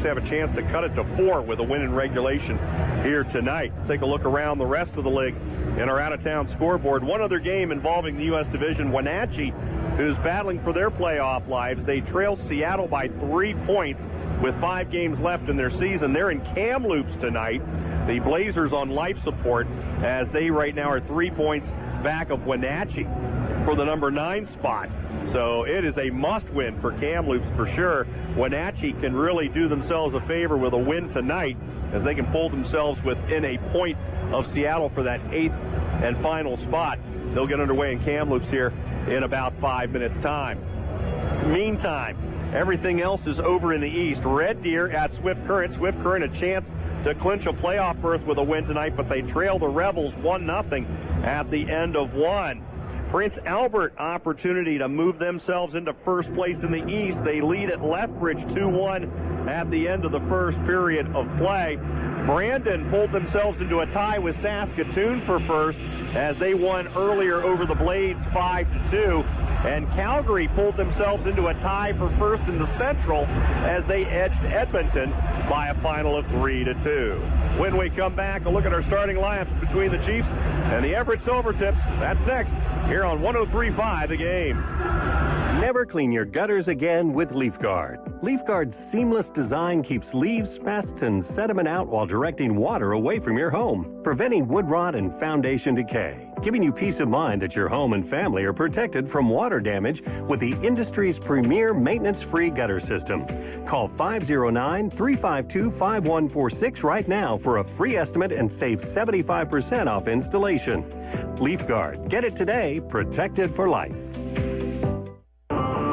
have a chance to cut it to 4 with a win in regulation here tonight. Take a look around the rest of the league in our out-of-town scoreboard. One other game involving the U.S. Division, Wenatchee, who's battling for their playoff lives. They trail Seattle by 3 points with 5 games left in their season. They're in Kamloops tonight. The Blazers on life support as they right now are 3 points back of Wenatchee for the number 9 spot. So it is a must-win for Kamloops for sure. Wenatchee can really do themselves a favor with a win tonight as they can pull themselves within a point of Seattle for that 8th and final spot. They'll get underway in Kamloops here in about 5 minutes' time. Meantime, everything else is over in the East. Red Deer at Swift Current. Swift Current a chance to clinch a playoff berth with a win tonight, but they trail the Rebels 1-0 at the end of one. Prince Albert opportunity to move themselves into first place in the East. They lead at Lethbridge 2-1 at the end of the first period of play. Brandon pulled themselves into a tie with Saskatoon for first as they won earlier over the Blades 5-2. And Calgary pulled themselves into a tie for first in the Central as they edged Edmonton by a final of 3-2. When we come back, a look at our starting lineups between the Chiefs and the Everett Silvertips. That's next here on 103.5 The Game. Never clean your gutters again with LeafGuard. LeafGuard's seamless design keeps leaves, pests, and sediment out while directing water away from your home, preventing wood rot and foundation decay, giving you peace of mind that your home and family are protected from water damage with the industry's premier maintenance-free gutter system. Call 509-352-5146 right now for a free estimate and save 75% off installation. LeafGuard. Get it today. Protected for life.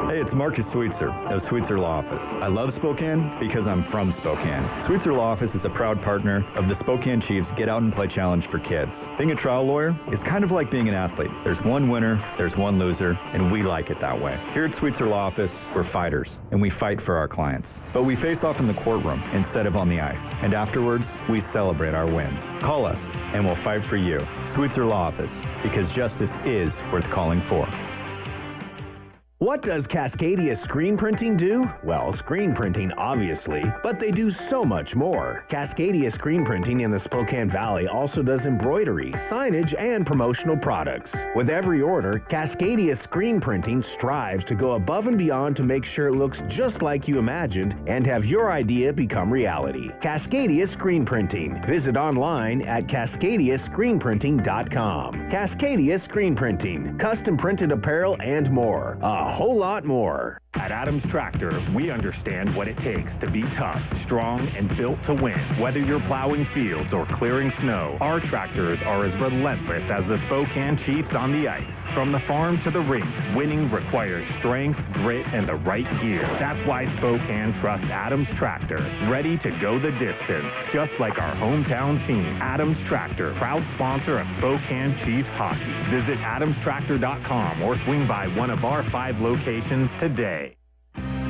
Hey, it's Marcus Sweetser of Sweetser Law Office. I love Spokane because I'm from Spokane. Sweetser Law Office is a proud partner of the Spokane Chiefs Get Out and Play Challenge for kids. Being a trial lawyer is kind of like being an athlete. There's one winner, there's one loser, and we like it that way. Here at Sweetser Law Office, we're fighters, and we fight for our clients. But we face off in the courtroom instead of on the ice. And afterwards, we celebrate our wins. Call us, and we'll fight for you. Sweetser Law Office, because justice is worth calling for. What does Cascadia Screen Printing do? Well, screen printing, obviously, but they do so much more. Cascadia Screen Printing in the Spokane Valley also does embroidery, signage, and promotional products. With every order, Cascadia Screen Printing strives to go above and beyond to make sure it looks just like you imagined and have your idea become reality. Cascadia Screen Printing. Visit online at cascadiascreenprinting.com. Cascadia Screen Printing. Custom printed apparel and more. A whole lot more. At Adams Tractor, we understand what it takes to be tough, strong, and built to win. Whether you're plowing fields or clearing snow, our tractors are as relentless as the Spokane Chiefs on the ice. From the farm to the rink, winning requires strength, grit, and the right gear. That's why Spokane trusts Adams Tractor, ready to go the distance, just like our hometown team. Adams Tractor, proud sponsor of Spokane Chiefs hockey. Visit adamstractor.com or swing by one of our 5 locations today.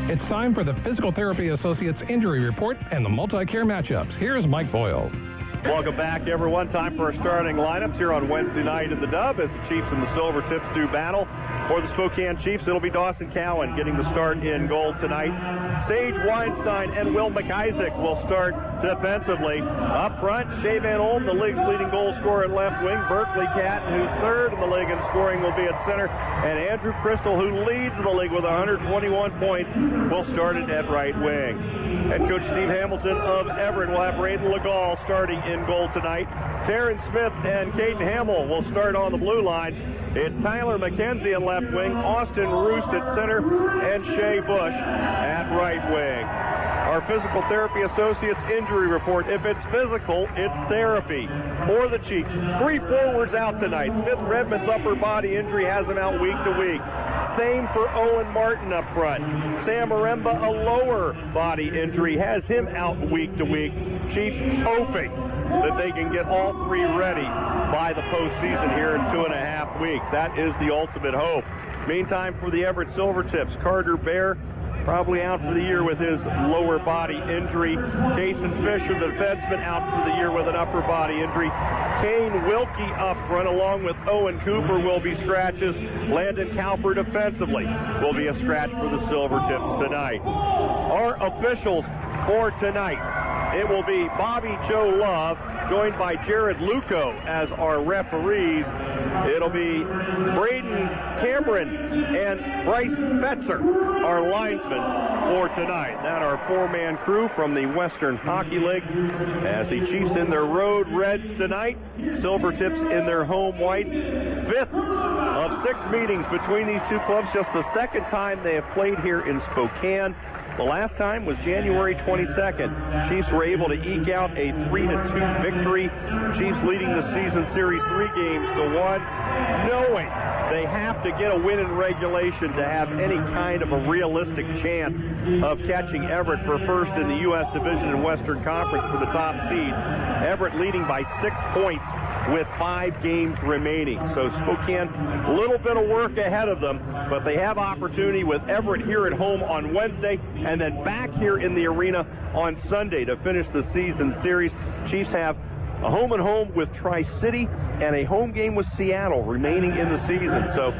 It's time for the Physical Therapy Associates Injury Report and the Multi-Care Matchups. Here's Mike Boyle. Welcome back, everyone. Time for our starting lineups here on Wednesday night in the Dub as the Chiefs and the Silvertips do battle. For the Spokane Chiefs, it'll be Dawson Cowan getting the start in goal tonight. Sage Weinstein and Will McIsaac will start defensively. Up front, Shea Van Olm, the league's leading goal scorer at left wing. Berkeley Catton, who's third in the league in scoring, will be at center. And Andrew Crystal, who leads the league with 121 points, will start it at right wing. Head coach Steve Hamilton of Everett will have Braden Legal starting in goal tonight. Taryn Smith and Caden Hamill will start on the blue line. It's Tyler McKenzie at left wing, Austin Roest at center, and Shea Bush at right wing. Our Physical Therapy Associates injury report. If it's physical, it's therapy for the Chiefs. 3 forwards out tonight. Smith Redmond's upper body injury has him out week to week. Same for Owen Martin up front. Sam Aremba, a lower body injury, has him out week to week. Chiefs hoping that they can get all 3 ready by the postseason here in 2.5 weeks. That is the ultimate hope. Meantime, for the Everett Silvertips, Carter Bear probably out for the year with his lower body injury. Jason Fisher, the defenseman, out for the year with an upper body injury. Kane Wilkie up front along with Owen Cooper will be scratches. Landon Cowper defensively will be a scratch for the Silvertips tonight. Our officials for tonight. It will be Bobby Joe Love, joined by Jared Luco as our referees. It'll be Braden Cameron and Bryce Fetzer, our linesmen for tonight. That our four-man crew from the Western Hockey League. As the Chiefs in their road reds tonight, Silvertips in their home whites. Fifth of 6 meetings between these two clubs. Just the second time they have played here in Spokane. The last time was January 22nd. Chiefs were able to eke out a 3-2 victory. Chiefs leading the season series 3-1, knowing they have to get a win in regulation to have any kind of a realistic chance of catching Everett for first in the U.S. Division and Western Conference for the top seed. Everett leading by 6 points with 5 games remaining. So Spokane, a little bit of work ahead of them, but they have opportunity with Everett here at home on Wednesday and then back here in the arena on Sunday to finish the season series. Chiefs have a home-and-home with Tri-City and a home game with Seattle remaining in the season. So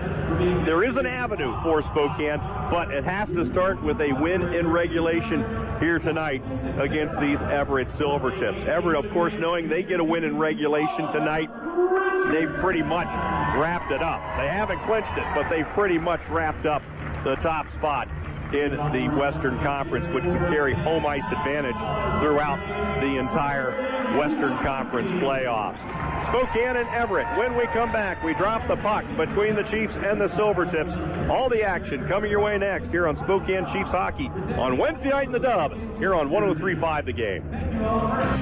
there is an avenue for Spokane, but it has to start with a win in regulation here tonight against these Everett Silvertips. Everett, of course, knowing they get a win in regulation tonight, they've pretty much wrapped it up. They haven't clinched it, but they've pretty much wrapped up the top spot in the Western Conference, which would carry home ice advantage throughout the entire Western Conference playoffs. Spokane and Everett. When we come back, we drop the puck between the Chiefs and the Silvertips. All the action coming your way next here on Spokane Chiefs Hockey on Wednesday night in the Dub here on 103.5 The Game.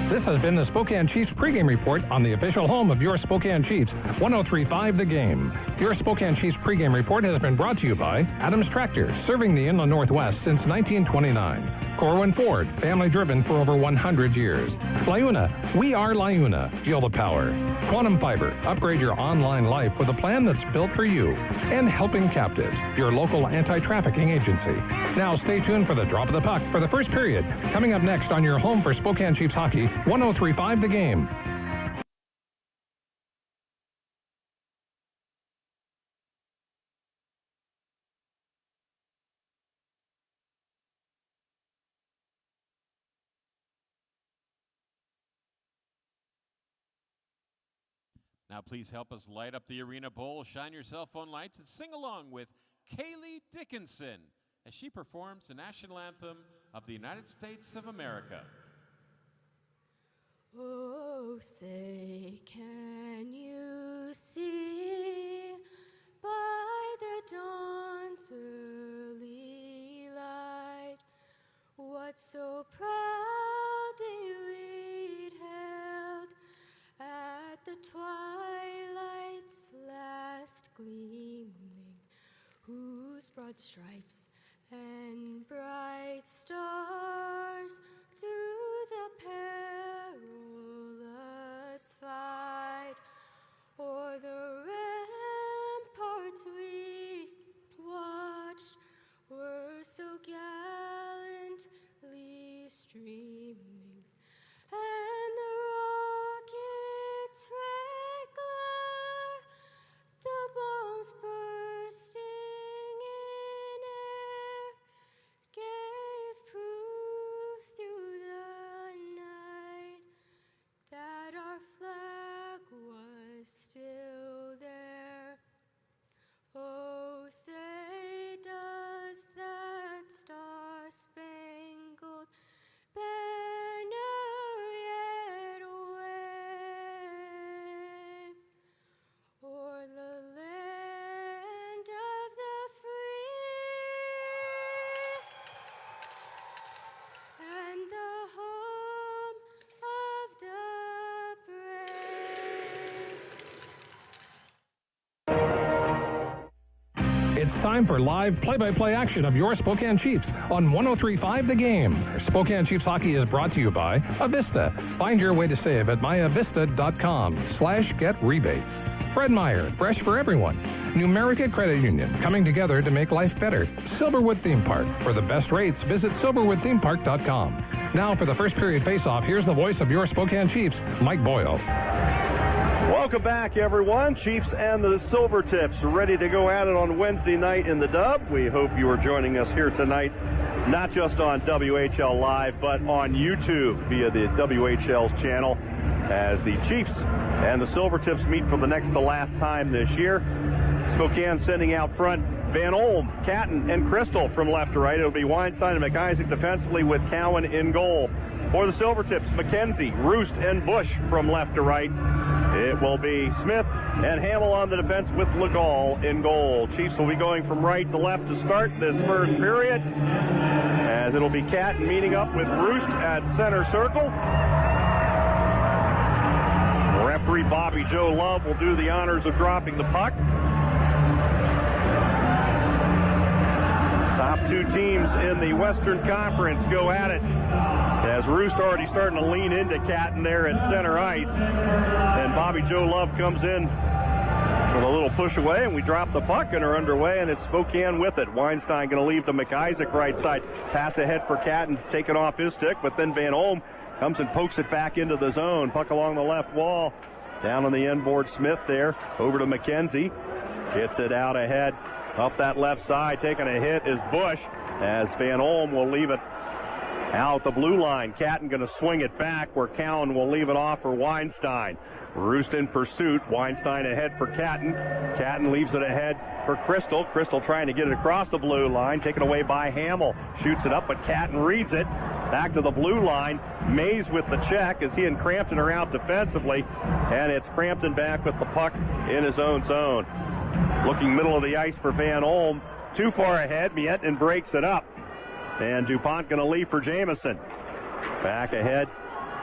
This has been the Spokane Chiefs pregame report on the official home of your Spokane Chiefs, 103.5 The Game. Your Spokane Chiefs pregame report has been brought to you by Adams Tractor, serving the Inland Northwest since 1929. Corwin Ford, family-driven for over 100 years. LiUNA, we are LiUNA. Feel the power. Quantum Fiber, upgrade your online life with a plan that's built for you. And Helping Captives, your local anti-trafficking agency. Now stay tuned for the drop of the puck for the first period. Coming up next on your home for Spokane Chiefs Hockey, 103.5 The Game. Now please help us light up the arena bowl, shine your cell phone lights, and sing along with Kaylee Dickinson as she performs the national anthem of the United States of America. Oh, say, can you see by the dawn's early light what so proudly we'd held at the twilight's last gleaming, whose broad stripes and bright stars through the perilous fight o'er the ramparts we watched were so gallantly streaming, and the rocket's red glare, the bombs bursting in air, gave proof through the night that our flag was still there. Oh, say, does that star-spangled banner yet wave o'er the land of the free and the home of the brave? It's time for live play-by-play action of your Spokane Chiefs on 103.5 The Game. Spokane Chiefs Hockey is brought to you by Avista. Find your way to save at myavista.com/get-rebates. Fred Meyer, fresh for everyone. Numerica Credit Union, coming together to make life better. Silverwood Theme Park. For the best rates, visit silverwoodthemepark.com. Now for the first period face-off, here's the voice of your Spokane Chiefs, Mike Boyle. Welcome back, everyone. Chiefs and the Silvertips ready to go at it on Wednesday night in the Dub. We hope you are joining us here tonight not just on WHL Live, but on YouTube via the WHL's channel as the Chiefs and the Silvertips meet for the next to last time this year. Spokane sending out front Van Olm, Catton, and Crystal from left to right. It'll be Weinstein and McIsaac defensively with Cowan in goal. For the Silvertips, McKenzie, Roest, and Bush from left to right. It will be Smith and Hamill on the defense with Legall in goal. Chiefs will be going from right to left to start this first period, as it'll be Catton meeting up with Roest at center circle. Referee Bobby Joe Love will do the honors of dropping the puck. Top two teams in the Western Conference go at it, as Roest already starting to lean into Catton there at center ice. And Bobby Joe Love comes in with a little push away, and we drop the puck and are underway, and it's Spokane with it. Weinstein going to leave to McIsaac right side. Pass ahead for Catton, taken off his stick, but then Van Olm comes and pokes it back into the zone. Puck along the left wall. Down on the end board, Smith there. Over to McKenzie. Gets it out ahead. Up that left side, taking a hit is Bush, as Van Olm will leave it out the blue line. Catton going to swing it back, where Cowan will leave it off for Weinstein. Roest in pursuit. Weinstein ahead for Catton. Catton leaves it ahead for Crystal. Crystal trying to get it across the blue line, taken away by Hamill. Shoots it up, but Catton reads it. Back to the blue line. Mays with the check as he and Crampton are out defensively, and it's Crampton back with the puck in his own zone. Looking middle of the ice for Van Olm. Too far ahead. Miettinen breaks it up. And DuPont going to leave for Jamison. Back ahead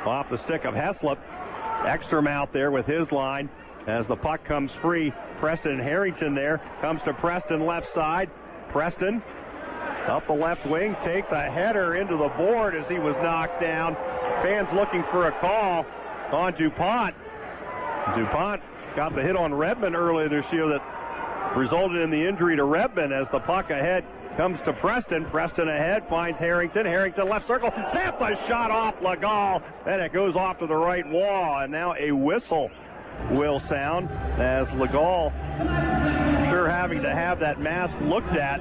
off the stick of Heslop. Ekstrom out there with his line as the puck comes free. Preston Harrington there. Comes to Preston left side. Preston up the left wing. Takes a header into the board as he was knocked down. Fans looking for a call on DuPont. DuPont got the hit on Redmond earlier this year that resulted in the injury to Redmond, as the puck ahead comes to Preston. Preston ahead, finds Harrington. Harrington left circle. Snap a shot off Legall, and it goes off to the right wall. And now a whistle will sound as Legall, sure having to have that mask looked at.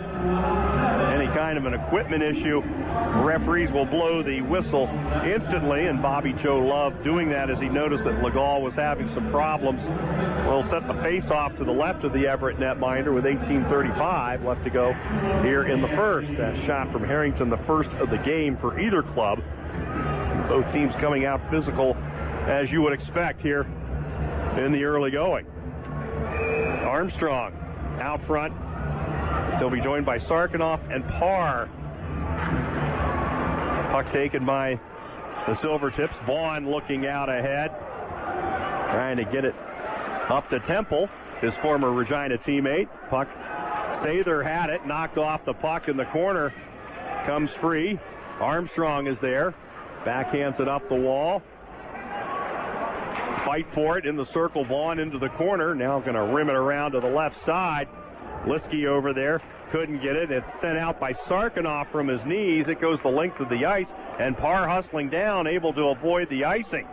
Any kind of an equipment issue, referees will blow the whistle instantly, and Bobby Joe Love doing that as he noticed that Legall was having some problems. Will set the face-off to the left of the Everett netminder with 18:35 left to go here in the first. That shot from Harrington, the first of the game for either club. Both teams coming out physical, as you would expect here in the early going. Armstrong out front. He'll be joined by Sarkanoff and Parr. Puck taken by the Silvertips. Vaughn looking out ahead, trying to get it up to Temple, his former Regina teammate. Puck, Sather had it, knocked off the puck in the corner. Comes free. Armstrong is there. Backhands it up the wall. Fight for it in the circle. Vaughn into the corner. Now going to rim it around to the left side. Liskey over there. Couldn't get it. It's sent out by Sarkanoff from his knees. It goes the length of the ice. And Parr hustling down, able to avoid the icing.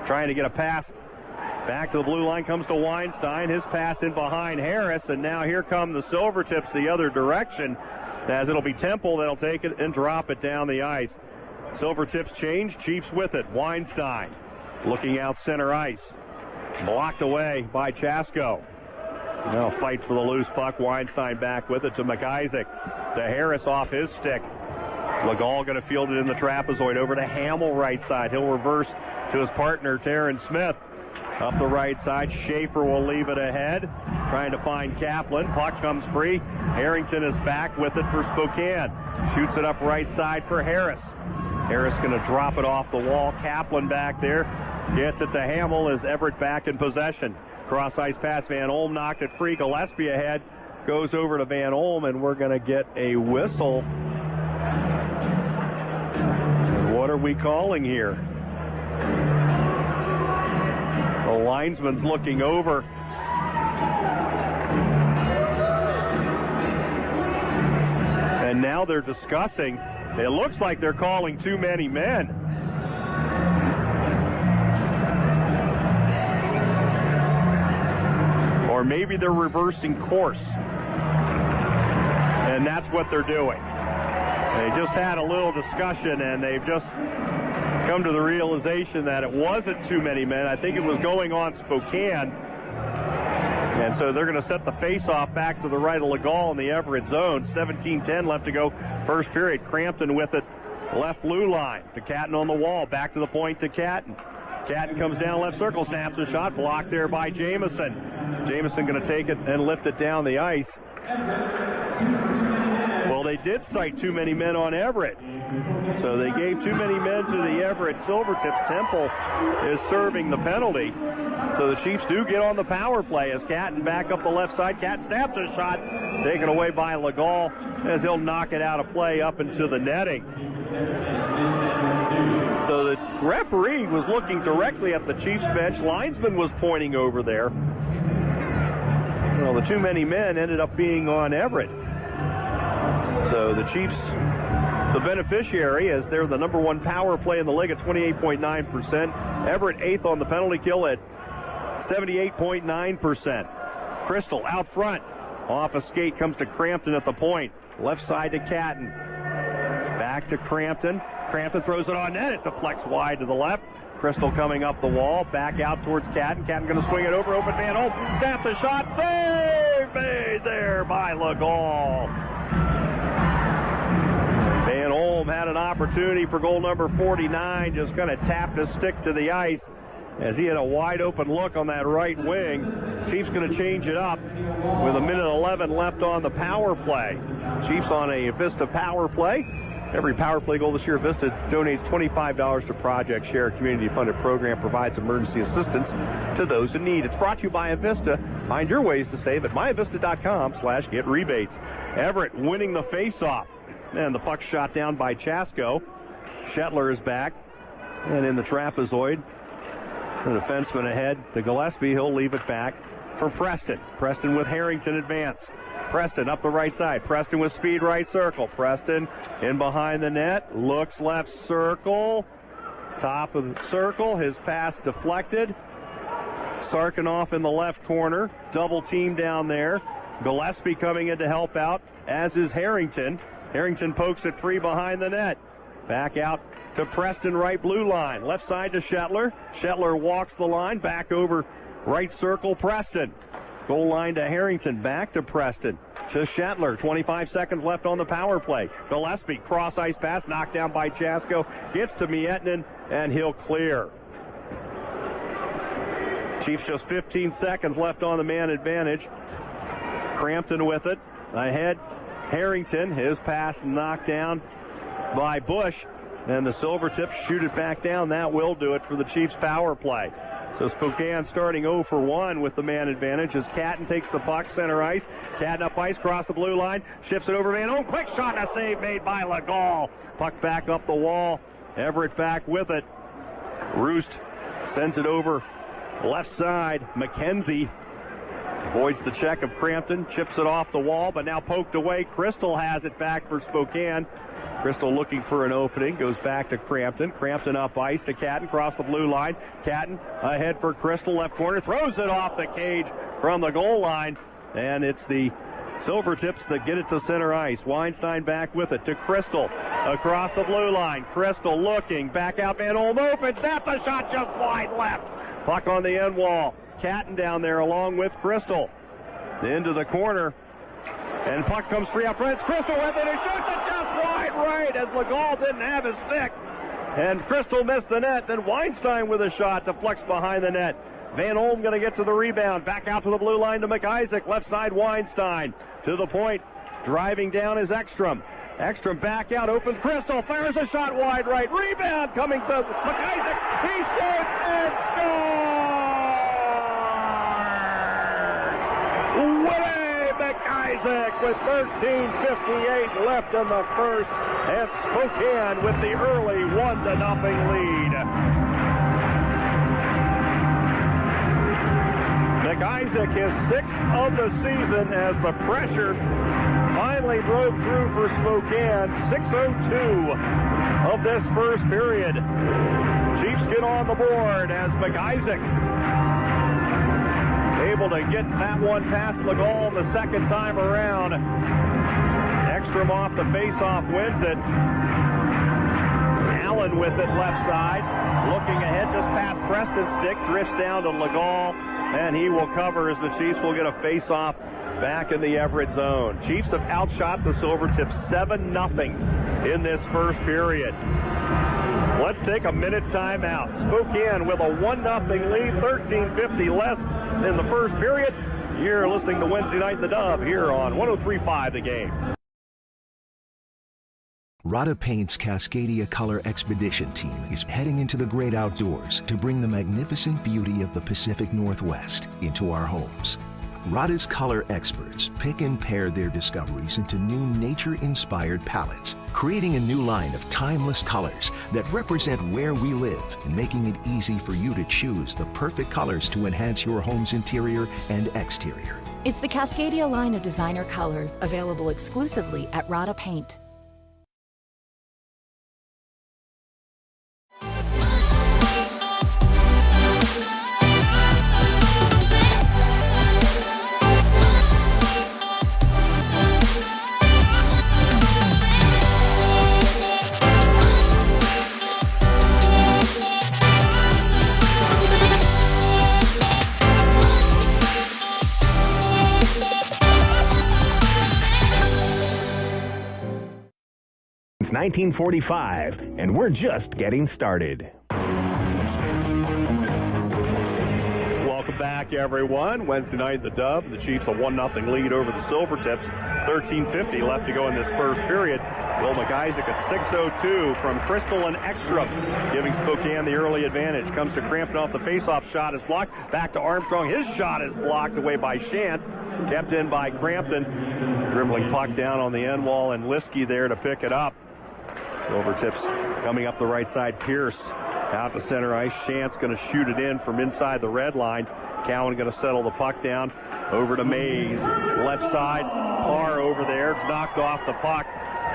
Trying to get a pass back to the blue line. Comes to Weinstein. His pass in behind Harris. And now here come the Silvertips the other direction, as it'll be Temple that'll take it and drop it down the ice. Silvertips change. Chiefs with it. Weinstein looking out center ice. Blocked away by Chasko. Now fight for the loose puck. Weinstein back with it to McIsaac. To Harris off his stick. Legall going to field it in the trapezoid over to Hamill right side. He'll reverse to his partner, Terrence Smith. Up the right side, Schaefer will leave it ahead. Trying to find Kaplan. Puck comes free. Harrington is back with it for Spokane. Shoots it up right side for Harris. Harris going to drop it off the wall. Kaplan back there. Gets it to Hamill as Everett back in possession. Cross-ice pass. Van Olm knocked it free. Gillespie ahead. Goes over to Van Olm, and we're going to get a whistle. What are we calling here? The linesman's looking over. And now they're discussing. It looks like they're calling too many men. Or maybe they're reversing course. And that's what they're doing. They just had a little discussion, and they've just come to the realization that it wasn't too many men. I think it was going on Spokane. And so they're going to set the face-off back to the right of Legal in the Everett zone. 17-10 left to go first period. Crampton with it, left blue line to Catton on the wall. Back to the point to Catton. Catton comes down left circle, snaps a shot, blocked there by Jamison. Jamison going to take it and lift it down the ice. Well, they did cite too many men on Everett. So they gave too many men to the Everett Silvertips. Temple is serving the penalty. So the Chiefs do get on the power play as Catton back up the left side. Catton snaps a shot, taken away by Legal as he'll knock it out of play up into the netting. So the referee was looking directly at the Chiefs bench. Linesman was pointing over there. Well, the too many men ended up being on Everett. So the Chiefs, the beneficiary, as they're the number one power play in the league at 28.9%. Everett eighth on the penalty kill at 78.9%. Crystal out front. Off a skate comes to Crampton at the point. Left side to Catton. Back to Crampton. Crampton throws it on net. It deflects wide to the left. Crystal coming up the wall. Back out towards Catton. Catton going to swing it over. Open Van Olm. Snaps a shot. Save made there by Legal. Van Olm had an opportunity for goal number 49. Just kind of tapped his stick to the ice as he had a wide open look on that right wing. Chiefs going to change it up with 1:11 left on the power play. Chiefs on a Vista power play. Every power play goal this year, Vista donates $25 to Project Share, a community-funded program, provides emergency assistance to those in need. It's brought to you by Avista. Find your ways to save at myavista.com/get-rebates. Everett winning the face-off. And the puck shot down by Chasko. Shetler is back. And in the trapezoid, the defenseman ahead to Gillespie. He'll leave it back for Preston. Preston with Harrington advance. Preston up the right side. Preston with speed right circle. Preston in behind the net. Looks left circle. Top of the circle. His pass deflected. Sarkanoff in the left corner. Double team down there. Gillespie coming in to help out, as is Harrington. Harrington pokes it free behind the net. Back out to Preston, right blue line. Left side to Shetler. Shetler walks the line. Back over right circle, Preston. Goal line to Harrington. Back to Preston. To Shetler. 25 seconds left on the power play. Gillespie, cross ice pass, knocked down by Chasko. Gets to Mietinen, and he'll clear. Chiefs just 15 seconds left on the man advantage. Crampton with it. Ahead, Harrington. His pass knocked down by Bush. And the Silvertips shoot it back down. That will do it for the Chiefs power play. So Spokane starting 0 for 1 with the man advantage as Catton takes the puck center ice. Catton up ice, cross the blue line, shifts it over Van Olm. Quick shot and a save made by Legal. Puck back up the wall. Everett back with it. Roest sends it over left side. McKenzie avoids the check of Crampton, chips it off the wall, but now poked away. Crystal has it back for Spokane. Crystal looking for an opening, goes back to Crampton. Crampton up ice to Catton, cross the blue line. Catton ahead for Crystal, left corner, throws it off the cage from the goal line. And it's the Silvertips that get it to center ice. Weinstein back with it to Crystal, across the blue line. Crystal looking, back out, Van Olm open, snap the shot just wide left. Puck on the end wall. Catton down there along with Crystal. Into the corner. And puck comes free up front. Crystal with it and shoots it just wide right as Legal didn't have his stick. And Crystal missed the net. Then Weinstein with a shot deflects behind the net. Van Olm going to get to the rebound. Back out to the blue line to McIsaac. Left side Weinstein. To the point. Driving down is Ekstrom. Ekstrom back out. Opens Crystal. Fires a shot wide right. Rebound coming to McIsaac. He shoots and scores! Winning! McIsaac with 13:58 left in the first, and Spokane with the early 1-0 lead. McIsaac his 6th of the season as the pressure finally broke through for Spokane. 6:02 of this first period. Chiefs get on the board as McIsaac able to get that one past Legal the second time around. Ekstrom off the face-off wins it. Allen with it left side. Looking ahead just past Preston's stick. Drifts down to Legal, and he will cover as the Chiefs will get a face-off back in the Everett zone. Chiefs have outshot the Silvertips 7-0 in this first period. Let's take a minute timeout. Spokane with a 1-0 lead, 13:50 less in the first period. You're listening to Wednesday Night in the Dub here on 103.5 The Game. Rada Paint's Cascadia Color Expedition team is heading into the great outdoors to bring the magnificent beauty of the Pacific Northwest into our homes. Rada's color experts pick and pair their discoveries into new nature-inspired palettes, creating a new line of timeless colors that represent where we live and making it easy for you to choose the perfect colors to enhance your home's interior and exterior. It's the Cascadia line of designer colors available exclusively at Rada Paint. It's 1945, and we're just getting started. Welcome back, everyone. Wednesday night, the Dub. The Chiefs a 1-0 lead over the Silvertips. 13:50 left to go in this first period. Will McIsaac at 6:02 from Crystal and Ekstrom, giving Spokane the early advantage. Comes to Crampton off the faceoff. Shot is blocked. Back to Armstrong. His shot is blocked away by Shantz. Kept in by Crampton. Dribbling puck down on the end wall, and Liskey there to pick it up. Silvertips coming up the right side. Pierce out to center ice. Shantz going to shoot it in from inside the red line. Cowan going to settle the puck down. Over to Mays. Left side. Parr over there. Knocked off the puck.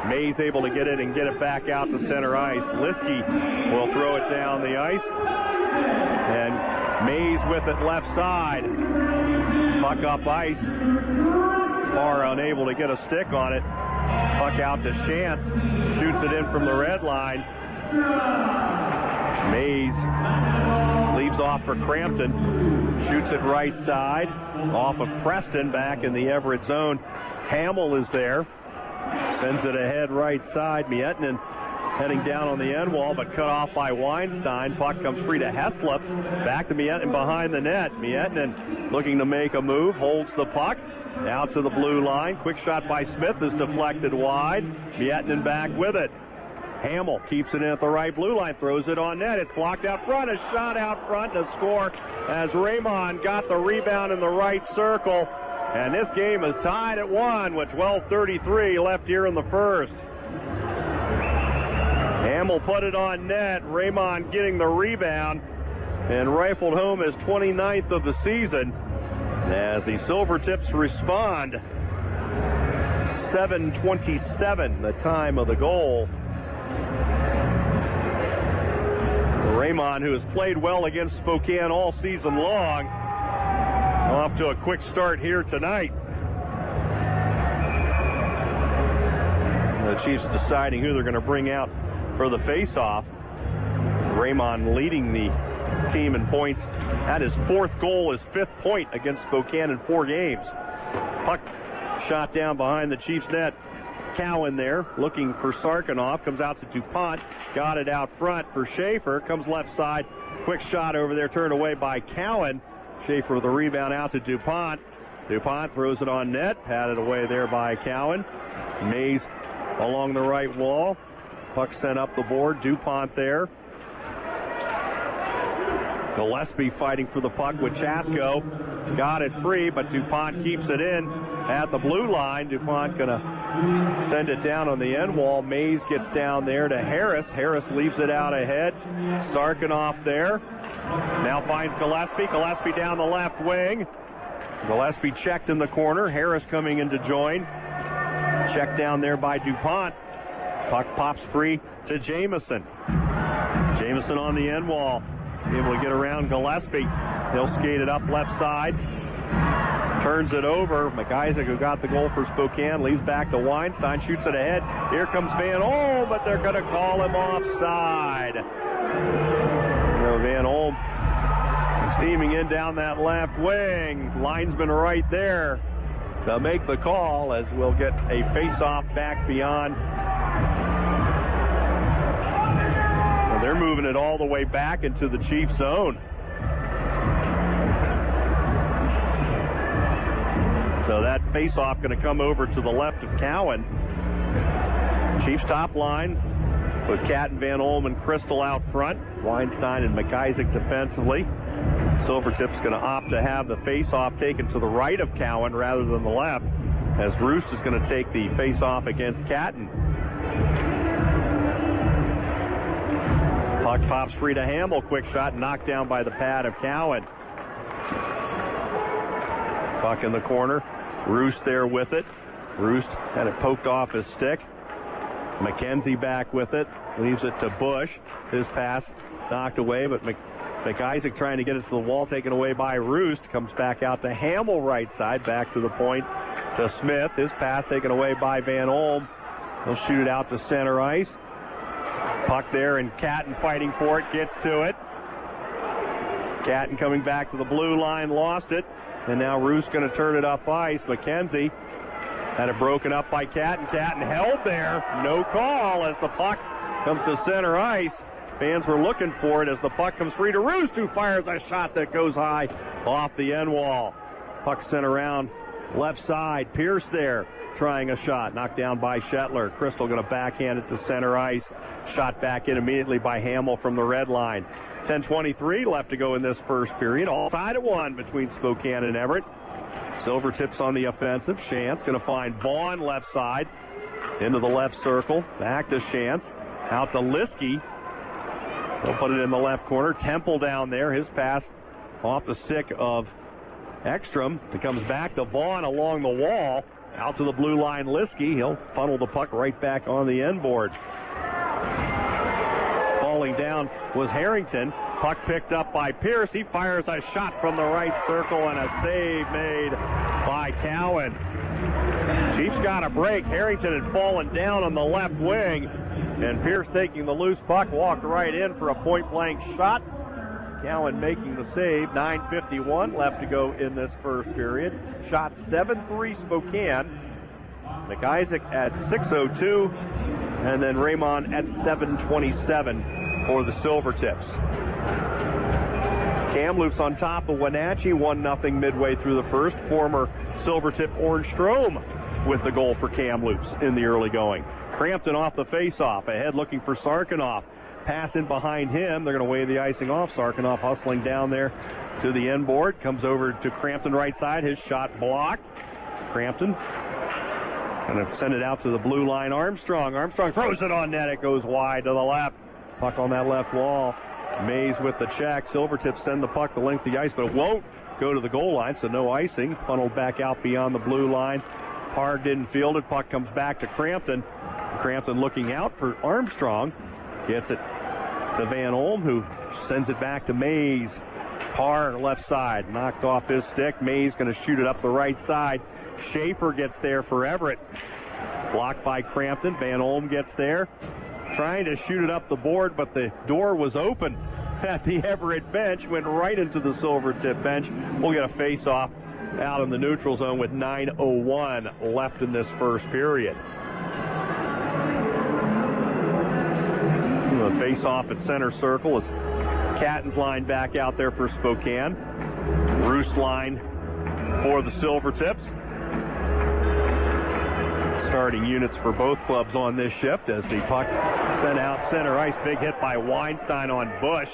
Mays able to get it and get it back out to center ice. Liskey will throw it down the ice. And Mays with it left side. Puck up ice. Parr unable to get a stick on it. Puck out to Shantz. Shoots it in from the red line. Mays leaves off for Crampton. Shoots it right side. Off of Preston back in the Everett zone. Hamill is there. Sends it ahead right side. Miettinen heading down on the end wall, but cut off by Weinstein. Puck comes free to Heslop. Back to Miettinen behind the net. Miettinen looking to make a move. Holds the puck. Out to the blue line. Quick shot by Smith is deflected wide. Miettinen back with it. Hamill keeps it in at the right blue line. Throws it on net. It's blocked out front. A shot out front and a score as Raymond got the rebound in the right circle. And this game is tied at 1 with 12:33 left here in the first. Hamill put it on net. Raymond getting the rebound and rifled home his 29th of the season. As the Silvertips respond. 7:27, the time of the goal. Raymond, who has played well against Spokane all season long, off to a quick start here tonight. The Chiefs deciding who they're going to bring out for the face-off. Raymond leading the team in points. At his fourth goal, his fifth point against Spokane in 4 games. Puck shot down behind the Chiefs net. Cowan there looking for Sarkanoff. Comes out to DuPont. Got it out front for Schaefer. Comes left side. Quick shot over there turned away by Cowan. Schaefer with the rebound out to DuPont. DuPont throws it on net. Patted away there by Cowan. Mays along the right wall. Puck sent up the board. DuPont there. Gillespie fighting for the puck with Chasko. Got it free, but DuPont keeps it in at the blue line. DuPont going to send it down on the end wall. Mays gets down there to Harris. Harris leaves it out ahead. Sarkanoff there. Now finds Gillespie. Gillespie down the left wing. Gillespie checked in the corner. Harris coming in to join. Checked down there by DuPont. Puck pops free to Jamison. Jamison on the end wall. Able to get around Gillespie. He'll skate it up left side. Turns it over. McIsaac, who got the goal for Spokane, leaves back to Weinstein, shoots it ahead. Here comes Van Olm, but they're going to call him offside. Van Olm steaming in down that left wing. Linesman right there to make the call, as we'll get a face-off back beyond. Well, they're moving it all the way back into the Chiefs zone. So that face-off going to come over to the left of Cowan. Chiefs top line with Cat and Van Olm and Crystal out front. Weinstein and McIsaac defensively. Silvertips going to opt to have the face-off taken to the right of Cowan rather than the left, as Roest is going to take the face-off against Catton. Puck pops free to Hamill. Quick shot knocked down by the pad of Cowan. Puck in the corner. Roest there with it. Roest had it poked off his stick. McKenzie back with it. Leaves it to Bush. His pass knocked away, but McIsaac trying to get it to the wall, taken away by Roest. Comes back out to Hamill right side. Back to the point to Smith. His pass taken away by Van Olm. He'll shoot it out to center ice. Puck there, and Catton fighting for it. Gets to it. Catton coming back to the blue line. Lost it. And now Roest going to turn it up ice. McKenzie had it broken up by Catton. Catton held there. No call as the puck comes to center ice. Fans were looking for it as the puck comes free to Roest, who fires a shot that goes high off the end wall. Puck sent around left side. Pierce there trying a shot. Knocked down by Shetler. Crystal going to backhand it to center ice. Shot back in immediately by Hamill from the red line. 10:23 left to go in this first period. All tied at 1 between Spokane and Everett. Silvertips on the offensive. Shantz going to find Vaughn left side. Into the left circle. Back to Shantz. Out to Liskey. They'll put it in the left corner. Temple down there. His pass off the stick of Ekstrom. It comes back to Vaughn along the wall. Out to the blue line, Liskey. He'll funnel the puck right back on the end board. Falling down was Harrington. Puck picked up by Pierce. He fires a shot from the right circle and a save made by Cowan. Chiefs got a break. Harrington had fallen down on the left wing, and Pierce taking the loose puck walked right in for a point-blank shot. Cowan making the save. 9:51 left to go in this first period. Shot 7-3 Spokane. McIsaac at 6:02, and then Raymond at 7:27 for the Silvertips. Kamloops on top of Wenatchee, 1-0 midway through the first. Former Silvertip Ornstrom with the goal for Kamloops in the early going. Crampton off the face-off, ahead looking for Sarkanoff. Pass in behind him. They're going to wave the icing off. Sarkanoff hustling down there to the end board. Comes over to Crampton right side. His shot blocked. Crampton going to send it out to the blue line. Armstrong throws it on net. It goes wide to the left. Puck on that left wall. Mays with the check. Silvertips send the puck the length of the ice, but it won't go to the goal line, so no icing. Funneled back out beyond the blue line. Parr didn't field it. Puck comes back to Crampton. Crampton looking out for Armstrong. Gets it to Van Olm, who sends it back to Mays. Parr left side. Knocked off his stick. Mays going to shoot it up the right side. Schaefer gets there for Everett. Blocked by Crampton. Van Olm gets there. Trying to shoot it up the board, but the door was open at the Everett bench. Went right into the Silvertip bench. We'll get a face-off out in the neutral zone with 9:01 left in this first period. The face-off at center circle is Catton's line back out there for Spokane. Roest line for the Silvertips. Starting units for both clubs on this shift as the puck sent out center ice. Big hit by Weinstein on Bush.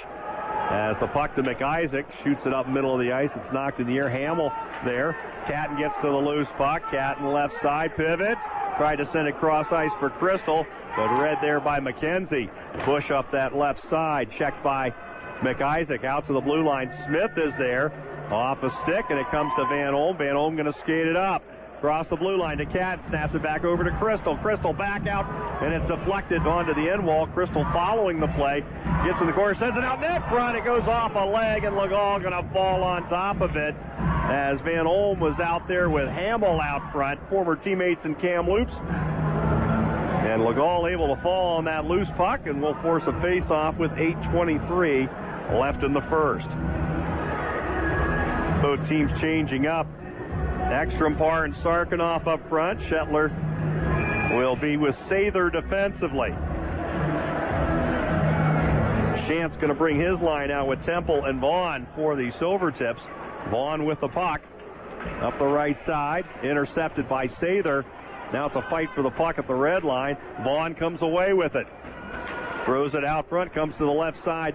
As the puck to McIsaac, shoots it up middle of the ice. It's knocked in the air. Hamill there. Catton gets to the loose puck. Catton left side pivots. Tried to send it cross ice for Crystal, but read there by McKenzie. Bush up that left side. Checked by McIsaac. Out to the blue line. Smith is there. Off a stick, and it comes to Van Olm. Van Olm going to skate it up. Across the blue line to Catton, snaps it back over to Crystal. Crystal back out, and it's deflected onto the end wall. Crystal following the play, gets in the corner, sends it out net front. It goes off a leg, and Legault going to fall on top of it as Van Olm was out there with Hamill out front, former teammates in Kamloops. And Legault able to fall on that loose puck, and will force a face-off with 8:23 left in the first. Both teams changing up. Ekstrom, Parr, and Sarkanoff up front. Shetler will be with Sather defensively. Champ's going to bring his line out with Temple and Vaughn for the Silvertips. Vaughn with the puck up the right side, intercepted by Sather. Now it's a fight for the puck at the red line. Vaughn comes away with it. Throws it out front, comes to the left side.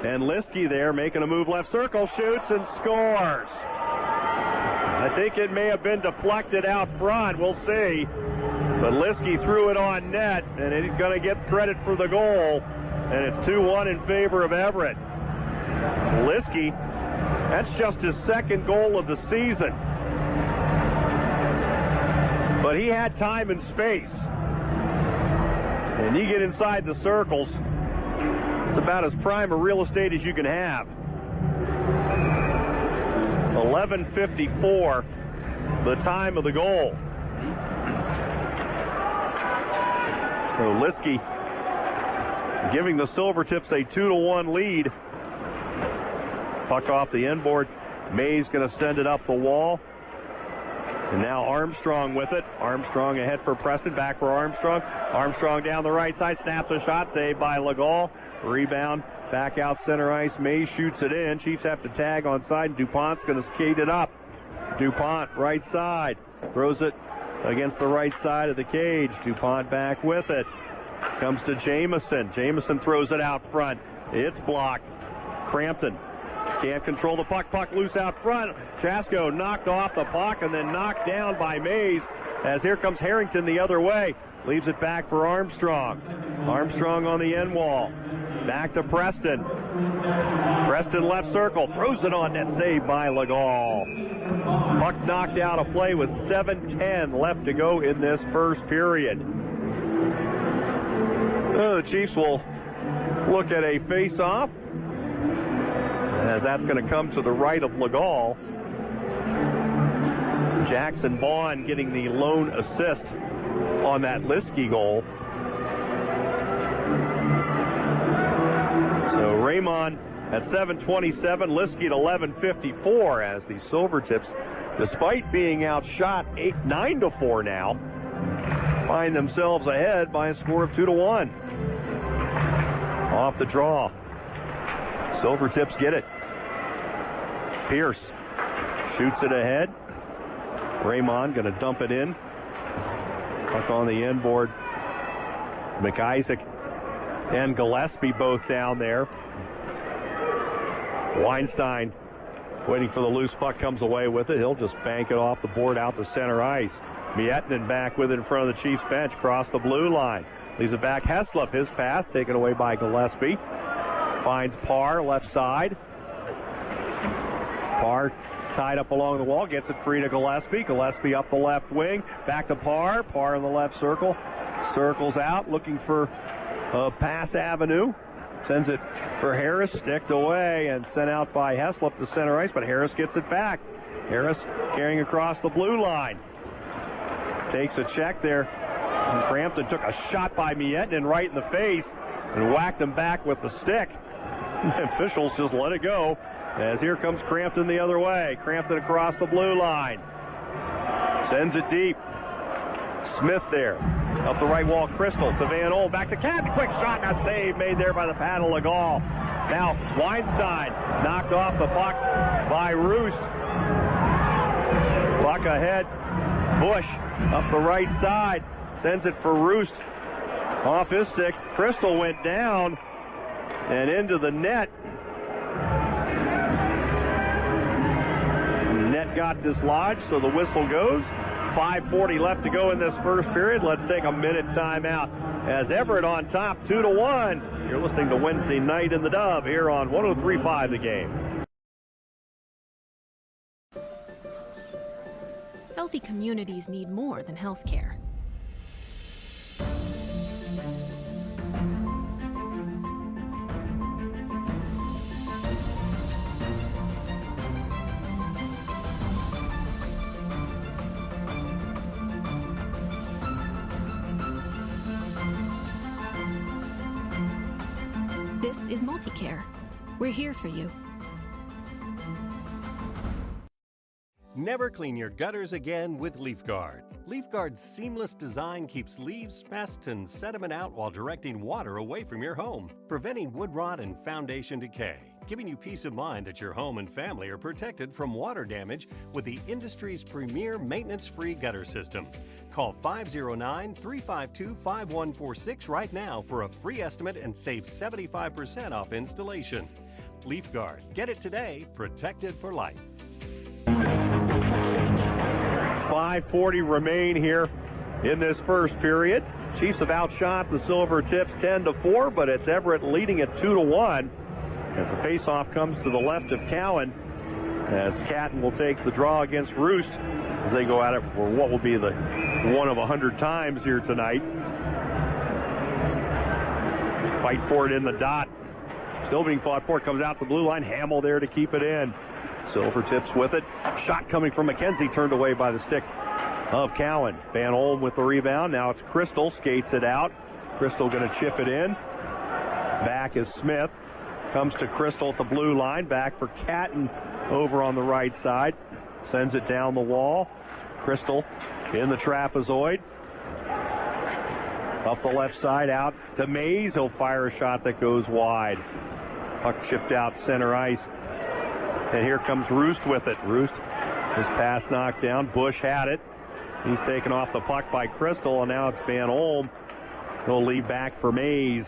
And Liskey there making a move left circle, shoots and scores. I think it may have been deflected out front. We'll see. But Liskey threw it on net, and he's going to get credit for the goal. And it's 2-1 in favor of Everett. Liskey, that's just his second goal of the season. But he had time and space. And you get inside the circles, it's about as prime a real estate as you can have. 11:54, the time of the goal. So Liskey giving the Silvertips a 2-1 lead. Puck off the end board. May's going to send it up the wall. And now Armstrong with it. Armstrong ahead for Preston. Back for Armstrong. Armstrong down the right side. Snaps a shot. Saved by Legault. Rebound. Back out center ice. May shoots it in. Chiefs have to tag on side. DuPont's going to skate it up. DuPont right side. Throws it against the right side of the cage. DuPont back with it. Comes to Jamison. Jamison throws it out front. It's blocked. Crampton can't control the puck. Puck loose out front. Chasko knocked off the puck and then knocked down by Mays, as here comes Harrington the other way. Leaves it back for Armstrong. Armstrong on the end wall. Back to Preston. Preston left circle. Throws it on net. Saved by Legault. Puck knocked out of play with 7:10 left to go in this first period. The Chiefs will look at a face-off, as that's going to come to the right of Legault. Jackson Vaughn getting the lone assist on that Liskey goal. So Raymond at 7:27, Liskey at 11:54, as the Silvertips, despite being outshot 9-4 now, find themselves ahead by a score of 2-1. Off the draw. Silvertips get it. Pierce shoots it ahead. Raymond going to dump it in. Puck on the end board. McIsaac and Gillespie both down there. Weinstein waiting for the loose puck, comes away with it. He'll just bank it off the board out to center ice. Miettinen back with it in front of the Chiefs bench, across the blue line. Leaves it back. Heslop, his pass taken away by Gillespie. Finds Parr, left side. Parr tied up along the wall, gets it free to Gillespie. Gillespie up the left wing, back to Parr. Parr in the left circle. Circles out, looking for a pass avenue. Sends it for Harris, sticked away and sent out by Heslop to center ice, but Harris gets it back. Harris carrying across the blue line. Takes a check there. And Crampton took a shot by Miettinen right in the face and whacked him back with the stick. Officials just let it go, as here comes Crampton the other way. Crampton across the blue line. Sends it deep. Smith there. Up the right wall, Crystal to Van Olm. Back to Cat. Quick shot and a save made there by the pad of Legault. Now Weinstein knocked off the puck by Roest. Puck ahead. Bush up the right side. Sends it for Roest. Off his stick. Crystal went down and into the net. Net got dislodged, so the whistle goes. 5:40 left to go in this first period. Let's take a minute timeout, as Everett on top 2-1. You're listening to Wednesday Night in the Dove here on 103.5 The Game. Healthy communities need more than health care. This is MultiCare. We're here for you. Never clean your gutters again with LeafGuard. LeafGuard's seamless design keeps leaves, pests, and sediment out while directing water away from your home, preventing wood rot and foundation decay, giving you peace of mind that your home and family are protected from water damage with the industry's premier maintenance-free gutter system. Call 509-352-5146 right now for a free estimate and save 75% off installation. LeafGuard. Get it today. Protected for life. 5:40 remain here in this first period. Chiefs have outshot the Silvertips 10-4, but it's Everett leading it 2-1 as the faceoff comes to the left of Cowan, as Catton will take the draw against Roest as they go at it for what will be the one of 100 times here tonight. Fight for it in the dot. Still being fought for. It comes out the blue line. Hamill there to keep it in. Silvertips with it. Shot coming from McKenzie, turned away by the stick of Cowan. Van Olm with the rebound. Now it's Crystal, skates it out. Crystal going to chip it in. Back is Smith. Comes to Crystal at the blue line. Back for Catton over on the right side. Sends it down the wall. Crystal in the trapezoid. Up the left side, out to Mays. He'll fire a shot that goes wide. Puck chipped out center ice. And here comes Roest with it. Roest, his pass knocked down. Bush had it. He's taken off the puck by Crystal, and now it's Van Olm. He'll leave back for Mays.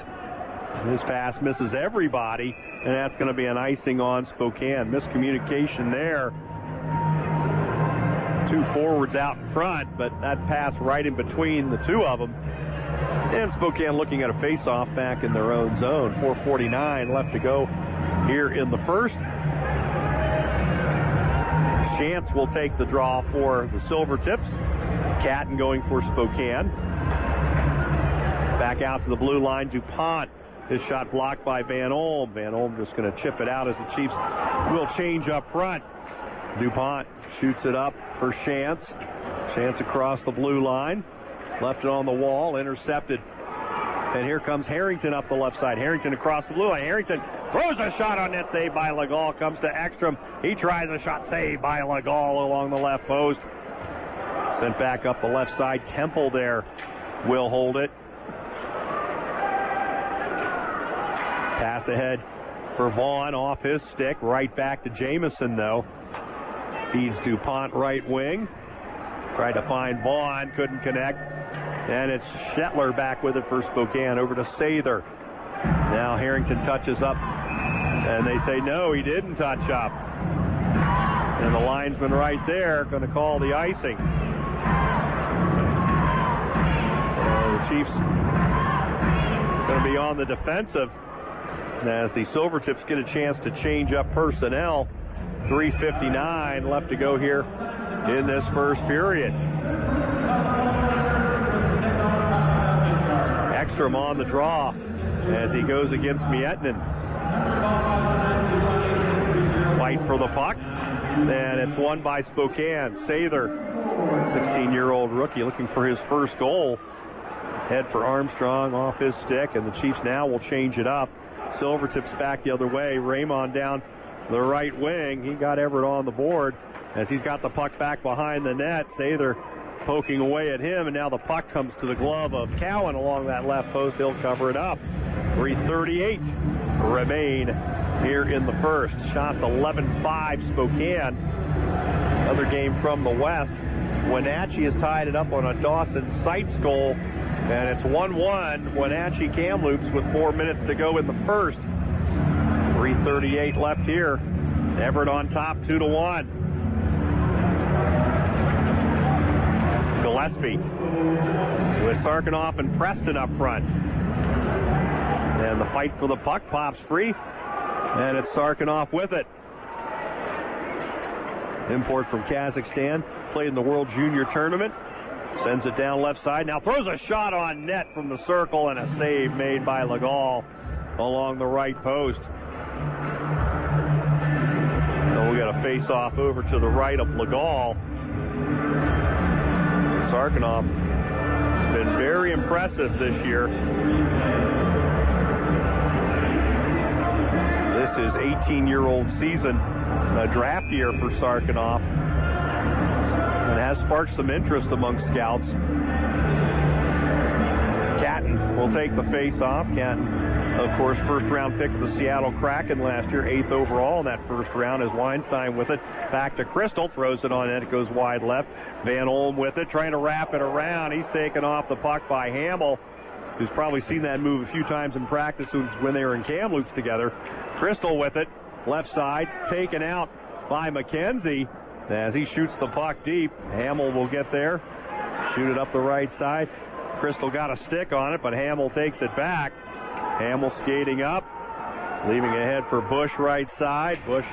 His pass misses everybody, and that's going to be an icing on Spokane. Miscommunication there. Two forwards out in front, but that pass right in between the two of them. And Spokane looking at a face-off back in their own zone. 4:49 left to go here in the first. Chance will take the draw for the Silvertips. Catton going for Spokane. Back out to the blue line, DuPont. His shot blocked by Van Olm. Van Olm just going to chip it out as the Chiefs will change up front. DuPont shoots it up for Chance. Chance across the blue line. Left it on the wall, intercepted. And here comes Harrington up the left side. Harrington across the blue line. Harrington throws a shot on net, saved by Legall. Comes to Ekstrom. He tries a shot, saved by Legall along the left post. Sent back up the left side. Temple there will hold it. Pass ahead for Vaughn off his stick. Right back to Jamison, though. Feeds DuPont right wing. Tried to find Vaughn, couldn't connect. And it's Shetler back with it for Spokane. Over to Sather. Now Harrington touches up. And they say, no, he didn't touch up. And the linesman right there going to call the icing. The Chiefs going to be on the defensive as the Silvertips get a chance to change up personnel. 3:59 left to go here in this first period. Ekstrom on the draw as he goes against Miettinen. Fight for the puck, and it's won by Spokane. Sather, 16-year-old rookie, looking for his first goal. Head for Armstrong off his stick, and the Chiefs now will change it up. Silvertips back the other way. Raymond down the right wing. He got Everett on the board as he's got the puck back behind the net. Sather poking away at him, and now the puck comes to the glove of Cowan along that left post. He'll cover it up. 3:38 remain here in the first. Shots 11-5 Spokane. Another game from the west. Wenatchee has tied it up on a Dawson Seitz goal, and it's 1-1. Wenatchee Kamloops with 4 minutes to go in the first. 3:38 left here. Everett on top, 2-1. Gillespie with Sarkanoff and Preston up front. And the fight for the puck pops free. And it's Sarkanoff with it. Import from Kazakhstan. Played in the World Junior Tournament. Sends it down left side. Now throws a shot on net from the circle, and a save made by Legall along the right post. So we got a face-off over to the right of Legall. Sarkanoff has been very impressive this year. this his 18-year-old season, a draft year for Sarkanoff, and has sparked some interest among scouts. Catton will take the face-off. Catton, of course, first-round pick of the Seattle Kraken last year, 8th overall in that first round, as Weinstein with it. Back to Crystal, throws it on net, it goes wide left. Van Olm with it, trying to wrap it around. He's taken off the puck by Hamill, who's probably seen that move a few times in practice when they were in Kamloops together. Crystal with it, left side, taken out by McKenzie as he shoots the puck deep. Hamill will get there, shoot it up the right side. Crystal got a stick on it, but Hamill takes it back. Hamill skating up, leaving ahead for Bush right side. Bush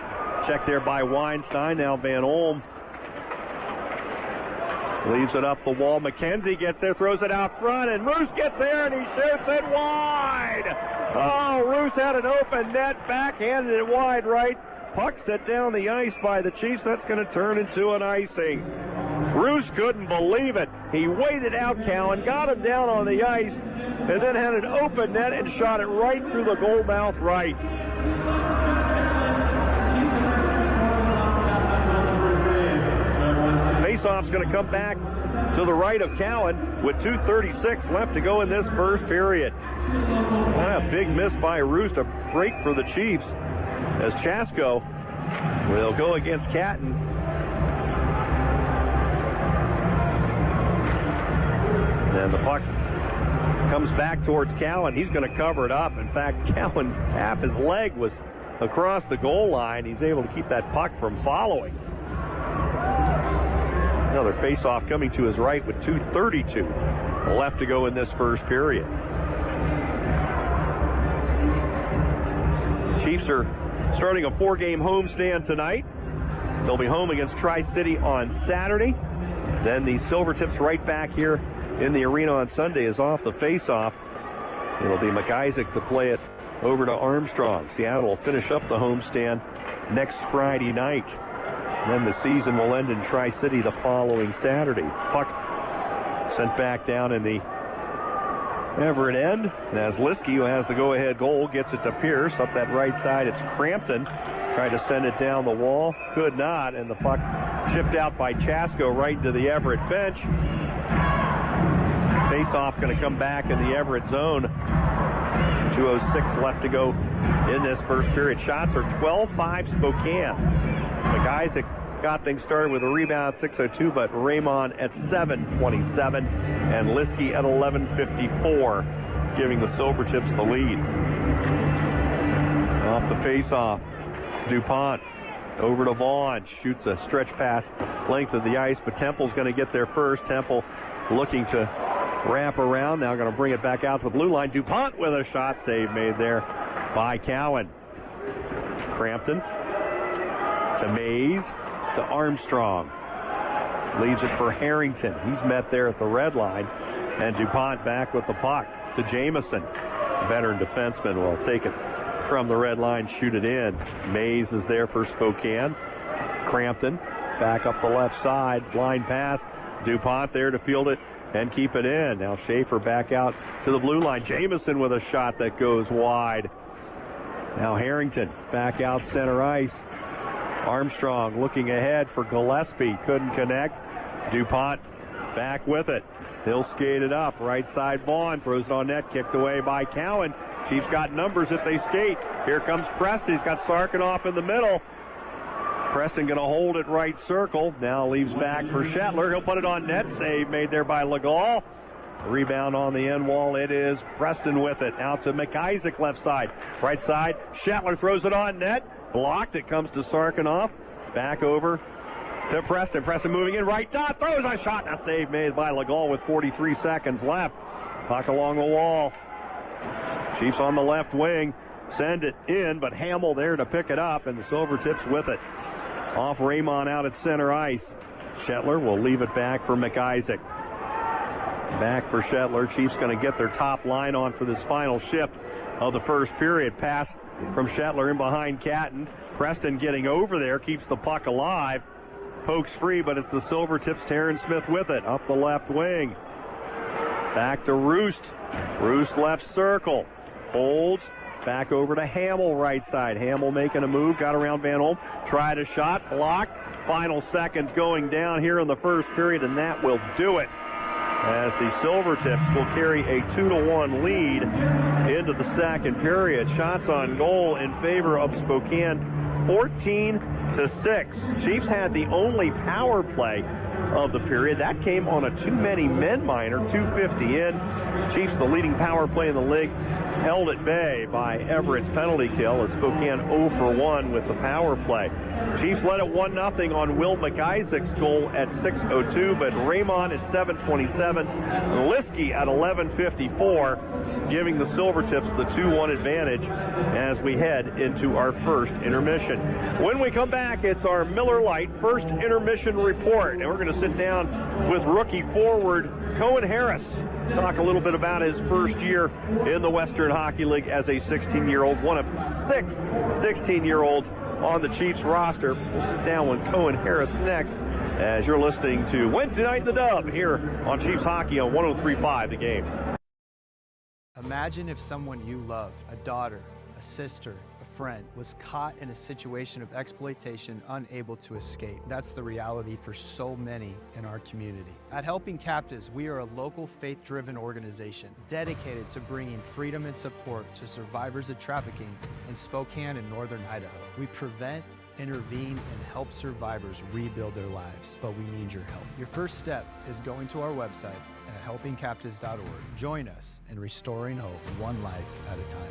checked there by Weinstein. Now Van Olm leaves it up the wall. McKenzie gets there, throws it out front, and Roest gets there, and he shoots it wide. Oh, Roest had an open net, backhanded it wide right. Puck set down the ice by the Chiefs. That's going to turn into an icing. Roest couldn't believe it. He waited out Cowan, got him down on the ice, and then had an open net and shot it right through the goal mouth right. Faceoff's going to come back to the right of Cowan with 2:36 left to go in this first period. A big miss by Roest, a break for the Chiefs, as Chasko will go against Catton. And the puck comes back towards Cowan. He's going to cover it up. In fact, Cowan, half his leg was across the goal line. He's able to keep that puck from following. Another face-off coming to his right with 2:32 left to go in this first period. Chiefs are starting a 4-game homestand tonight. They'll be home against Tri-City on Saturday. Then the Silvertips right back here in the arena on Sunday is off the face-off. It'll be McIsaac to play it over to Armstrong. Seattle will finish up the homestand next Friday night. Then the season will end in Tri-City the following Saturday. Puck sent back down in the Everett end. And as Liskey, who has the go-ahead goal, gets it to Pierce. Up that right side, it's Crampton. Tried to send it down the wall. Could not. And the puck chipped out by Chasko right into the Everett bench. Face-off going to come back in the Everett zone. 2:06 left to go in this first period. Shots are 12-5 Spokane. McIsaac got things started with a rebound at 6:02, but Raymond at 7:27 and Liskey at 11:54, giving the Silvertips the lead. Off the face-off, DuPont over to Vaughn, shoots a stretch pass length of the ice, but Temple's going to get there first. Temple looking to wrap around, now going to bring it back out to the blue line. DuPont with a shot save made there by Cowan. Crampton to Mays to Armstrong. Leaves it for Harrington. He's met there at the red line. And DuPont back with the puck to Jamison. Veteran defenseman will take it from the red line, shoot it in. Mays is there for Spokane. Crampton back up the left side. Blind pass. DuPont there to field it and keep it in. Now Schaefer back out to the blue line. Jamison with a shot that goes wide. Now Harrington back out center ice. Armstrong looking ahead for Gillespie. Couldn't connect. DuPont back with it. He'll skate it up. Right side Vaughn throws it on net. Kicked away by Cowan. Chiefs got numbers if they skate. Here comes Preston. He's got Sarkanoff in the middle. Preston going to hold it right circle. Now leaves back for Shetler. He'll put it on net. Save made there by Legault. Rebound on the end wall. It is Preston with it. Out to McIsaac left side. Right side. Shetler throws it on net. Blocked. It comes to Sarkanoff. Back over to Preston. Preston moving in. Right dot. Throws a shot. A save made by Legault with 43 seconds left. Puck along the wall. Chiefs on the left wing. Send it in, but Hamill there to pick it up, and the Silvertips with it. Off Raymond out at center ice. Shetler will leave it back for McIsaac. Back for Shetler. Chiefs going to get their top line on for this final shift of the first period. Pass from Shetler in behind Catton. Preston getting over there, keeps the puck alive. Pokes free, but it's the Silvertips. Terrence Smith with it. Up the left wing. Back to Roest. Roest left circle. Holds. Back over to Hamill, right side. Hamill making a move, got around Van Olm, tried a shot, blocked. Final seconds going down here in the first period, and that will do it, as the Silvertips will carry a 2-1 lead into the second period. Shots on goal in favor of Spokane, 14-6. Chiefs had the only power play of the period. That came on a too-many-men minor, 2:50 in. Chiefs, the leading power play in the league, held at bay by Everett's penalty kill as Spokane 0 for 1 with the power play. Chiefs led it 1-0 on Will McIsaac's goal at 6:02, but Raymond at 7:27, Liskey at 11:54, giving the Silvertips the 2-1 advantage as we head into our first intermission. When we come back, it's our Miller Lite first intermission report, and we're going to sit down with rookie forward Cohen Harris, talk a little bit about his first year in the Western Hockey League as a 16-year-old, one of 6 16-year-olds on the Chiefs roster. We'll sit down with Cohen Harris next as you're listening to Wednesday Night in the Dub here on Chiefs Hockey on 103.5 The Game. Imagine if someone you loved, a daughter, a sister, a friend, was caught in a situation of exploitation, unable to escape. That's the reality for so many in our community. At Helping Captives, we are a local faith-driven organization dedicated to bringing freedom and support to survivors of trafficking in Spokane and northern Idaho. We prevent, intervene, and help survivors rebuild their lives, but we need your help. Your first step is going to our website at helpingcaptives.org. Join us in restoring hope, one life at a time.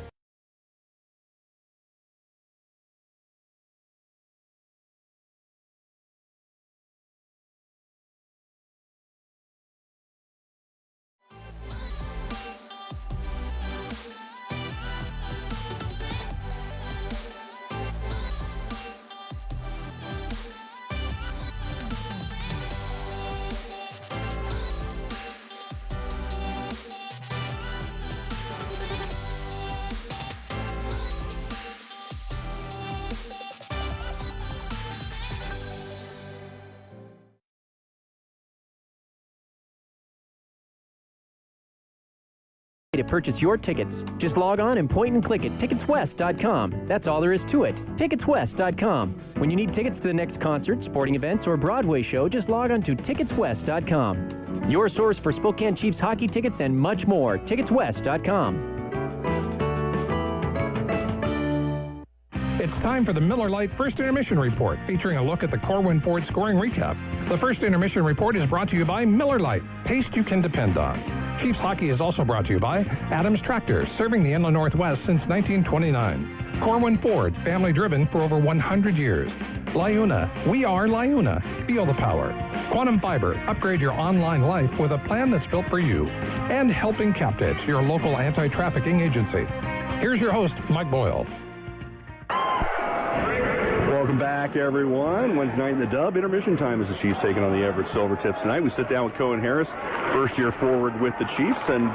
To purchase your tickets, just log on and point and click at ticketswest.com. That's all there is to it. Ticketswest.com. When you need tickets to the next concert, sporting events, or Broadway show, just log on to ticketswest.com. Your source for Spokane Chiefs hockey tickets and much more. Ticketswest.com. It's time for the Miller Lite First Intermission Report, featuring a look at the Corwin Ford scoring recap. The First Intermission Report is brought to you by Miller Lite, taste you can depend on. Chiefs Hockey is also brought to you by Adams Tractor, serving the Inland Northwest since 1929. Corwin Ford, family-driven for over 100 years. Liuna, we are Liuna. Feel the power. Quantum Fiber, upgrade your online life with a plan that's built for you. And Helping Captives, your local anti-trafficking agency. Here's your host, Mike Boyle. Welcome back, everyone. Wednesday night in the Dub. Intermission time as the Chiefs taking on the Everett Silvertips tonight. We sit down with Cohen Harris, first-year forward with the Chiefs, and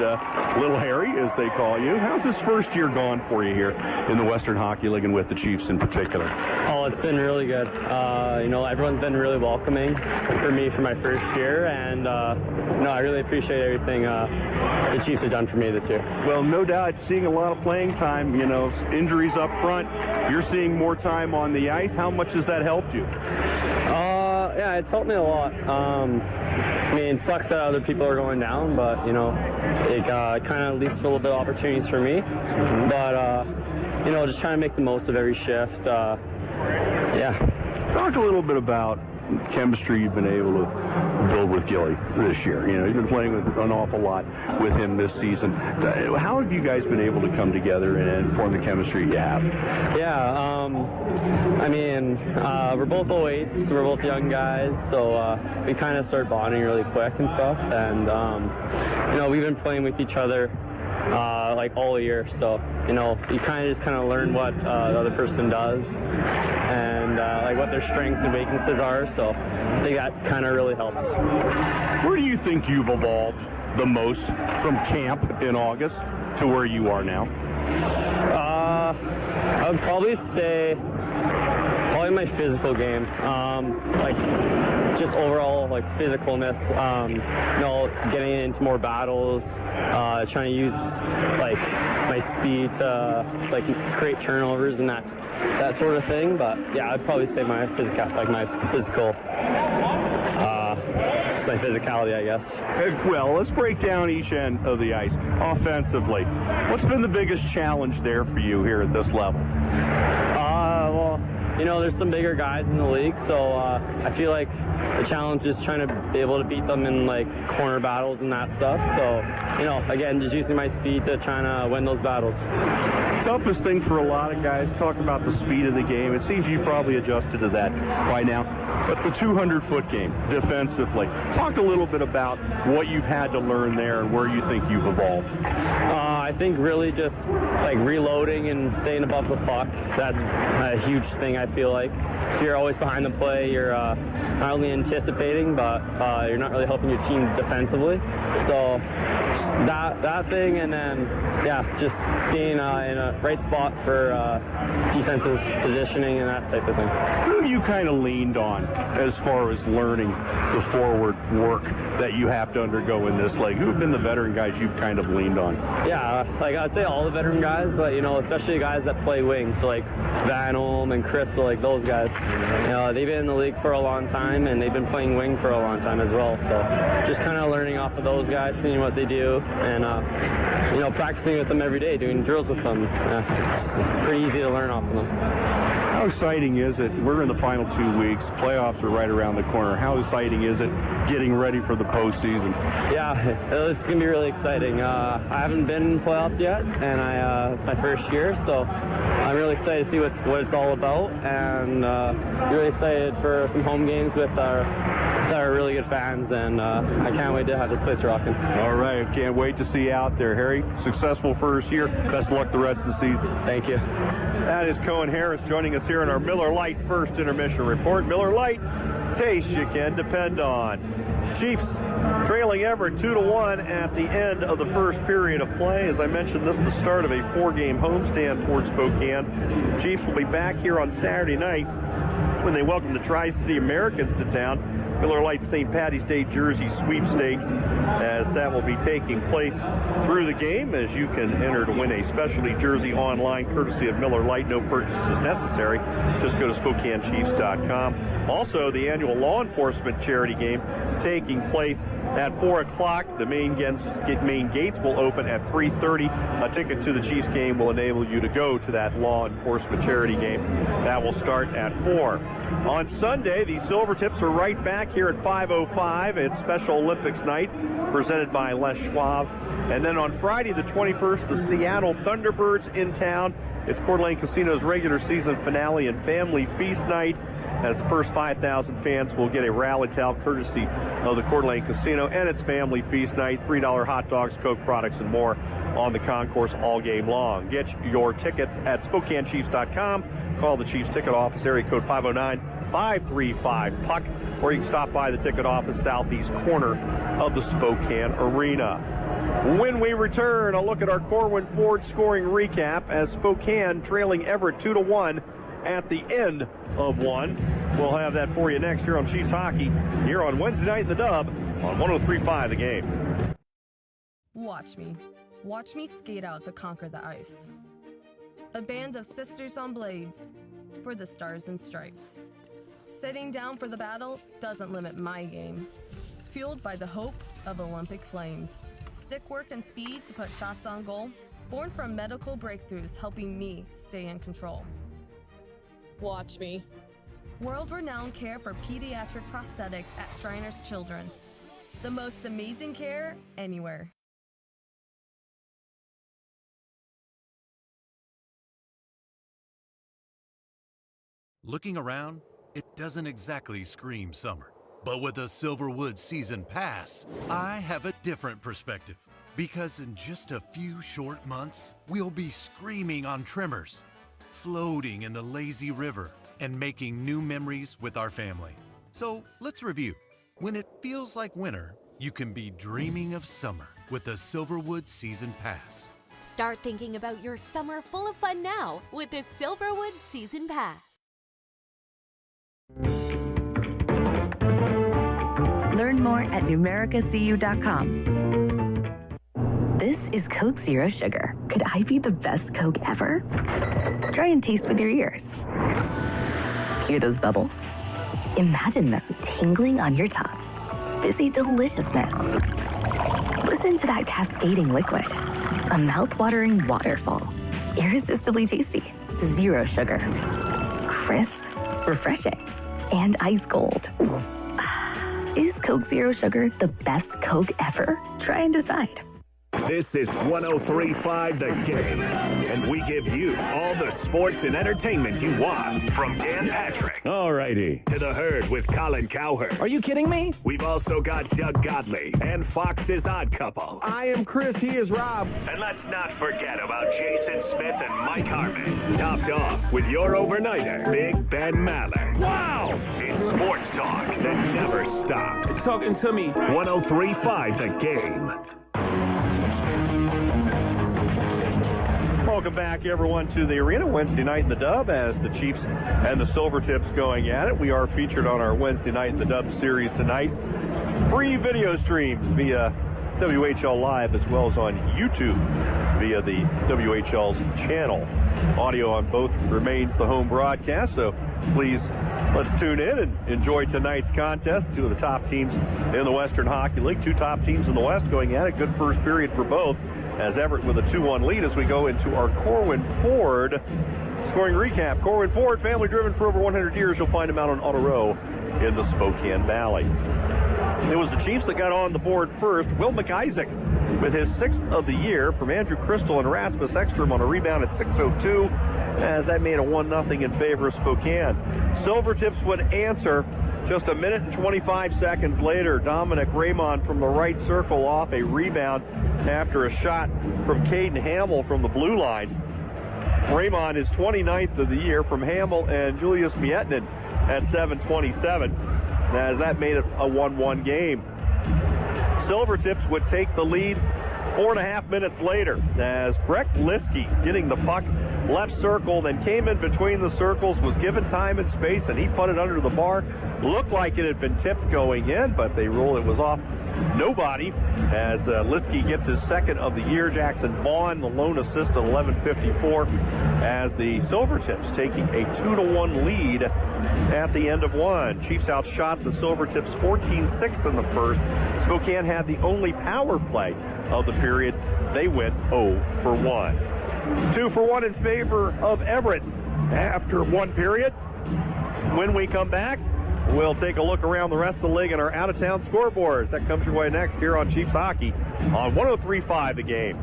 Little Harry, as they call you. How's this first year gone for you here in the Western Hockey League and with the Chiefs in particular? Oh, it's been really good. Everyone's been really welcoming for me for my first year, and I really appreciate everything the Chiefs have done for me this year. Well, no doubt, seeing a lot of playing time, injuries up front. You're seeing more time on the ice. How much has that helped you? Yeah, it's helped me a lot. It sucks that other people are going down, but, it kind of leaves a little bit of opportunities for me. But, just trying to make the most of every shift. Talk a little bit about chemistry you've been able to build with Gilly this year. You've been playing with an awful lot with him this season. How have you guys been able to come together and form the chemistry you have? We're both 08s, we're both young guys, so we kind of started bonding really quick and stuff, and we've been playing with each other all year, so you kind of learn what the other person does and what their strengths and weaknesses are, so I think that kind of really helps. Where do you think you've evolved the most from camp in August to where you are now? I would probably say Probably my physical game. Like just overall like physicalness. You know, getting into more battles, trying to use like my speed to like create turnovers and that sort of thing. But yeah, I'd probably say my physical. Just my physicality, I guess. Well, let's break down each end of the ice. Offensively, what's been the biggest challenge there for you here at this level? Well, you know, there's some bigger guys in the league, so I feel like the challenge is trying to be able to beat them in like corner battles and that stuff. So, you know, again, just using my speed to try to win those battles. Toughest thing for a lot of guys, talk about the speed of the game. It seems you probably adjusted to that by now. But the 200-foot game, defensively, talk a little bit about what you've had to learn there and where you think you've evolved. I think really just like reloading and staying above the puck. That's a huge thing, I feel like. If you're always behind the play, you're not only anticipating, but you're not really helping your team defensively. So that thing, and then yeah, just being in a right spot for defensive positioning and that type of thing. Who have you kind of leaned on as far as learning the forward work that you have to undergo in this league? Who have been the veteran guys you've kind of leaned on? Yeah, like I'd say all the veteran guys, but you know, especially guys that play wing, so like Van Olm and Crystal, like those guys. You know, they've been in the league for a long time, and they've been playing wing for a long time as well. So just kind of learning off of those guys, seeing what they do, and you know, practicing with them every day, doing drills with them. It's pretty easy to learn off of them. How exciting is it? We're in the final 2 weeks. Playoffs are right around the corner. How exciting is it getting ready for the postseason? Yeah, it's going to be really exciting. I haven't been in playoffs yet, and it's my first year, so I'm really excited to see what it's all about, and really excited for some home games with our really good fans, and I can't wait to have this place rocking. All right, can't wait to see you out there, Harry. Successful first year. Best of luck the rest of the season. Thank you. That is Cohen Harris joining us here in our Miller Lite first intermission report. Miller Lite, taste you can depend on. Chiefs trailing Everett 2-1 at the end of the first period of play. As I mentioned, this is the start of a 4-game homestand towards Spokane. Chiefs will be back here on Saturday night when they welcome the Tri-City Americans to town. Miller Lite St. Patty's Day Jersey sweepstakes, as that will be taking place through the game, as you can enter to win a specialty jersey online courtesy of Miller Lite. No purchases necessary. Just go to SpokaneChiefs.com. Also, the annual law enforcement charity game taking place at 4 o'clock. The main gates will open at 3:30. A ticket to the Chiefs game will enable you to go to that law enforcement charity game. That will start at 4. On Sunday, the Silvertips are right back here at 5:05. It's Special Olympics night presented by Les Schwab. And then on Friday the 21st, the Seattle Thunderbirds in town. It's Coeur d'Alene Casino's regular season finale and family feast night, as the first 5,000 fans will get a rally towel courtesy of the Coeur d'Alene Casino, and it's family feast night. $3 hot dogs, Coke products, and more on the concourse all game long. Get your tickets at SpokaneChiefs.com. Call the Chiefs ticket office, area code 509-535-PUCK, or you can stop by the ticket office southeast corner of the Spokane Arena. When we return, a look at our Corwin Ford scoring recap as Spokane trailing Everett 2-1 at the end of one. We'll have that for you next here on Chiefs Hockey, here on Wednesday night in the Dub on 103.5 The Game. Watch me. Watch me skate out to conquer the ice. A band of sisters on blades for the stars and stripes. Sitting down for the battle doesn't limit my game. Fueled by the hope of Olympic flames. Stick work and speed to put shots on goal. Born from medical breakthroughs helping me stay in control. Watch me. World-renowned care for pediatric prosthetics at Shriners Children's. The most amazing care anywhere. Looking around, it doesn't exactly scream summer. But with a Silverwood Season Pass, I have a different perspective. Because in just a few short months, we'll be screaming on trimmers, floating in the lazy river, and making new memories with our family. So let's review. When it feels like winter, you can be dreaming of summer with the Silverwood Season Pass. Start thinking about your summer full of fun now with the Silverwood Season Pass. at numericacu.com. This is Coke Zero Sugar. Could I be the best Coke ever? Try and taste with your ears. Hear those bubbles? Imagine them tingling on your tongue. Fizzy deliciousness. Listen to that cascading liquid. A mouth-watering waterfall. Irresistibly tasty. Zero sugar. Crisp, refreshing, and ice cold. Is Coke Zero Sugar the best Coke ever? Try and decide. This is 103.5 The Game, and we give you all the sports and entertainment you want. From Dan Patrick, alrighty, to The Herd with Colin Cowherd. Are you kidding me? We've also got Doug Godley and Fox's Odd Couple. I am Chris, he is Rob. And let's not forget about Jason Smith and Mike Harmon. Topped off with your overnighter, Big Ben Mallard. Wow! It's sports talk that never stops. It's talking to me. 103.5 The Game. Welcome back, everyone, to the arena. Wednesday night in the Dub as the Chiefs and the Silvertips going at it. We are featured on our Wednesday night in the Dub series tonight. Free video streams via WHL Live as well as on YouTube via the WHL's channel. Audio on both remains the home broadcast, so please let's tune in and enjoy tonight's contest. Two of the top teams in the Western Hockey League. Two top teams in the West going at it. Good first period for both, as Everett with a 2-1 lead as we go into our Corwin Ford scoring recap. Corwin Ford, family-driven for over 100 years. You'll find them out on Auto Row in the Spokane Valley. It was the Chiefs that got on the board first. Will McIsaac with his 6th of the year from Andrew Crystal and Rasmus Ekstrom on a rebound at 6:02, as that made a 1-0 in favor of Spokane. Silvertips would answer just a minute and 25 seconds later. Dominic Raymond from the right circle off a rebound after a shot from Caden Hamill from the blue line. Raymond is 29th of the year from Hamill and Julius Mietnin at 7:27, as that made it a 1-1 game. Silvertips would take the lead 4.5 minutes later as Breck Liskey getting the puck left circle, then came in between the circles, was given time and space, and he put it under the bar. Looked like it had been tipped going in, but they ruled it was off nobody as Liskey gets his 2nd of the year. Jackson Vaughn, the lone assist at 11:54, as the Silvertips taking a 2-1 lead at the end of one. Chiefs outshot the Silvertips 14-6 in the first. Spokane had the only power play of the period. They went 0 for 1. 2 for 1 in favor of Everett after one period. When we come back, we'll take a look around the rest of the league and our out-of-town scoreboards. That comes your way next here on Chiefs Hockey on 103.5 The Game.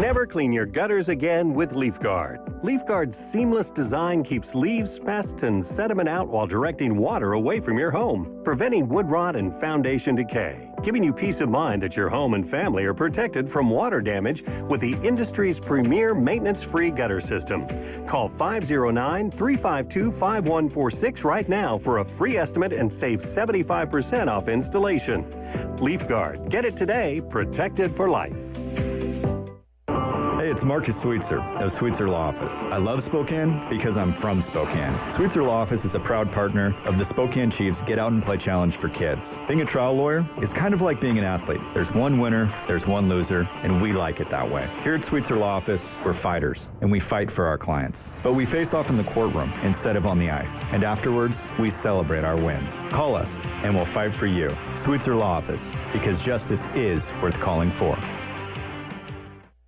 Never clean your gutters again with LeafGuard. LeafGuard's seamless design keeps leaves, pests, and sediment out while directing water away from your home, preventing wood rot and foundation decay, giving you peace of mind that your home and family are protected from water damage with the industry's premier maintenance-free gutter system. Call 509-352-5146 right now for a free estimate and save 75% off installation. LeafGuard. Get it today, protected for life. Hey, it's Marcus Sweetser of Sweetser Law Office. I love Spokane because I'm from Spokane. Sweetser Law Office is a proud partner of the Spokane Chiefs Get Out and Play Challenge for kids. Being a trial lawyer is kind of like being an athlete. There's one winner, there's one loser, and we like it that way. Here at Sweetser Law Office, we're fighters, and we fight for our clients. But we face off in the courtroom instead of on the ice. And afterwards, we celebrate our wins. Call us, and we'll fight for you. Sweetser Law Office, because justice is worth calling for.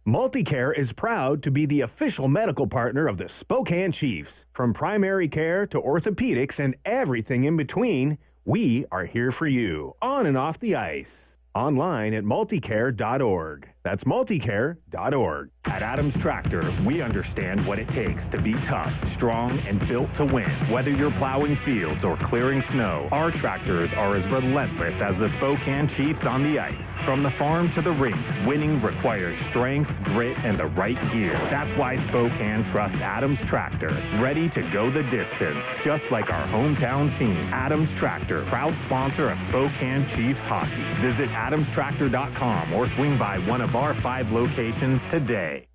Multicare is proud to be the official medical partner of the Spokane Chiefs. From primary care to orthopedics and everything in between, we are here for you, on and off the ice. Online at multicare.org. That's multicare.org. At Adams Tractor, we understand what it takes to be tough, strong, and built to win. Whether you're plowing fields or clearing snow, our tractors are as relentless as the Spokane Chiefs on the ice. From the farm to the rink, winning requires strength, grit, and the right gear. That's why Spokane trusts Adams Tractor, ready to go the distance, just like our hometown team. Adams Tractor, proud sponsor of Spokane Chiefs hockey. Visit adamstractor.com or swing by one of our 5 locations today.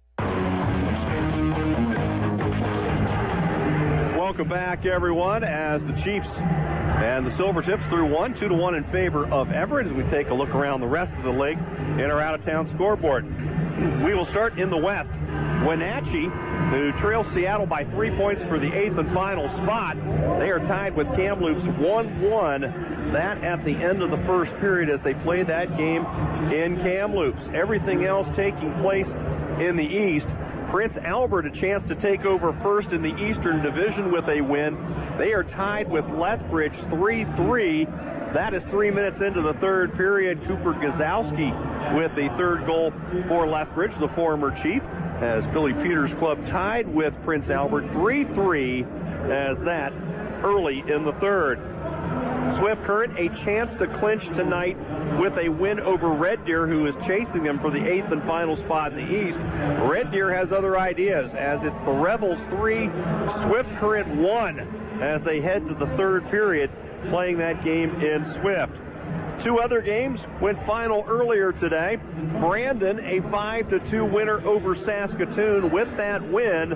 Welcome back, everyone, as the Chiefs and the Silvertips through 2-1 in favor of Everett as we take a look around the rest of the league in our out-of-town scoreboard. We will start in the West. Wenatchee, who trails Seattle by 3 points for the 8th and final spot. They are tied with Kamloops 1-1. That at the end of the first period as they play that game in Kamloops. Everything else taking place in the East. Prince Albert a chance to take over first in the Eastern Division with a win. They are tied with Lethbridge 3-3. That is 3 minutes into the third period. Cooper Gazowski with the third goal for Lethbridge, the former Chief, as Billy Peters' club tied with Prince Albert 3-3 as that early in the third. Swift Current a chance to clinch tonight with a win over Red Deer, who is chasing them for the 8th and final spot in the East. Red Deer has other ideas, as it's the Rebels 3, Swift Current 1, as they head to the third period, playing that game in Swift. Two other games went final earlier today. Brandon, a 5-2 winner over Saskatoon. With that win,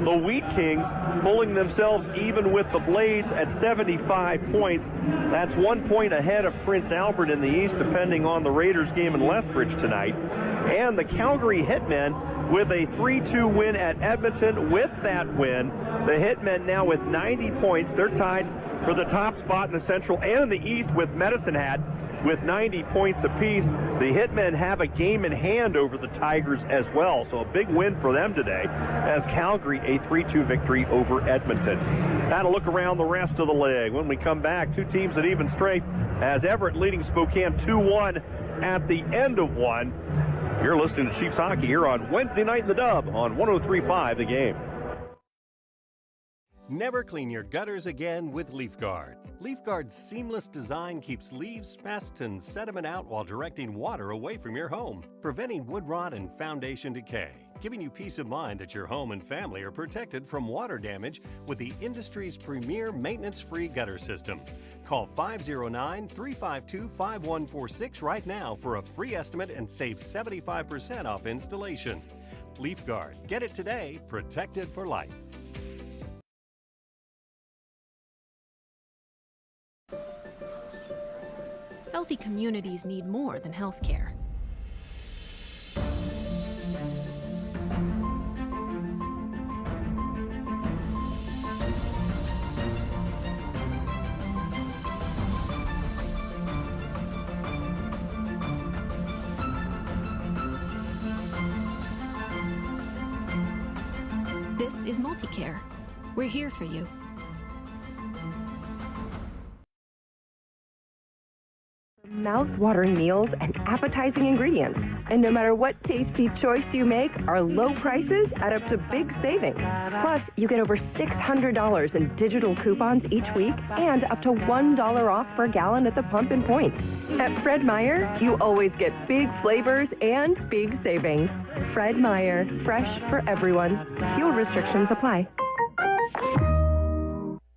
the Wheat Kings pulling themselves even with the Blades at 75 points. That's 1 point ahead of Prince Albert in the East, depending on the Raiders game in Lethbridge tonight. And the Calgary Hitmen with a 3-2 win at Edmonton. With that win, the Hitmen now with 90 points. They're tied for the top spot in the Central and in the East with Medicine Hat with 90 points apiece. The Hitmen have a game in hand over the Tigers as well, so a big win for them today as Calgary a 3-2 victory over Edmonton. Now to look around the rest of the league. When we come back, two teams at even strength as Everett leading Spokane 2-1 at the end of one. You're listening to Chiefs Hockey here on Wednesday night in the Dub on 103.5 The Game. Never clean your gutters again with LeafGuard. LeafGuard's seamless design keeps leaves, pests, and sediment out while directing water away from your home, preventing wood rot and foundation decay, giving you peace of mind that your home and family are protected from water damage with the industry's premier maintenance-free gutter system. Call 509-352-5146 right now for a free estimate and save 75% off installation. LeafGuard. Get it today. Protected for life. Healthy communities need more than healthcare. This is Multicare. We're here for you. Mouth-watering meals and appetizing ingredients. And no matter what tasty choice you make, our low prices add up to big savings. Plus, you get over $600 in digital coupons each week and up to $1 off per gallon at the pump and points. At Fred Meyer, you always get big flavors and big savings. Fred Meyer, fresh for everyone. Fuel restrictions apply.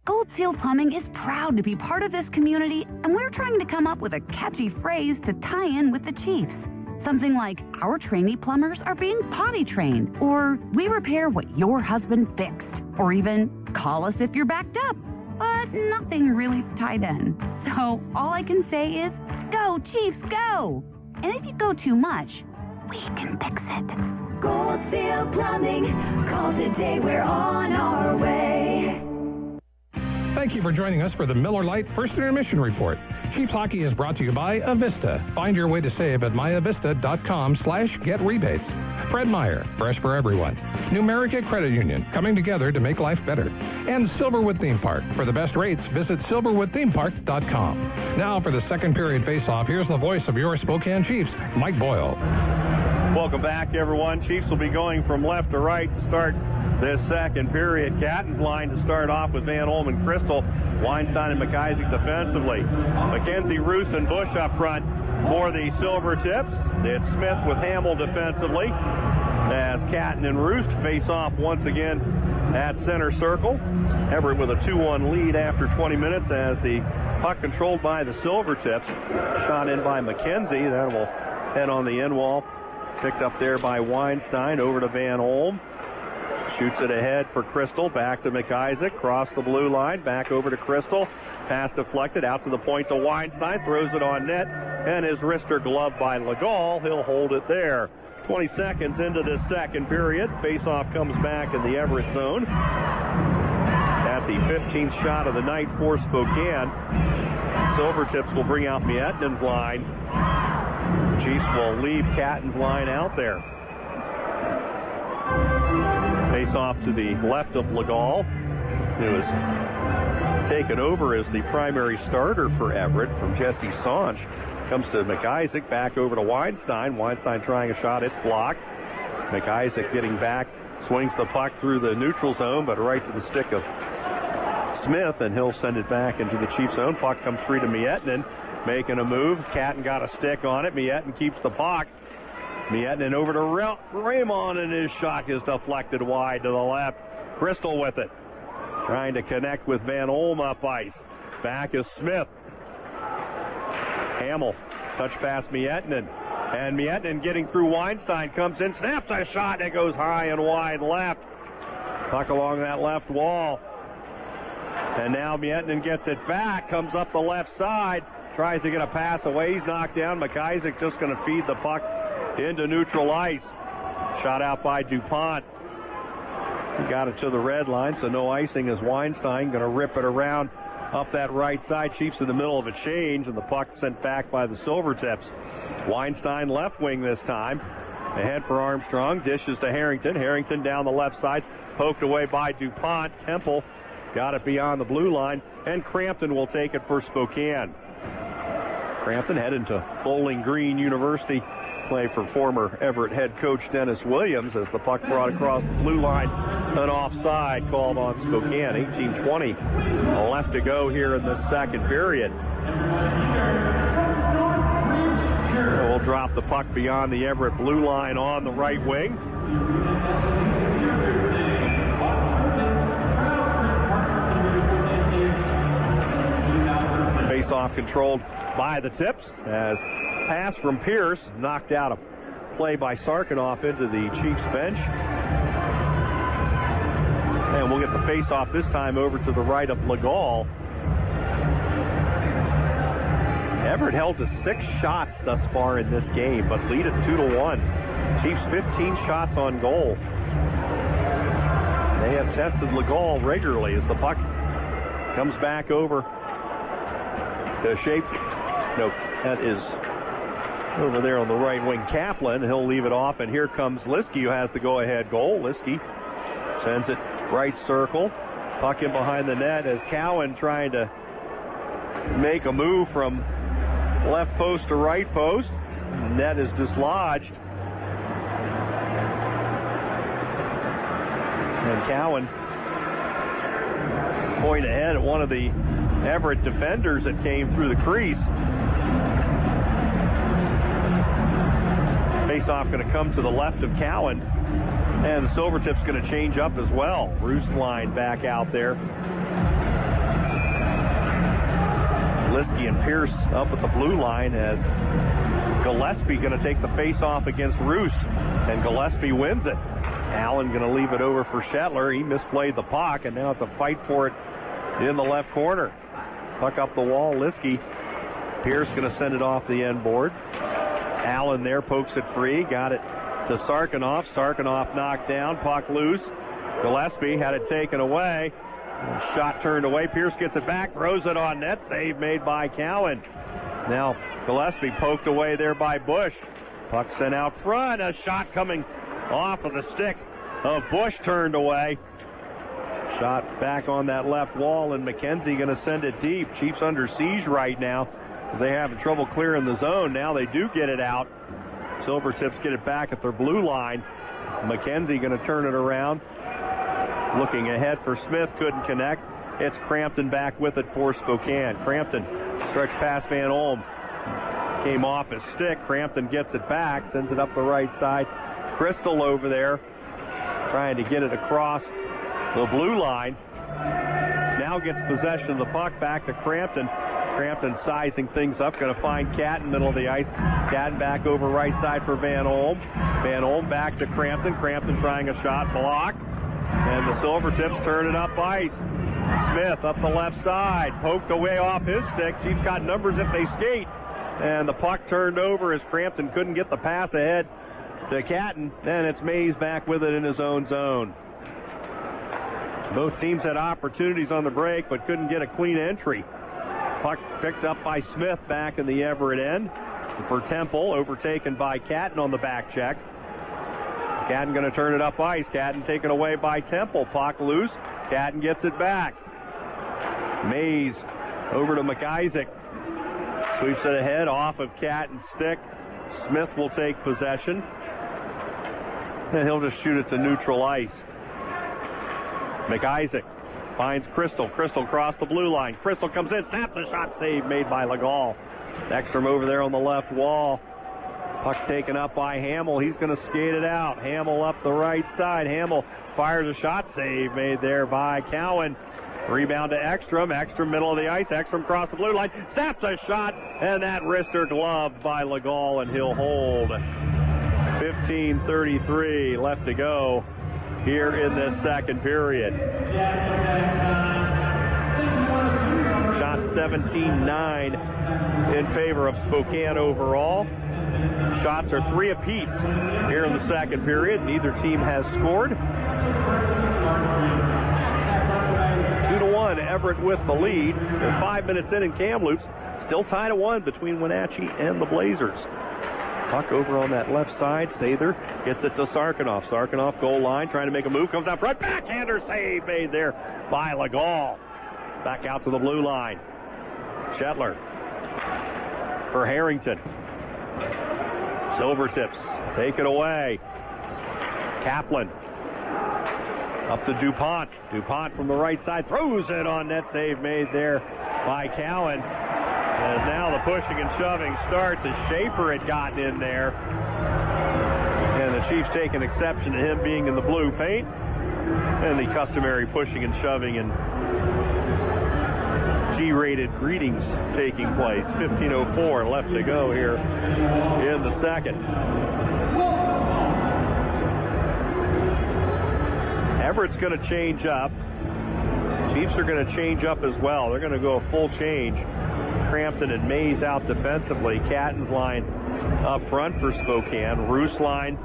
Gold Seal Plumbing is proud to be part of this community, and we're trying to come up with a catchy phrase to tie in with the Chiefs. Something like, our trainee plumbers are being potty trained, or we repair what your husband fixed, or even call us if you're backed up. But nothing really tied in. So all I can say is, go Chiefs, go! And if you go too much, we can fix it. Gold Seal Plumbing, call today, we're on our way. Thank you for joining us for the Miller Lite First Intermission Report. Chiefs Hockey is brought to you by Avista. Find your way to save at myavista.com/get-rebates. Fred Meyer, fresh for everyone. Numerica Credit Union, coming together to make life better. And Silverwood Theme Park. For the best rates, visit silverwoodthemepark.com. Now for the second period face-off, here's the voice of your Spokane Chiefs, Mike Boyle. Welcome back, everyone. Chiefs will be going from left to right to start this second period. Catton's line to start off with Van Olm and Crystal. Weinstein and McIsaac defensively. McKenzie, Roest, and Bush up front for the Silvertips. It's Smith with Hamill defensively as Catton and Roest face off once again at center circle. Everett with a 2-1 lead after 20 minutes as the puck controlled by the Silvertips. Shot in by McKenzie. That will head on the end wall. Picked up there by Weinstein over to Van Olm. Shoots it ahead for Crystal. Back to McIsaac. Cross the blue line. Back over to Crystal. Pass deflected out to the point to Weinstein. Throws it on net. And his wrister gloved by Legal. He'll hold it there. 20 seconds into this second period. Faceoff comes back in the Everett zone. At the 15th shot of the night for Spokane. Silvertips will bring out Miettinen's line. Chiefs will leave Catton's line out there. Face off to the left of Legal, who is taken over as the primary starter for Everett from Jesse Saunch. Comes to McIsaac, back over to Weinstein. Weinstein trying a shot, it's blocked. McIsaac getting back, swings the puck through the neutral zone, but right to the stick of Smith, and he'll send it back into the Chiefs zone. Puck comes free to Miettinen, making a move. Catton got a stick on it. Miettinen keeps the puck. Miettinen over to Raymond, and his shot is deflected wide to the left. Crystal with it. Trying to connect with Van Olm up ice. Back is Smith. Hamill, touch pass Miettinen. And Miettinen getting through Weinstein, comes in, snaps a shot, and it goes high and wide left. Puck along that left wall. And now Miettinen gets it back, comes up the left side, tries to get a pass away. He's knocked down. McIsaac just going to feed the puck into neutral ice. Shot out by DuPont. He got it to the red line, so no icing as Weinstein going to rip it around up that right side. Chiefs in the middle of a change, and the puck sent back by the Silvertips. Weinstein left wing this time. Ahead for Armstrong. Dishes to Harrington. Harrington down the left side. Poked away by DuPont. Temple got it beyond the blue line, and Crampton will take it for Spokane. Crampton heading to Bowling Green University. Play for former Everett head coach Dennis Williams as the puck brought across the blue line. An offside called on Spokane. 18:20 left to go here in the second period. We'll drop the puck beyond the Everett blue line on the right wing. Face-off controlled by the Tips as pass from Pierce knocked out a play by Sarkanoff into the Chiefs bench. And we'll get the face-off this time over to the right of Legal. Everett held to 6 shots thus far in this game, but lead it 2-1. Chiefs 15 shots on goal. They have tested Legal regularly as the puck comes back over to Shea. Nope, that is over there on the right wing, Kaplan. He'll leave it off, and here comes Liskey, who has the go-ahead goal. Liskey sends it right circle. Puck in behind the net as Cowan trying to make a move from left post to right post. Net is dislodged. And Cowan point ahead at one of the Everett defenders that came through the crease. Face-off going to come to the left of Cowan, and the Silvertips going to change up as well. Roest line back out there. Liskey and Pierce up at the blue line as Gillespie going to take the face-off against Roest, and Gillespie wins it. Allen going to leave it over for Shetler. He misplayed the puck, and now it's a fight for it in the left corner. Puck up the wall. Liskey. Pierce going to send it off the end board. Allen there pokes it free. Got it to Sarkanoff. Sarkanoff knocked down. Puck loose. Gillespie had it taken away. Shot turned away. Pierce gets it back. Throws it on net. Save made by Cowan. Now Gillespie poked away there by Bush. Puck sent out front. A shot coming off of the stick of Bush turned away. Shot back on that left wall, and McKenzie going to send it deep. Chiefs under siege right now. They having trouble clearing the zone. Now they do get it out. Silvertips get it back at their blue line. McKenzie going to turn it around. Looking ahead for Smith. Couldn't connect. It's Crampton back with it for Spokane. Crampton stretch past Van Olm. Came off his stick. Crampton gets it back. Sends it up the right side. Crystal over there trying to get it across the blue line. Now gets possession of the puck back to Crampton. Crampton sizing things up, going to find Catton, middle of the ice. Catton back over right side for Van Olm. Van Olm back to Crampton. Crampton trying a shot, blocked. Silvertips turn it up ice. Smith up the left side, poked away off his stick. Chiefs got numbers if they skate. And the puck turned over as Crampton couldn't get the pass ahead to Catton. Then it's Mays back with it in his own zone. Both teams had opportunities on the break but couldn't get a clean entry. Puck picked up by Smith back in the Everett end. For Temple, overtaken by Catton on the back check. Catton going to turn it up ice. Catton taken away by Temple. Puck loose. Catton gets it back. Mays over to McIsaac. Sweeps it ahead off of Catton's stick. Smith will take possession. And he'll just shoot it to neutral ice. McIsaac finds Crystal. Crystal across the blue line. Crystal comes in. Snap the shot, save made by Legall. Ekstrom over there on the left wall. Puck taken up by Hamill. He's going to skate it out. Hamill up the right side. Hamill fires a shot, save made there by Cowan. Rebound to Ekstrom. Ekstrom middle of the ice. Ekstrom across the blue line. Snaps a shot, and that wrister gloved by Legall, and he'll hold. 15:33 left to go here in this second period. Shot 17-9 in favor of Spokane overall. Shots are 3 apiece here in the second period. Neither team has scored. 2-1, Everett with the lead. And 5 minutes in Kamloops, still tied at 1 between Wenatchee and the Blazers. Puck over on that left side. Sather gets it to Sarkanoff. Sarkanoff goal line, trying to make a move. Comes out front. Backhander save made there by Legall. Back out to the blue line. Shetler for Harrington. Silvertips take it away. Kaplan up to DuPont. DuPont from the right side throws it on net, save made there by Cowan. As now the pushing and shoving starts as Schaefer had gotten in there. And the Chiefs taking exception to him being in the blue paint. And the customary pushing and shoving and G-rated greetings taking place. 15:04 left to go here in the second. Everett's going to change up. Chiefs are going to change up as well. They're going to go a full change. Crampton and Mays out defensively. Catton's line up front for Spokane. Roest line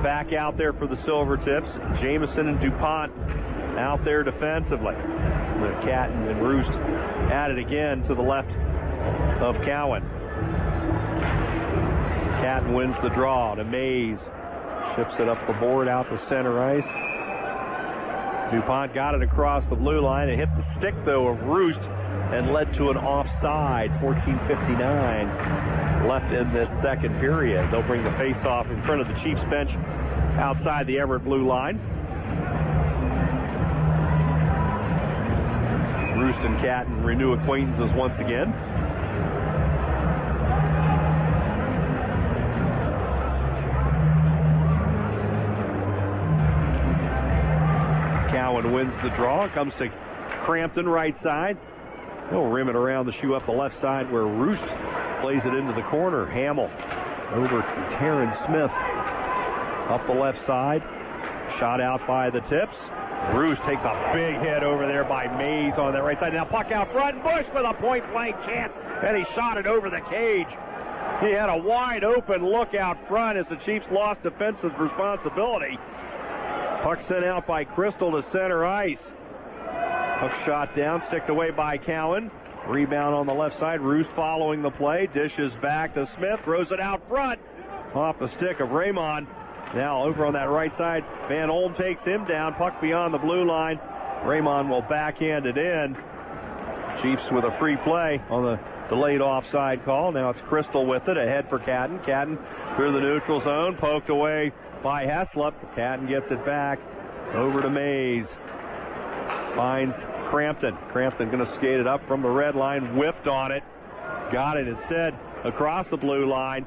back out there for the Silvertips. Jameson and DuPont out there defensively. Catton and Roest added again to the left of Cowan. Catton wins the draw to Mays. Ships it up the board out to center ice. DuPont got it across the blue line. It hit the stick, though, of Roest and led to an offside. 14:59 left in this second period. They'll bring the face-off in front of the Chiefs bench outside the Everett blue line. Roest and Catton renew acquaintances once again. Cowan wins the draw. Comes to Crampton right side. He'll rim it around the shoe up the left side where Roest plays it into the corner. Hamill over to Terrence Smith up the left side. Shot out by the Tips. Roest takes a big hit over there by Mays on that right side. Now puck out front. Bush with a point-blank chance, and he shot it over the cage. He had a wide open look out front as the Chiefs lost defensive responsibility. Puck sent out by Crystal to center ice. Puck shot down, sticked away by Cowan. Rebound on the left side. Roest following the play. Dishes back to Smith. Throws it out front. Off the stick of Raymond. Now over on that right side, Van Olm takes him down. Puck beyond the blue line. Raymond will backhand it in. Chiefs with a free play on the delayed offside call. Now it's Crystal with it. Ahead for Catton. Catton through the neutral zone. Poked away by Heslop. Catton gets it back. Over to Mays. Finds Crampton. Crampton going to skate it up from the red line. Whiffed on it. Got it instead across the blue line.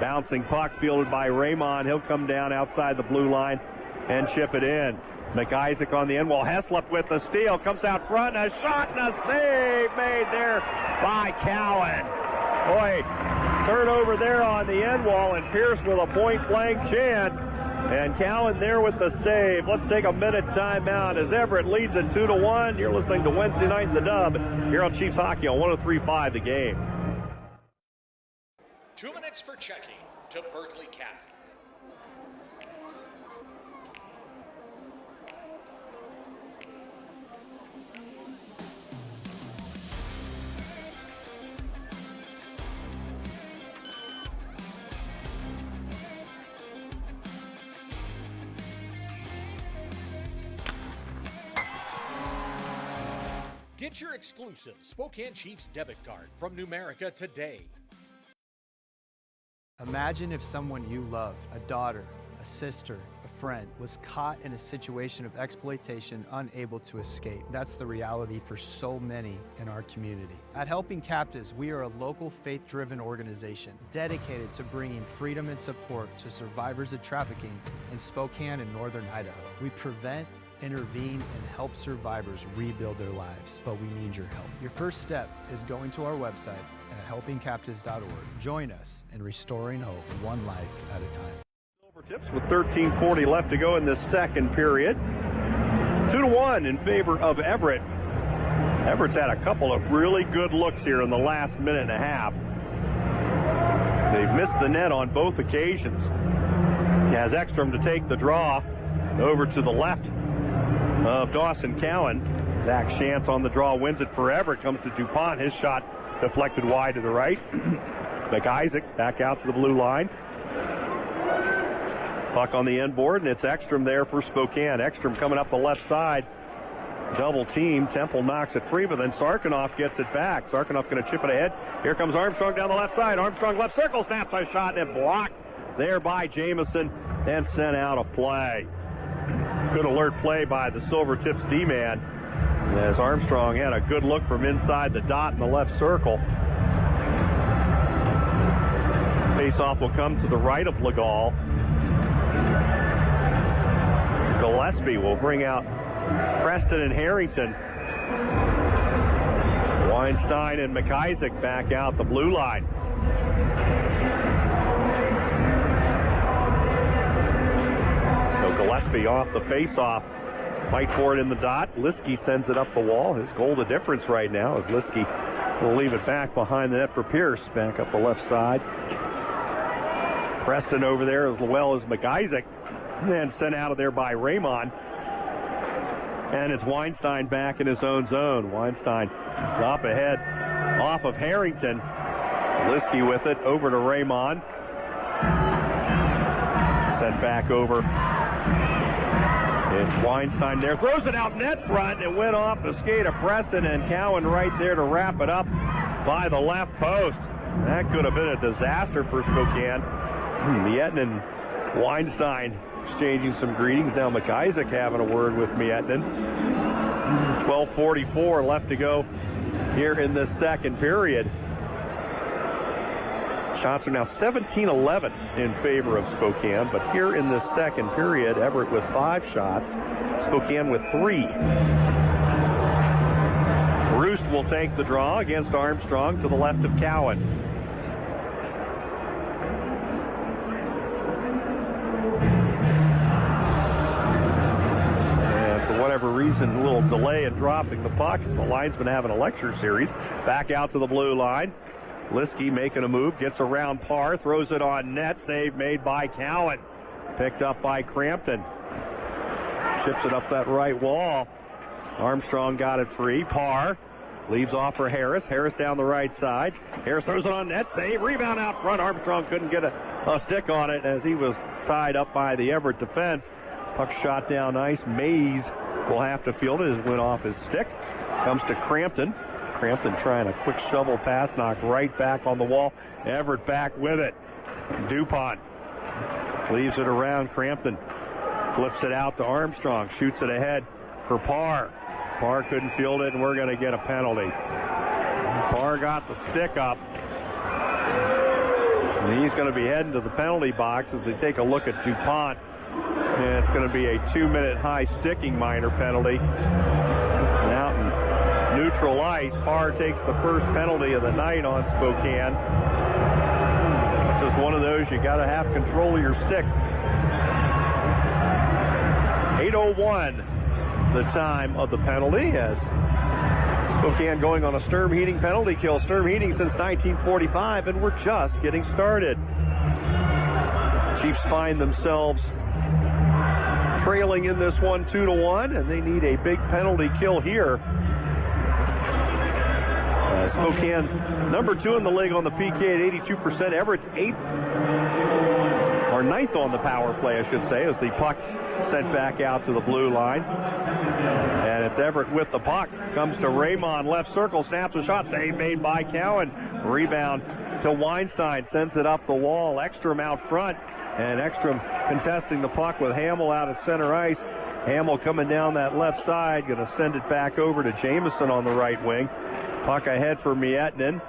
Bouncing puck fielded by Raymond. He'll come down outside the blue line and chip it in. McIsaac on the end wall. Heslop with the steal. Comes out front. A shot and a save made there by Cowan. Boy, turnover there on the end wall, and Pierce with a point-blank chance. And Cowan there with the save. Let's take a minute timeout as Everett leads it 2-1. You're listening to Wednesday Night in the Dub here on Chiefs Hockey on 103.5 The Game. 2 minutes for checking to Berkeley Cap. Get your exclusive Spokane Chiefs debit card from Numerica today. Imagine if someone you loved, a daughter, a sister, a friend, was caught in a situation of exploitation, unable to escape. That's the reality for so many in our community. At Helping Captives, we are a local faith-driven organization dedicated to bringing freedom and support to survivors of trafficking in Spokane and northern Idaho. We prevent, intervene, and help survivors rebuild their lives, but we need your help. Your first step is going to our website at helpingcaptives.org. Join us in restoring hope, one life at a time. Silvertips with 13:40 left to go in this second period. 2-1 in favor of Everett. Everett's had a couple of really good looks here in the last minute and a half. They've missed the net on both occasions. He has Ekstrom to take the draw over to the left of Dawson Cowan. Zach Shantz on the draw wins it for Everett. Comes to DuPont. His shot deflected wide to the right. McIsaac back out to the blue line. Puck on the end board, and it's Ekstrom there for Spokane. Ekstrom coming up the left side. Double team. Temple knocks it free, but then Sarkanoff gets it back. Sarkanoff going to chip it ahead. Here comes Armstrong down the left side. Armstrong left circle, snaps a shot, and blocked there by Jamison and sent out of play. Good alert play by the Silvertips D-man as Armstrong had a good look from inside the dot in the left circle. Face-off will come to the right of Legal. Gillespie will bring out Preston and Harrington. Weinstein and McIsaac back out the blue line. So Gillespie off the face-off. Fight for it in the dot. Liskey sends it up the wall. His goal to difference right now is Liskey will leave it back behind the net for Pierce. Back up the left side. Preston over there as well as McIsaac. And sent out of there by Raymond. And it's Weinstein back in his own zone. Weinstein up ahead off of Harrington. Liskey with it over to Raymond. Sent back over. It's Weinstein there. Throws it out net front. It went off the skate of Preston, and Cowan right there to wrap it up by the left post. That could have been a disaster for Spokane. Mietten and Weinstein exchanging some greetings. Now McIsaac having a word with Mietten. 12:44 left to go here in this second period. Shots are now 17-11 in favor of Spokane, but here in this second period, Everett with 5 shots, Spokane with 3. Roest will take the draw against Armstrong to the left of Cowan. And for whatever reason, a little delay in dropping the puck. The linesman having a lecture series. Back out to the blue line. Liskey making a move, gets around Parr, throws it on net, save made by Cowan. Picked up by Crampton. Chips it up that right wall. Armstrong got it free. Parr leaves off for Harris. Harris down the right side. Harris throws it on net, save, rebound out front. Armstrong couldn't get a stick on it as he was tied up by the Everett defense. Puck shot down ice. Mays will have to field it as it went off his stick. Comes to Crampton. Crampton trying a quick shovel pass, knocked right back on the wall. Everett back with it. DuPont leaves it around. Crampton flips it out to Armstrong, shoots it ahead for Parr. Parr couldn't field it, and we're going to get a penalty. Parr got the stick up, and he's going to be heading to the penalty box as they take a look at DuPont. And it's going to be a 2-minute high sticking minor penalty. Out in neutral ice, Parr takes the first penalty of the night on Spokane. It's just one of those, you got to have control of your stick. 8:01 the time of the penalty, as Spokane going on a Sturm Heating penalty kill. Sturm Heating since 1945, and we're just getting started. Chiefs find themselves trailing in this one 2-1, and they need a big penalty kill here. Spokane, number 2 in the league on the PK at 82%. Everett's 9th on the power play, I should say, as the puck sent back out to the blue line. And it's Everett with the puck. Comes to Raymond, left circle, snaps a shot. Save made by Cowan. Rebound to Weinstein, sends it up the wall. Ekstrom out front, and Ekstrom contesting the puck with Hamill out at center ice. Hamill coming down that left side, going to send it back over to Jamison on the right wing. Puck ahead for Miettinen.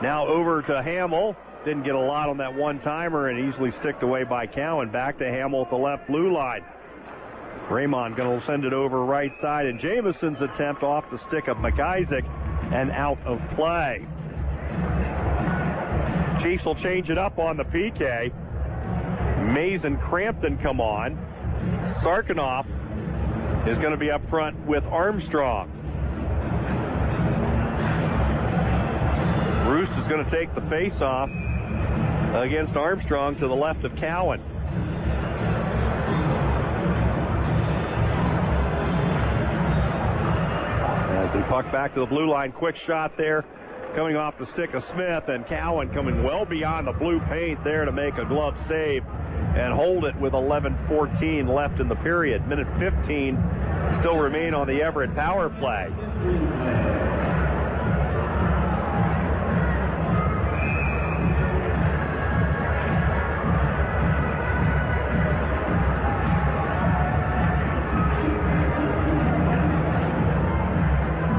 Now over to Hamill. Didn't get a lot on that one-timer and easily sticked away by Cowan. Back to Hamill at the left blue line. Raymond going to send it over right side, and Jamison's attempt off the stick of McIsaac and out of play. Chiefs will change it up on the PK. Mays and Crampton come on. Sarkanoff is going to be up front with Armstrong. Roest is going to take the face-off against Armstrong to the left of Cowan. As the puck back to the blue line, quick shot there, coming off the stick of Smith, and Cowan coming well beyond the blue paint there to make a glove save and hold it with 11:14 left in the period. Minute 15 still remain on the Everett power play.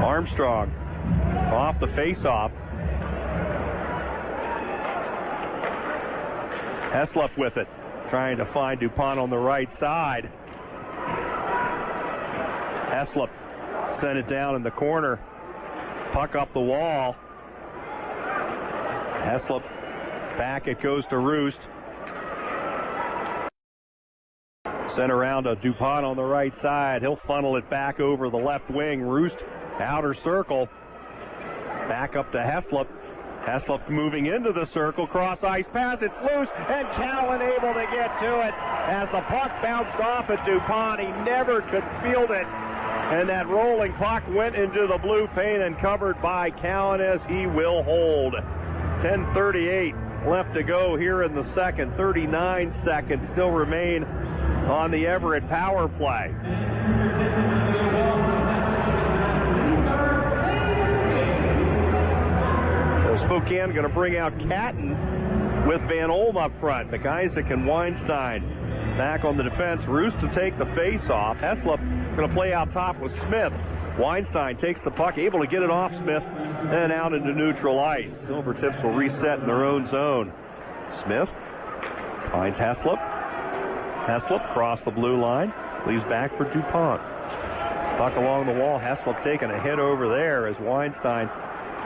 Armstrong off the face-off. Heslop with it, trying to find DuPont on the right side. Heslop sent it down in the corner. Puck up the wall. Heslop back, it goes to Roest. Sent around to DuPont on the right side. He'll funnel it back over the left wing. Roest outer circle. Back up to Heslop. Heslop moving into the circle. Cross ice pass. It's loose. And Cowan able to get to it. As the puck bounced off at DuPont, he never could field it. And that rolling puck went into the blue paint and covered by Cowan, as he will hold. 10:38 left to go here in the second. 39 seconds still remain on the Everett power play. Spokane going to bring out Catton with Van Olm up front. McIsaac and Weinstein back on the defense. Roest to take the face-off. Heslop going to play out top with Smith. Weinstein takes the puck, able to get it off Smith, and out into neutral ice. Silvertips will reset in their own zone. Smith finds Heslop. Heslop cross the blue line, leaves back for DuPont. Puck along the wall. Heslop taking a hit over there as Weinstein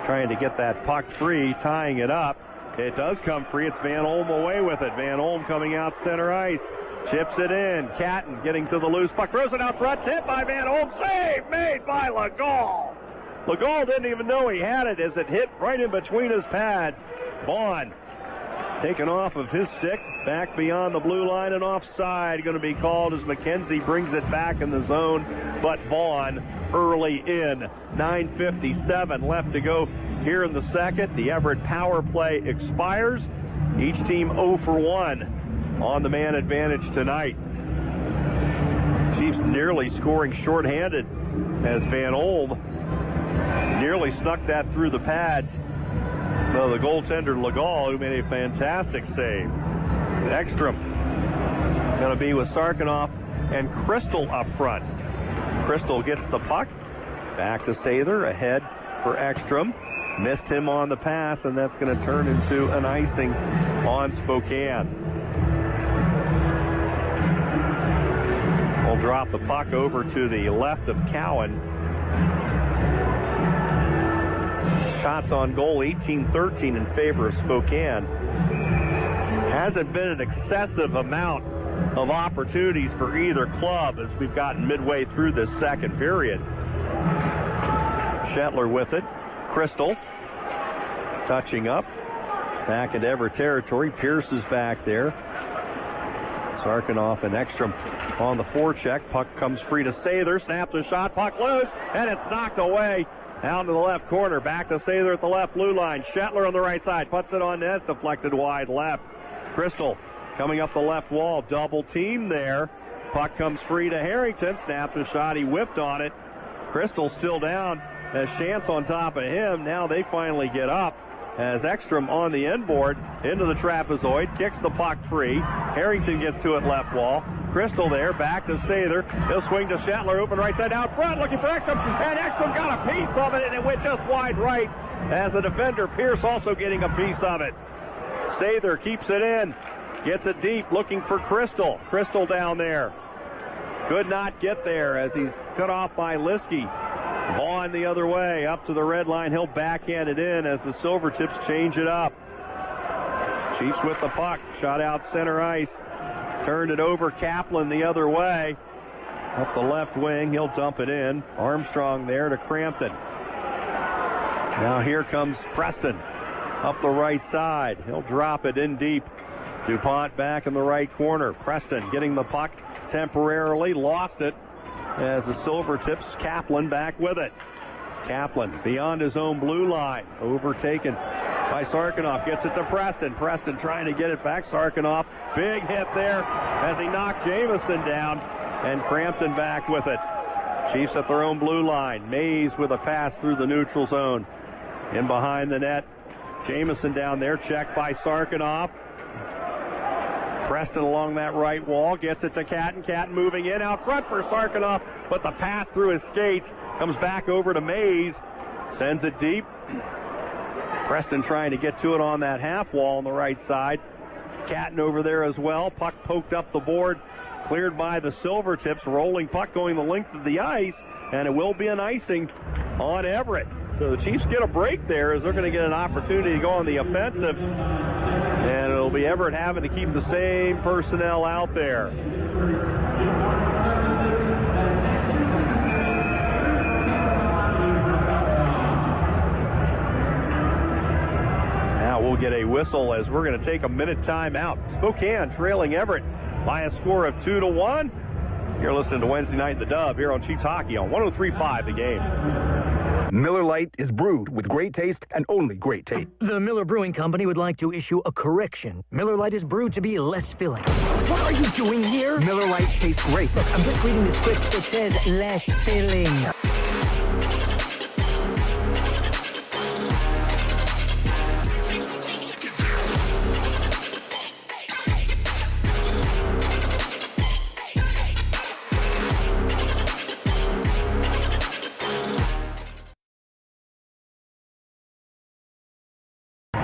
trying to get that puck free, tying it up. It does come free. It's Van Olm away with it. Van Olm coming out center ice. Chips it in. Catton getting to the loose puck. Throws it out front. Tip by Van Olm. Save made by Legault. Legault didn't even know he had it as it hit right in between his pads. Vaughn taken off of his stick. Back beyond the blue line and offside. Going to be called as McKenzie brings it back in the zone. But Vaughn early in. 9:57 left to go here in the second. The Everett power play expires. Each team 0 for 1 on the man advantage tonight. Chiefs nearly scoring shorthanded as Van Olm nearly snuck that through the pads. Well, the goaltender Legault, who made a fantastic save. Ekstrom going to be with Sarkanoff and Crystal up front. Crystal gets the puck. Back to Sather, ahead for Ekstrom. Missed him on the pass, and that's going to turn into an icing on Spokane. We'll drop the puck over to the left of Cowan. Shots on goal, 18-13 in favor of Spokane. Hasn't been an excessive amount of opportunities for either club as we've gotten midway through this second period. Shetler with it. Crystal touching up. Back into Everett territory. Pierce is back there. Sarkanoff and Ekstrom on the forecheck. Puck comes free to Sather. Snaps a shot. Puck loose. And it's knocked away. Down to the left corner. Back to Sather at the left blue line. Shetler on the right side. Puts it on net. Deflected wide left. Crystal coming up the left wall. Double team there. Puck comes free to Harrington. Snaps a shot. He whipped on it. Crystal still down. As Shantz on top of him. Now they finally get up. As Ekstrom on the end board into the trapezoid, kicks the puck free. Harrington gets to it left wall. Crystal there, back to Sather. He'll swing to Shetler, open right side out front, looking for Ekstrom, and Ekstrom got a piece of it, and it went just wide right. As the defender, Pierce also getting a piece of it. Sather keeps it in, gets it deep, looking for Crystal. Crystal down there. Could not get there as he's cut off by Liskey. Vaughn the other way, up to the red line. He'll backhand it in as the Silvertips change it up. Chiefs with the puck, shot out center ice. Turned it over, Kaplan the other way. Up the left wing, he'll dump it in. Armstrong there to Crampton. Now here comes Preston up the right side. He'll drop it in deep. DuPont back in the right corner. Preston getting the puck temporarily, lost it. As the Silvertips, Kaplan back with it. Kaplan beyond his own blue line. Overtaken by Sarkanoff. Gets it to Preston. Preston trying to get it back. Sarkanoff, big hit there as he knocked Jamison down. And Crampton back with it. Chiefs at their own blue line. Mays with a pass through the neutral zone. In behind the net. Jamison down there. Checked by Sarkanoff. Preston along that right wall, gets it to Catton. Catton moving in out front for Sarkanoff, but the pass through his skates comes back over to Mays. Sends it deep. Preston trying to get to it on that half wall on the right side. Catton over there as well. Puck poked up the board, cleared by the Silvertips. Rolling puck going the length of the ice, and it will be an icing on Everett. So the Chiefs get a break there as they're going to get an opportunity to go on the offensive. And it'll be Everett having to keep the same personnel out there. Now we'll get a whistle as we're going to take a minute timeout. Spokane trailing Everett by a score of 2-1. You're listening to Wednesday Night in the Dub here on Chiefs Hockey on 103.5 The Game. Miller Lite is brewed with great taste and only great taste. The Miller Brewing Company would like to issue a correction. Miller Lite is brewed to be less filling. What are you doing here? Miller Lite tastes great. Look, I'm just reading the script. It says less filling.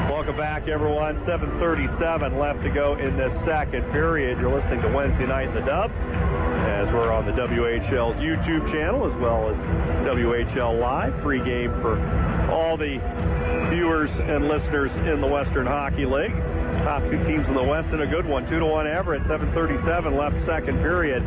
Welcome back, everyone. 7:37 left to go in this second period. You're listening to Wednesday Night in the Dub as we're on the WHL's YouTube channel as well as WHL Live. Free game for all the viewers and listeners in the Western Hockey League. Top two teams in the West and a good one. 2-1 Everett. 7:37 left second period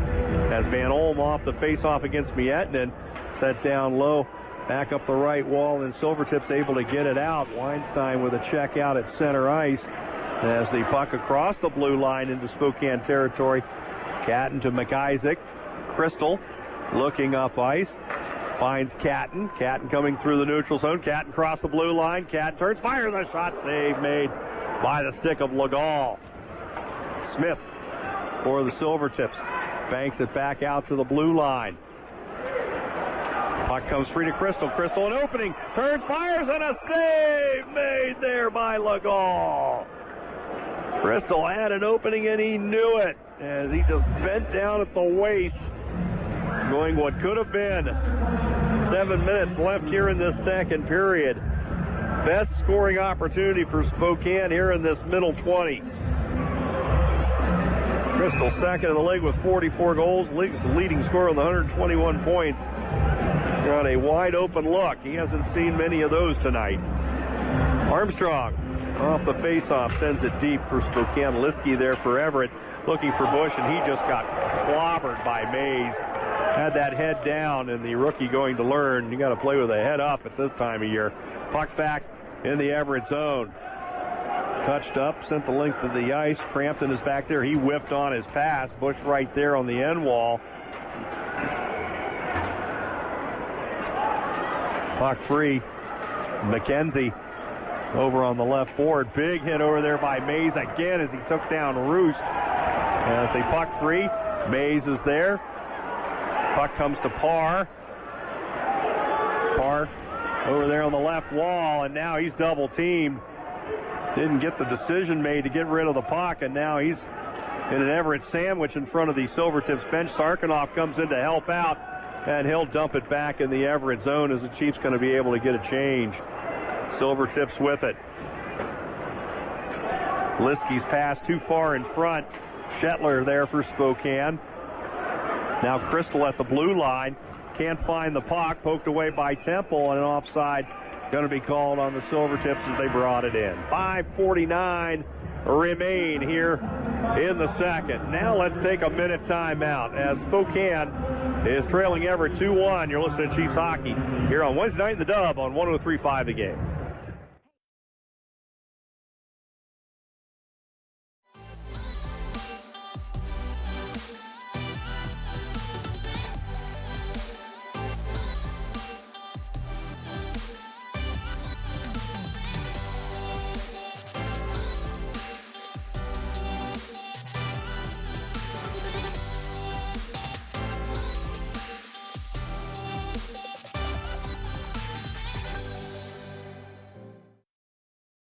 as Van Olm off the face-off against Miettinen. Set down low. Back up the right wall, and Silvertips able to get it out. Weinstein with a check out at center ice as the puck across the blue line into Spokane territory. Catton to McIsaac. Crystal looking up ice. Finds Catton. Catton coming through the neutral zone. Catton across the blue line. Catton turns, fires a shot. Save made by the stick of Legall. Smith for the Silvertips. Banks it back out to the blue line. Puck comes free to Crystal. Crystal an opening. Turns, fires, and a save made there by Legall. Crystal had an opening, and he knew it as he just bent down at the waist, going what could have been 7 minutes left here in this second period. Best scoring opportunity for Spokane here in this middle 20. Crystal second in the league with 44 goals. League's the leading scorer with 121 points. Got a wide open look. He hasn't seen many of those tonight. Armstrong off the faceoff, sends it deep for Spokane. Liskey there for Everett, looking for Bush, and he just got clobbered by Mays. Had that head down, and the rookie going to learn. You got to play with a head up at this time of year. Puck back in the Everett zone. Touched up, sent the length of the ice. Crampton is back there. He whiffed on his pass. Bush right there on the end wall. Puck free. McKenzie over on the left board. Big hit over there by Mays again as he took down Roest. As they puck free, Mays is there. Puck comes to Parr. Parr over there on the left wall, and now he's double teamed. Didn't get the decision made to get rid of the puck, and now he's in an Everett sandwich in front of the Silvertips bench. Sarkanoff comes in to help out, and he'll dump it back in the Everett zone as the Chiefs going to be able to get a change. Silvertips with it. Liskey's pass too far in front. Shetler there for Spokane. Now Crystal at the blue line. Can't find the puck. Poked away by Temple, and an offside going to be called on the Silvertips as they brought it in. 5:49 remain here in the second. Now let's take a minute timeout as Spokane is trailing Everett 2-1. You're listening to Chiefs Hockey here on Wednesday night in the Dub on 103.5 The Game.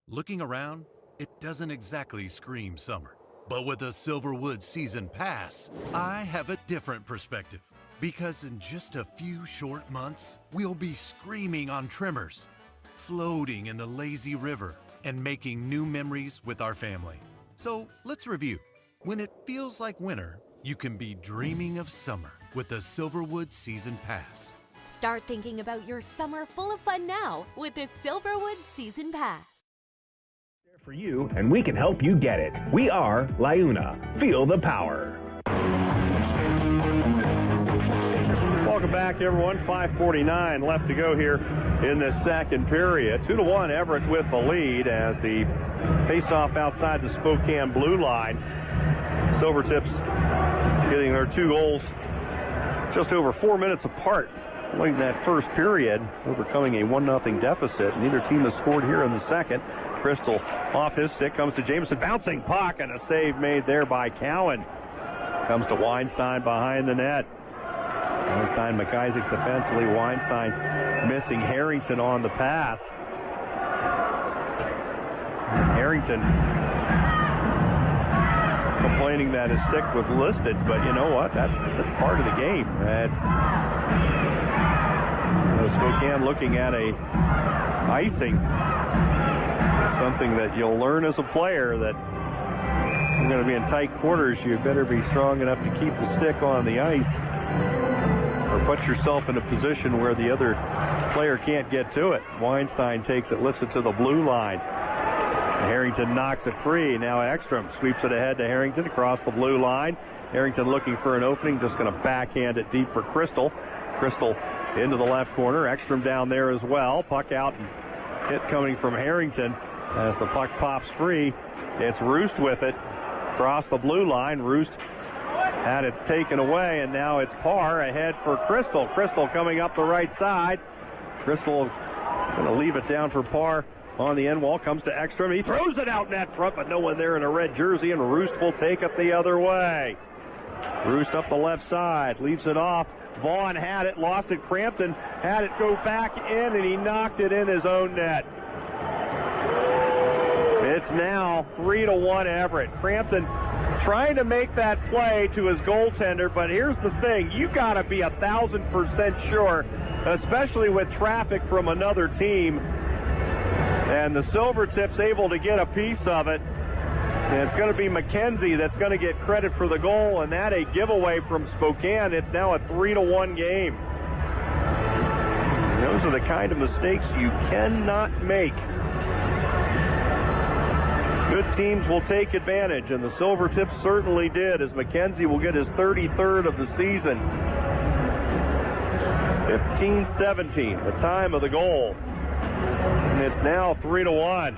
Looking around, it doesn't exactly scream summer. But with a Silverwood season pass, I have a different perspective. Because in just a few short months, we'll be screaming on trimmers, floating in the lazy river, and making new memories with our family. So let's review. When it feels like winter, you can be dreaming of summer with the Silverwood season pass. Start thinking about your summer full of fun now with the Silverwood season pass. For you, and we can help you get it. We are Liuna. Feel the power. Welcome back, everyone. 5:49 left to go here in this second period. 2-1 Everett with the lead as the face-off outside the Spokane blue line. Silvertips getting their 2 goals just over 4 minutes apart late in that first period, overcoming a 1-0 deficit. Neither team has scored here in the second. Crystal off his stick, comes to Jameson, bouncing puck, and a save made there by Cowan. Comes to Weinstein behind the net. Weinstein, McIsaac defensively. Weinstein missing Harrington on the pass. Harrington complaining that his stick was listed, but you know what? That's part of the game. Spokane looking at a icing. Something that you'll learn as a player, that you're going to be in tight quarters. You better be strong enough to keep the stick on the ice or put yourself in a position where the other player can't get to it. Weinstein takes it, lifts it to the blue line. Harrington knocks it free. Now Ekstrom sweeps it ahead to Harrington across the blue line. Harrington looking for an opening, just going to backhand it deep for Crystal. Crystal into the left corner. Ekstrom down there as well. Puck out and hit coming from Harrington. As the puck pops free, it's Roest with it. Across the blue line, Roest had it taken away, and now it's Parr ahead for Crystal. Crystal coming up the right side. Crystal going to leave it down for Parr on the end wall. Comes to Ekstrom. He throws it out net front, but no one there in a red jersey, and Roest will take it the other way. Roest up the left side, leaves it off. Vaughn had it, lost it. Crampton had it go back in, and he knocked it in his own net. It's now 3-1 Everett. Crampton trying to make that play to his goaltender, but here's the thing. You got to be 1,000% sure, especially with traffic from another team. And the Silvertips able to get a piece of it. And it's going to be McKenzie that's going to get credit for the goal, and that a giveaway from Spokane. It's now a 3-1 game. Those are the kind of mistakes you cannot make. Good teams will take advantage, and the Silvertips certainly did, as McKenzie will get his 33rd of the season. 15-17, the time of the goal. And it's now 3-1.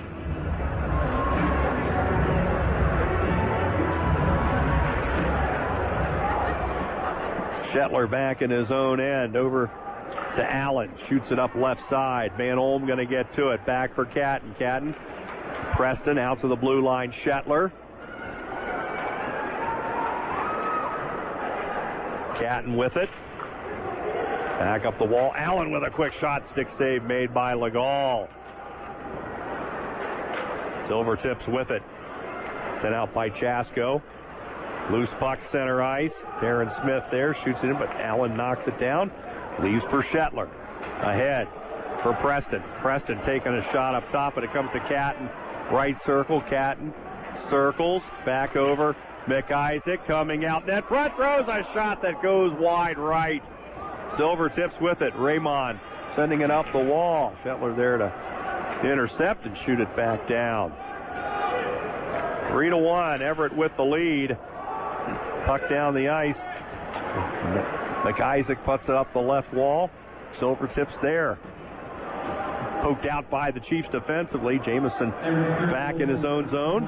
Shetler back in his own end, over to Allen, shoots it up left side. Van Olm going to get to it, back for Catton. Preston out to the blue line. Shetler. Catton with it. Back up the wall. Allen with a quick shot. Stick save made by Legall. Silvertips with it. Sent out by Chasko. Loose puck center ice. Darren Smith there. Shoots it in, but Allen knocks it down. Leaves for Shetler. Ahead for Preston. Preston taking a shot up top, but it comes to Catton. Right circle, Catton circles, back over. McIsaac coming out net front, throws a shot that goes wide right. Silvertips with it. Raymond sending it up the wall. Shetler there to intercept and shoot it back down. 3-1, Everett with the lead. Puck down the ice. McIsaac puts it up the left wall. Silvertips there. Poked out by the Chiefs defensively. Jamison back in his own zone.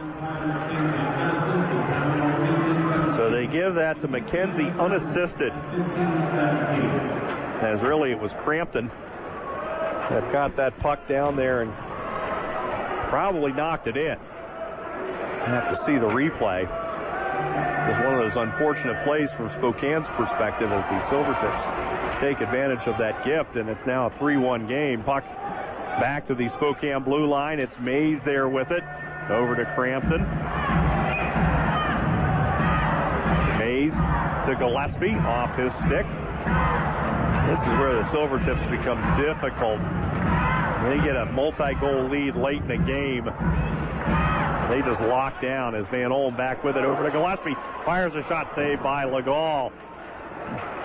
So they give that to McKenzie unassisted. As really it was Crampton that got that puck down there and probably knocked it in. You have to see the replay. It was one of those unfortunate plays from Spokane's perspective as the Silvertips take advantage of that gift, and it's now a 3-1 game. Puck back to the Spokane blue line. It's Mays there with it. Over to Crampton. Mays to Gillespie off his stick. This is where the Silvertips become difficult. They get a multi-goal lead late in the game. They just lock down as Van Olm back with it over to Gillespie. Fires a shot saved by Legall.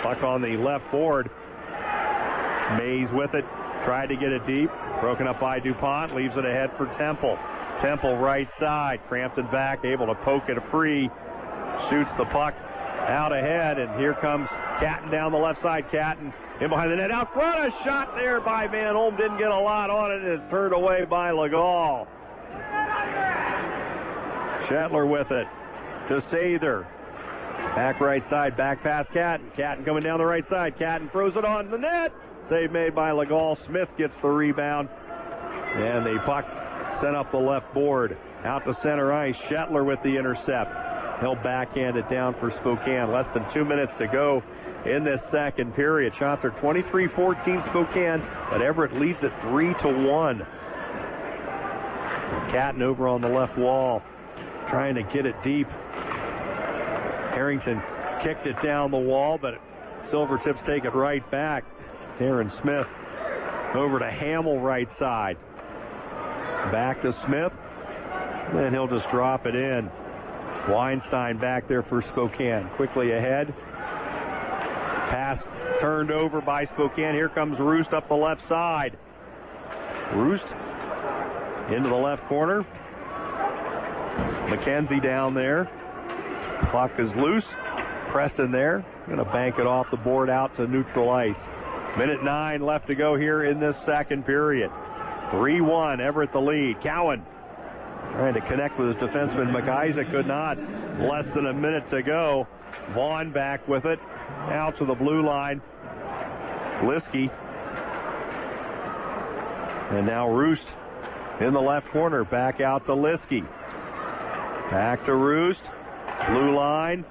Puck on the left board. Mays with it. Tried to get it deep. Broken up by DuPont. Leaves it ahead for Temple. Temple right side. Crampton back. Able to poke it free. Shoots the puck out ahead. And here comes Catton down the left side. Catton in behind the net. Out front. A shot there by Van Olm. Didn't get a lot on it. It's turned away by Legall. Shetler with it to Sather. Back right side, back past Catton. Catton coming down the right side. Catton throws it on the net. Save made by Legall. Smith gets the rebound. And the puck sent up the left board. Out to center ice. Shetler with the intercept. He'll backhand it down for Spokane. Less than 2 minutes to go in this second period. Shots are 23-14 Spokane, but Everett leads it 3-1. Catton over on the left wall, trying to get it deep. Harrington kicked it down the wall, but Silvertips take it right back. Darren Smith over to Hamill right side. Back to Smith, and he'll just drop it in. Weinstein back there for Spokane. Quickly ahead. Pass turned over by Spokane. Here comes Roest up the left side. Roest into the left corner. McKenzie down there. Puck is loose. Preston there. Going to bank it off the board out to neutral ice. Minute 9 left to go here in this second period. 3-1, Everett the lead. Cowan trying to connect with his defenseman. McIsaac could not. Less than a minute to go. Vaughn back with it. Out to the blue line. Liskey. And now Roest in the left corner. Back out to Liskey. Back to Roest. Blue line.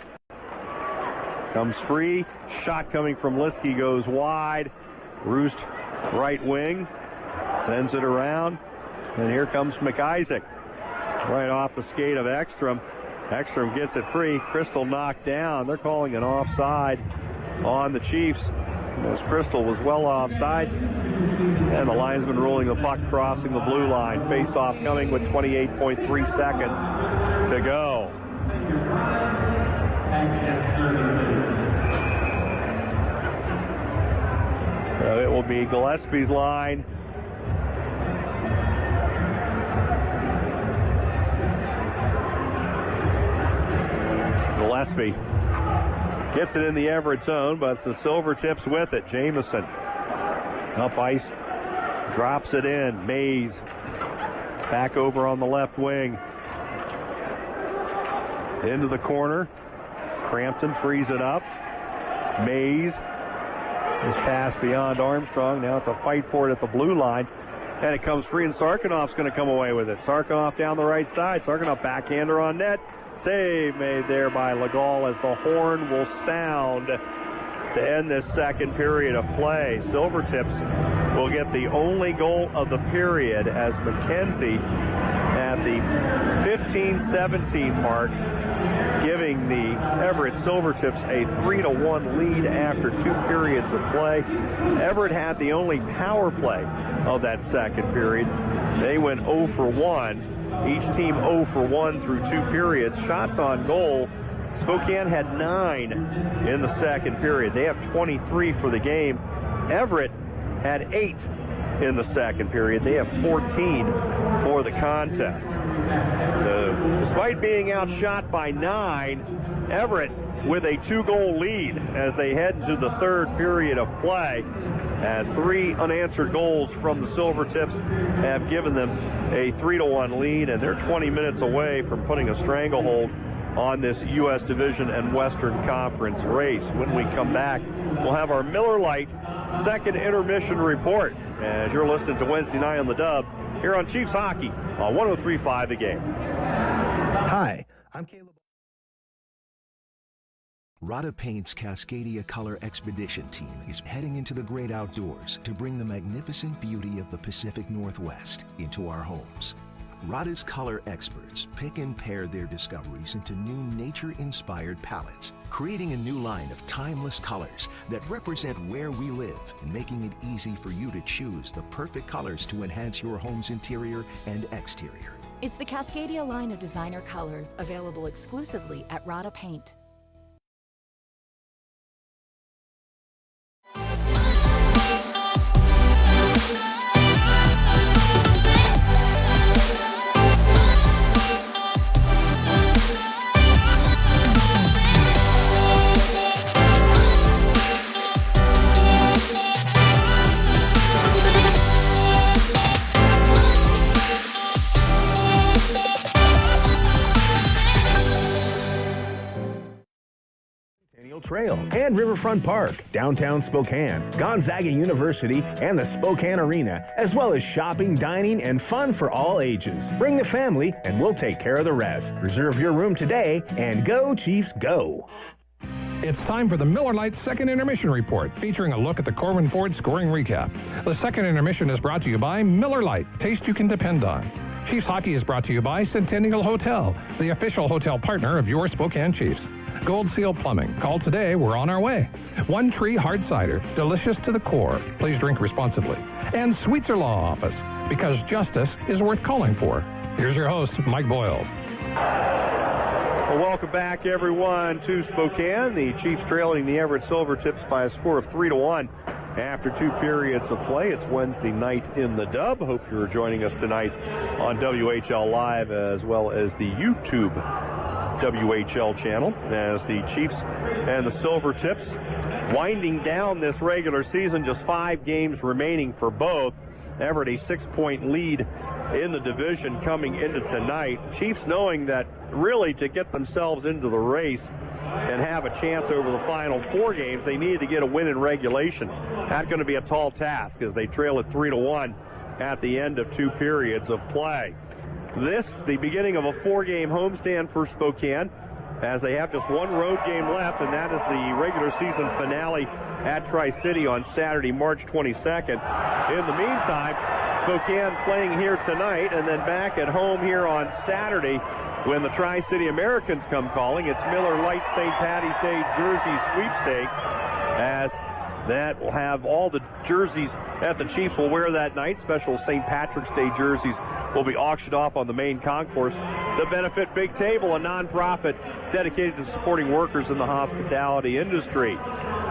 Comes free. Shot coming from Liskey goes wide. Roest right wing. Sends it around. And here comes McIsaac. Right off the skate of Ekstrom. Ekstrom gets it free. Crystal knocked down. They're calling an offside on the Chiefs. As Crystal was well offside. And the linesman ruling the puck crossing the blue line. Face-off coming with 28.3 seconds to go. So it will be Gillespie's line. Gillespie gets it in the Everett zone, but it's the Silvertips with it. Jamison up ice, drops it in. Mays back over on the left wing. Into the corner. Crampton frees it up. Mays is passed beyond Armstrong. Now it's a fight for it at the blue line. And it comes free, and Sarkonov's going to come away with it. Sarkonov down the right side. Sarkonov backhander on net. Save made there by Legault as the horn will sound to end this second period of play. Silvertips will get the only goal of the period as McKenzie at the 15-17 mark, giving the Everett Silvertips a 3-1 lead after 2 periods of play. Everett had the only power play of that second period. They went 0 for 1. Each team 0 for 1 through 2 periods. Shots on goal, Spokane had 9 in the second period. They have 23 for the game. Everett had 8 in the second period. They have 14 for the contest. So, despite being outshot by 9, Everett with a 2-goal lead as they head into the third period of play, as 3 unanswered goals from the Silvertips have given them a 3-1 lead, and they're 20 minutes away from putting a stranglehold on this U.S. Division and Western Conference race. When we come back, we'll have our Miller Lite second intermission report, as you're listening to Wednesday Night on the Dub here on Chiefs Hockey on 103.5 The Game. Hi, I'm Caleb. Rada Paint's Cascadia Color Expedition team is heading into the great outdoors to bring the magnificent beauty of the Pacific Northwest into our homes. Rada's color experts pick and pair their discoveries into new nature-inspired palettes, creating a new line of timeless colors that represent where we live and making it easy for you to choose the perfect colors to enhance your home's interior and exterior. It's the Cascadia line of designer colors available exclusively at Rada Paint. Trail and Riverfront Park, downtown Spokane, Gonzaga University, and the Spokane Arena, as well as shopping, dining, and fun for all ages. Bring the family, and we'll take care of the rest. Reserve your room today, and go Chiefs, go! It's time for the Miller Lite second intermission report, featuring a look at the Corbin Ford scoring recap. The second intermission is brought to you by Miller Lite, taste you can depend on. Chiefs Hockey is brought to you by Centennial Hotel, the official hotel partner of your Spokane Chiefs. Gold Seal Plumbing. Call today. We're on our way. One Tree Hard Cider. Delicious to the core. Please drink responsibly. And Sweetser Law Office. Because justice is worth calling for. Here's your host, Mike Boyle. Well, welcome back, everyone, to Spokane. The Chiefs trailing the Everett Silvertips by a score of 3-1 after 2 periods of play. It's Wednesday night in the Dub. Hope you're joining us tonight on WHL Live as well as the YouTube WHL channel, as the Chiefs and the Silvertips winding down this regular season. Just 5 games remaining for both. Everett a 6-point lead in the division coming into tonight. Chiefs knowing that really to get themselves into the race and have a chance over the final 4 games, they needed to get a win in regulation. That's going to be a tall task as they trail at 3-1 at the end of 2 periods of play. This, the beginning of a 4-game homestand for Spokane, as they have just 1 road game left, and that is the regular season finale at Tri-City on Saturday, March 22nd. In the meantime, Spokane playing here tonight and then back at home here on Saturday when the Tri-City Americans come calling. It's Miller Lite St. Patty's Day Jersey Sweepstakes, as that will have all the jerseys that the Chiefs will wear that night. Special St. Patrick's Day jerseys will be auctioned off on the main concourse to benefit Big Table, a nonprofit dedicated to supporting workers in the hospitality industry.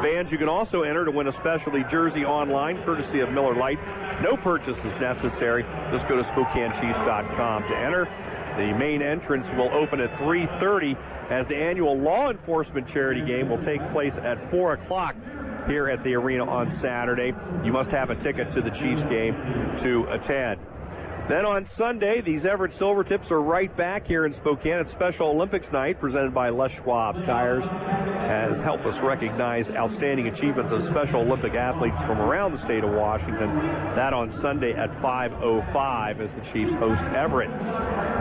Fans, you can also enter to win a specialty jersey online, courtesy of Miller Lite. No purchase is necessary. Just go to SpokaneChiefs.com to enter. The main entrance will open at 3:30 as the annual law enforcement charity game will take place at 4 o'clock here at the arena on Saturday. You must have a ticket to the Chiefs game to attend. Then on Sunday, these Everett Silvertips are right back here in Spokane. It's Special Olympics night presented by Les Schwab Tires, has helped us recognize outstanding achievements of Special Olympic athletes from around the state of Washington. That on Sunday at 5:05 as the Chiefs host Everett.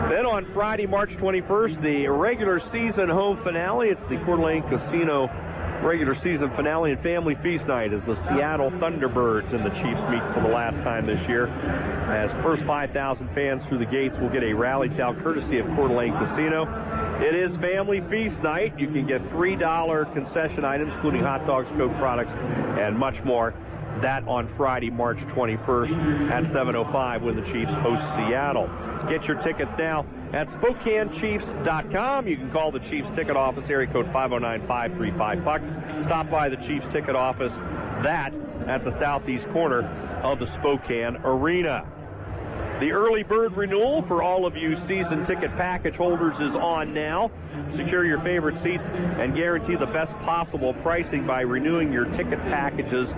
Then on Friday, March 21st, the regular season home finale. It's the Coeur d'Alene Casino regular season finale and family feast night as the Seattle Thunderbirds and the Chiefs meet for the last time this year. As first 5,000 fans through the gates will get a rally towel courtesy of Coeur d'Alene Casino. It is family feast night. You can get $3 concession items, including hot dogs, Coke products, and much more. That on Friday, March 21st at 7:05 when the Chiefs host Seattle. Get your tickets now at SpokaneChiefs.com. You can call the Chiefs ticket office, area code 509-535-PUCK. Stop by the Chiefs ticket office, that at the southeast corner of the Spokane Arena. The early bird renewal for all of you season ticket package holders is on now. Secure your favorite seats and guarantee the best possible pricing by renewing your ticket packages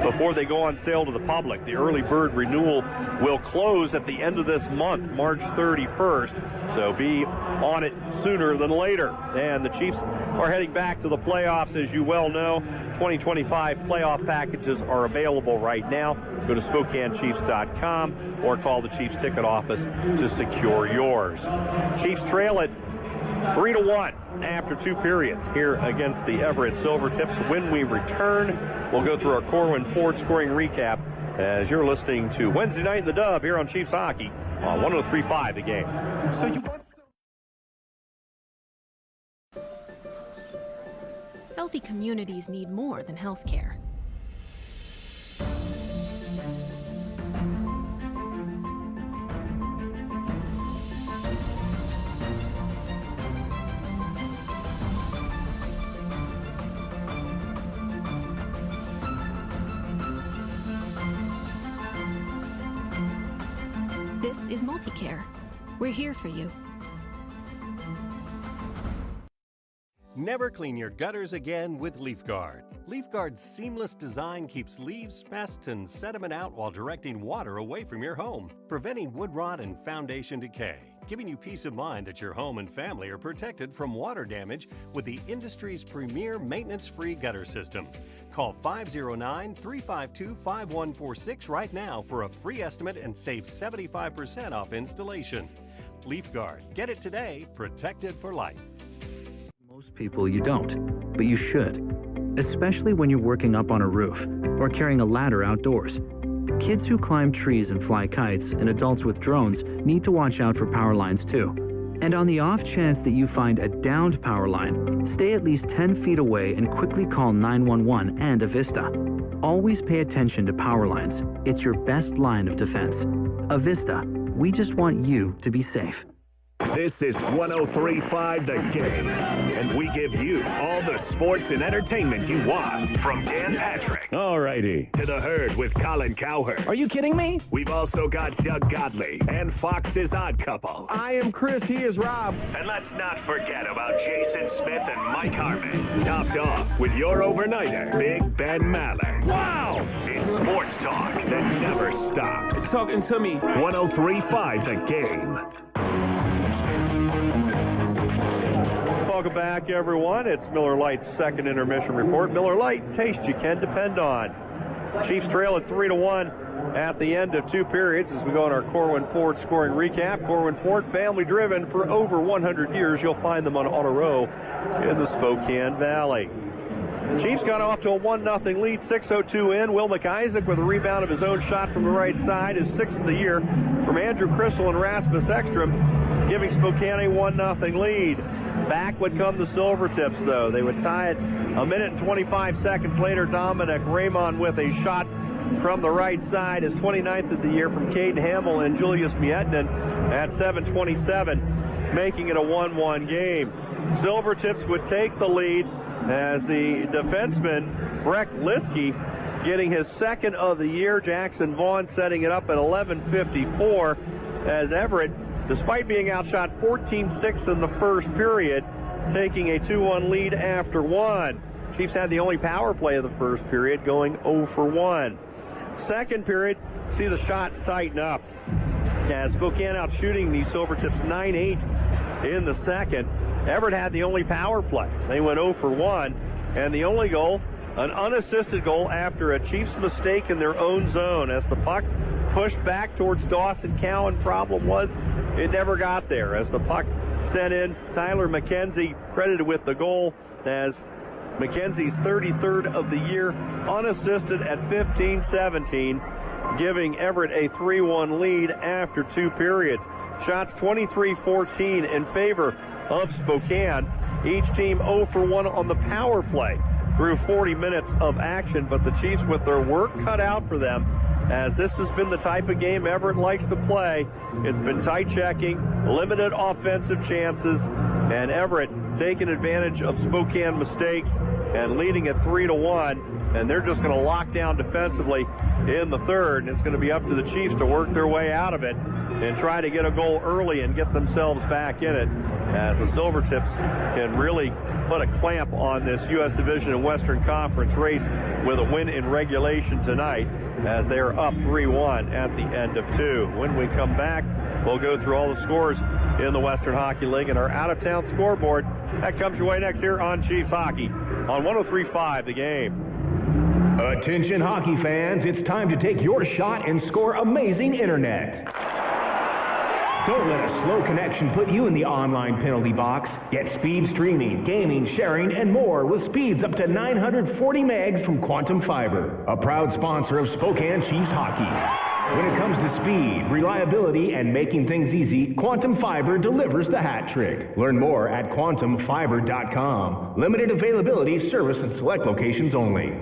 before they go on sale to the public. The early bird renewal will close at the end of this month, March 31st, so be on it sooner than later. And the Chiefs are heading back to the playoffs, as you well know. 2025 playoff packages are available right now. Go to SpokaneChiefs.com or call the Chiefs ticket office to secure yours. Chiefs trail it 3-1 after 2 periods here against the Everett Silvertips. When we return, we'll go through our Corwin Ford scoring recap as you're listening to Wednesday Night in the Dub here on Chiefs Hockey on 103.5 The Game. Healthy communities need more than health care. This is Multicare. We're here for you. Never clean your gutters again with LeafGuard. LeafGuard's seamless design keeps leaves, pests, and sediment out while directing water away from your home, preventing wood rot and foundation decay, giving you peace of mind that your home and family are protected from water damage with the industry's premier maintenance-free gutter system. Call 509-352-5146 right now for a free estimate and save 75% off installation. LeafGuard. Get it today. Protect it for life. Most people you don't, but you should, especially when you're working up on a roof or carrying a ladder outdoors. Kids who climb trees and fly kites and adults with drones need to watch out for power lines too. And on the off chance that you find a downed power line, stay at least 10 feet away and quickly call 911 and Avista. Always pay attention to power lines. It's your best line of defense. Avista, we just want you to be safe. This is 103.5 The Game, and we give you all the sports and entertainment you want. From Dan Patrick, alrighty, to The Herd with Colin Cowherd. Are you kidding me? We've also got Doug Godley and Fox's Odd Couple. I am Chris, he is Rob. And let's not forget about Jason Smith and Mike Harmon. Topped off with your overnighter, Big Ben Maller. Wow! It's sports talk that never stops. It's talking to me. 103.5 The Game. Welcome back, everyone. It's Miller Lite's second intermission report. Miller Lite, taste you can depend on. Chiefs trail at 3-1 at the end of 2 periods as we go on our Corwin Ford scoring recap. Corwin Ford, family driven for over 100 years. You'll find them on Auto Row in the Spokane Valley. The Chiefs got off to a 1-0 lead, 6:02 in. Will McIsaac with a rebound of his own shot from the right side, his 6th of the year from Andrew Crystal and Rasmus Ekstrom, giving Spokane a 1-0 lead. Back would come the Silvertips, though. They would tie it a minute and 25 seconds later. Dominic Raymond with a shot from the right side, his 29th of the year from Caden Hamill and Julius Mietinen at 7:27, making it a 1-1 game. Silvertips would take the lead as the defenseman, Breck Liskey, getting his 2nd of the year. Jackson Vaughn setting it up at 11:54 as Everett despite being outshot 14-6 in the first period, taking a 2-1 lead after one. Chiefs had the only power play of the first period, going 0 for 1. Second period, see the shots tighten up as Spokane out shooting the Silvertips 9-8 in the second. Everett had the only power play. They went 0 for 1, and the only goal, an unassisted goal after a Chiefs mistake in their own zone as the puck pushed back towards Dawson Cowan. Problem was, it never got there as the puck sent in. Tyler McKenzie credited with the goal as McKenzie's 33rd of the year, unassisted at 15-17, giving Everett a 3-1 lead after 2 periods. Shots 23-14 in favor of Spokane. Each team 0 for 1 on the power play through 40 minutes of action, but the Chiefs with their work cut out for them, as this has been the type of game Everett likes to play. It's been tight checking, limited offensive chances, and Everett taking advantage of Spokane mistakes and leading it 3-1, and they're just going to lock down defensively in the third, and it's going to be up to the Chiefs to work their way out of it and try to get a goal early and get themselves back in it, as the Silvertips can really put a clamp on this U.S. Division and Western Conference race with a win in regulation tonight, as they're up 3-1 at the end of 2. When we come back, we'll go through all the scores in the Western Hockey League and our out-of-town scoreboard. That comes your way next here on Chiefs Hockey on 103.5 The Game. Attention hockey fans, it's time to take your shot and score amazing internet. Don't let a slow connection put you in the online penalty box. Get speed streaming, gaming, sharing, and more with speeds up to 940 megs from Quantum Fiber, a proud sponsor of Spokane Chiefs hockey. When it comes to speed, reliability, and making things easy, Quantum Fiber delivers the hat trick. Learn more at quantumfiber.com. Limited availability, service in select locations only.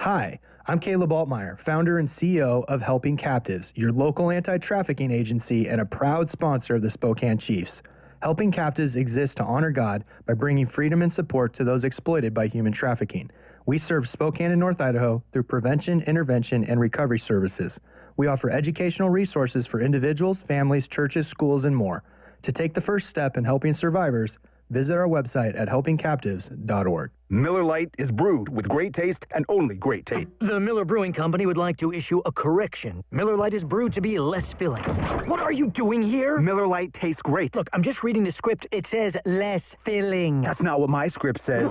Hi, I'm Caleb Altmeyer, founder and CEO of Helping Captives, your local anti-trafficking agency and a proud sponsor of the Spokane Chiefs. Helping Captives exists to honor God by bringing freedom and support to those exploited by human trafficking. We serve Spokane and North Idaho through prevention, intervention, and recovery services. We offer educational resources for individuals, families, churches, schools, and more. To take the first step in helping survivors, visit our website at helpingcaptives.org. Miller Lite is brewed with great taste and only great taste. The Miller Brewing Company would like to issue a correction. Miller Lite is brewed to be less filling. What are you doing here? Miller Lite tastes great. Look, I'm just reading the script. It says less filling. That's not what my script says.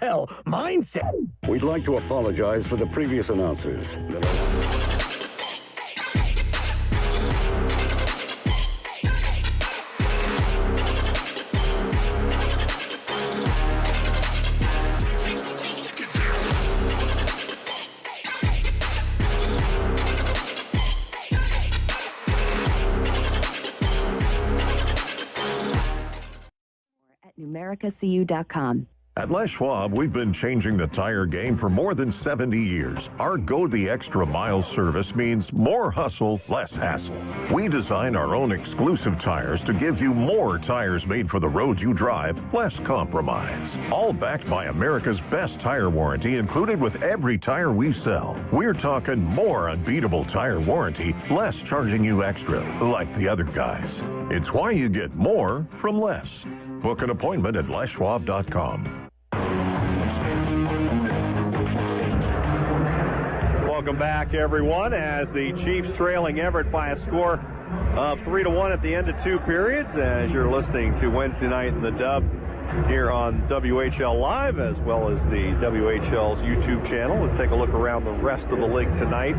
Well, mine says. We'd like to apologize for the previous announcers. NumericaCU.com. At Les Schwab, we've been changing the tire game for more than 70 years. Our Go the Extra Mile service means more hustle, less hassle. We design our own exclusive tires to give you more tires made for the road you drive, less compromise. All backed by America's best tire warranty included with every tire we sell. We're talking more unbeatable tire warranty, less charging you extra, like the other guys. It's why you get more from less. Book an appointment at leschwab.com. Welcome back, everyone, as the Chiefs trailing Everett by a score of 3-1 at the end of 2 periods, as you're listening to Wednesday Night in the Dub here on WHL Live, as well as the WHL's YouTube channel. Let's take a look around the rest of the league tonight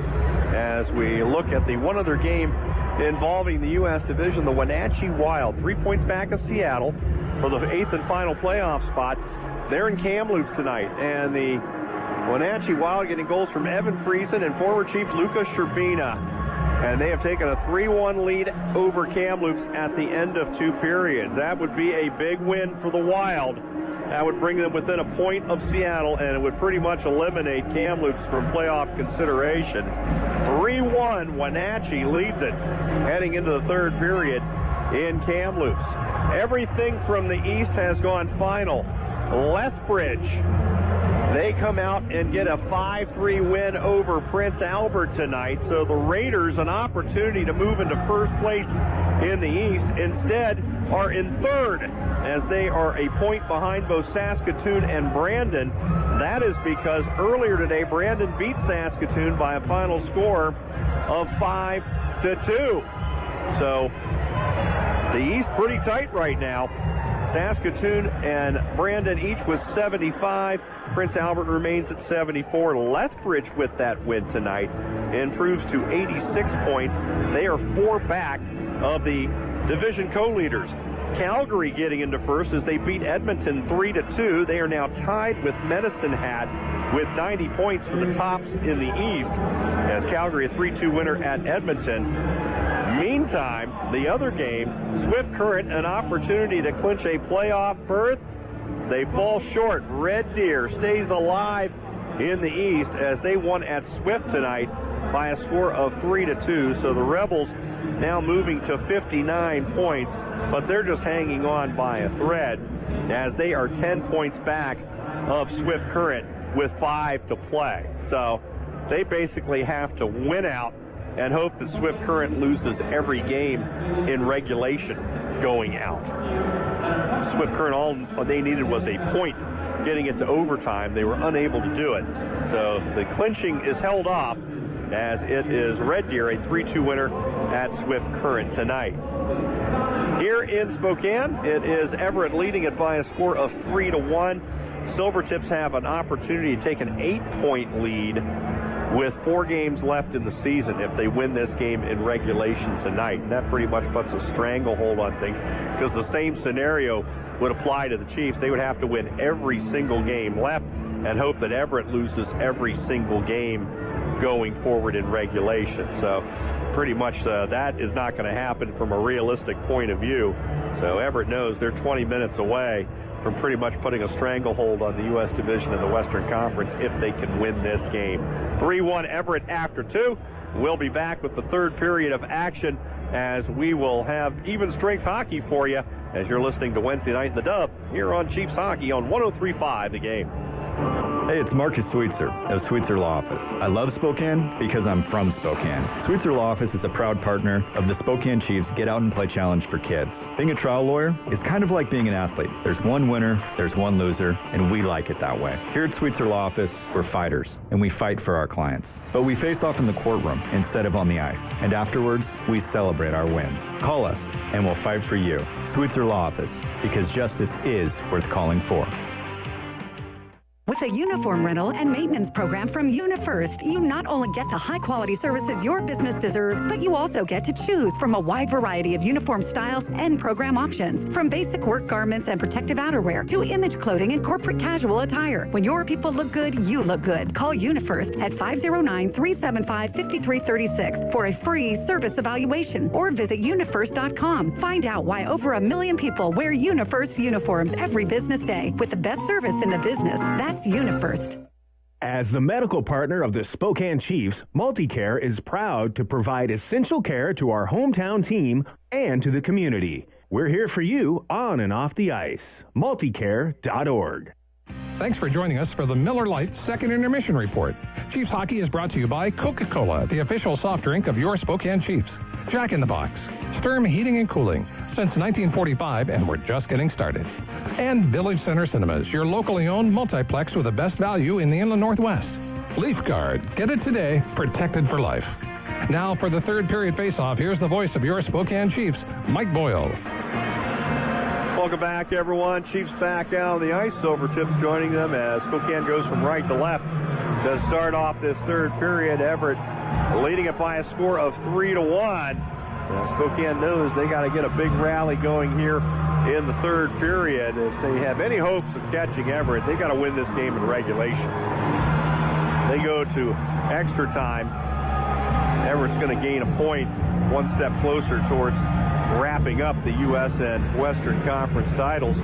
as we look at the one other game involving the U.S. Division, the Wenatchee Wild, 3 points back of Seattle for the 8th and final playoff spot. They're in Kamloops tonight, and the Wenatchee Wild getting goals from Evan Friesen and former Chief Lukas Sherbina. And they have taken a 3-1 lead over Kamloops at the end of 2 periods. That would be a big win for the Wild. That would bring them within a point of Seattle, and it would pretty much eliminate Kamloops from playoff consideration. 3-1, Wenatchee leads it heading into the 3rd period in Kamloops. Everything from the east has gone final. Lethbridge, they come out and get a 5-3 win over Prince Albert tonight. So the Raiders an opportunity to move into first place in the East, instead are in third, as they are a point behind both Saskatoon and Brandon. That is because earlier today, Brandon beat Saskatoon by a final score of 5-2. So the East pretty tight right now. Saskatoon and Brandon each with 75. Prince Albert remains at 74. Lethbridge with that win tonight improves to 86 points. They are 4 back of the division co-leaders. Calgary getting into first as they beat Edmonton 3-2. They are now tied with Medicine Hat with 90 points for the tops in the East, as Calgary a 3-2 winner at Edmonton. Meantime, the other game, Swift Current, an opportunity to clinch a playoff berth. They fall short. Red Deer stays alive in the East as they won at Swift tonight by a score of 3-2. So the Rebels now moving to 59 points, but they're just hanging on by a thread as they are 10 points back of Swift Current with 5 to play. So they basically have to win out and hope that Swift Current loses every game in regulation going out. Swift Current, all they needed was a point getting it to overtime. They were unable to do it. So the clinching is held off as it is Red Deer, a 3-2 winner at Swift Current tonight. Here in Spokane, it is Everett leading it by a score of 3-1. Silvertips have an opportunity to take an 8-point lead with 4 games left in the season if they win this game in regulation tonight. And that pretty much puts a stranglehold on things, because the same scenario would apply to the Chiefs. They would have to win every single game left and hope that Everett loses every single game going forward in regulation. So pretty much that is not going to happen from a realistic point of view. So Everett knows they're 20 minutes away from pretty much putting a stranglehold on the U.S. Division in the Western Conference if they can win this game. 3-1 Everett after 2. We'll be back with the third period of action as we will have even strength hockey for you as you're listening to Wednesday Night in the Dub here on Chiefs Hockey on 103.5 The Game. Hey, it's Marcus Sweetser of Sweetser Law Office. I love Spokane because I'm from Spokane. Sweetser Law Office is a proud partner of the Spokane Chiefs Get Out and Play Challenge for kids. Being a trial lawyer is kind of like being an athlete. There's one winner, there's one loser, and we like it that way. Here at Sweetser Law Office, we're fighters, and we fight for our clients. But we face off in the courtroom instead of on the ice. And afterwards, we celebrate our wins. Call us, and we'll fight for you. Sweetser Law Office, because justice is worth calling for. With a uniform rental and maintenance program from UniFirst, you not only get the high-quality services your business deserves, but you also get to choose from a wide variety of uniform styles and program options. From basic work garments and protective outerwear to image clothing and corporate casual attire. When your people look good, you look good. Call UniFirst at 509-375-5336 for a free service evaluation or visit unifirst.com. Find out why over 1 million people wear UniFirst uniforms every business day with the best service in the business. That's UniFirst. As the medical partner of the Spokane Chiefs, MultiCare is proud to provide essential care to our hometown team and to the community. We're here for you on and off the ice. Multicare.org. Thanks for joining us for the Miller Lite Second Intermission Report. Chiefs Hockey is brought to you by Coca-Cola, the official soft drink of your Spokane Chiefs. Jack in the Box, Sturm Heating and Cooling, since 1945, and we're just getting started. And Village Center Cinemas, your locally owned multiplex with the best value in the Inland Northwest. Leaf Guard, get it today, protected for life. Now for the third period face-off, here's the voice of your Spokane Chiefs, Mike Boyle. Welcome back, everyone. Chiefs back out on the ice. Silvertips joining them as Spokane goes from right to left to start off this third period. Everett leading it by a score of 3-1. Spokane knows they got to get a big rally going here in the third period. If they have any hopes of catching Everett, they got to win this game in regulation. They go to extra time. Everett's going to gain a point, one step closer towards wrapping up the U.S. and Western Conference titles.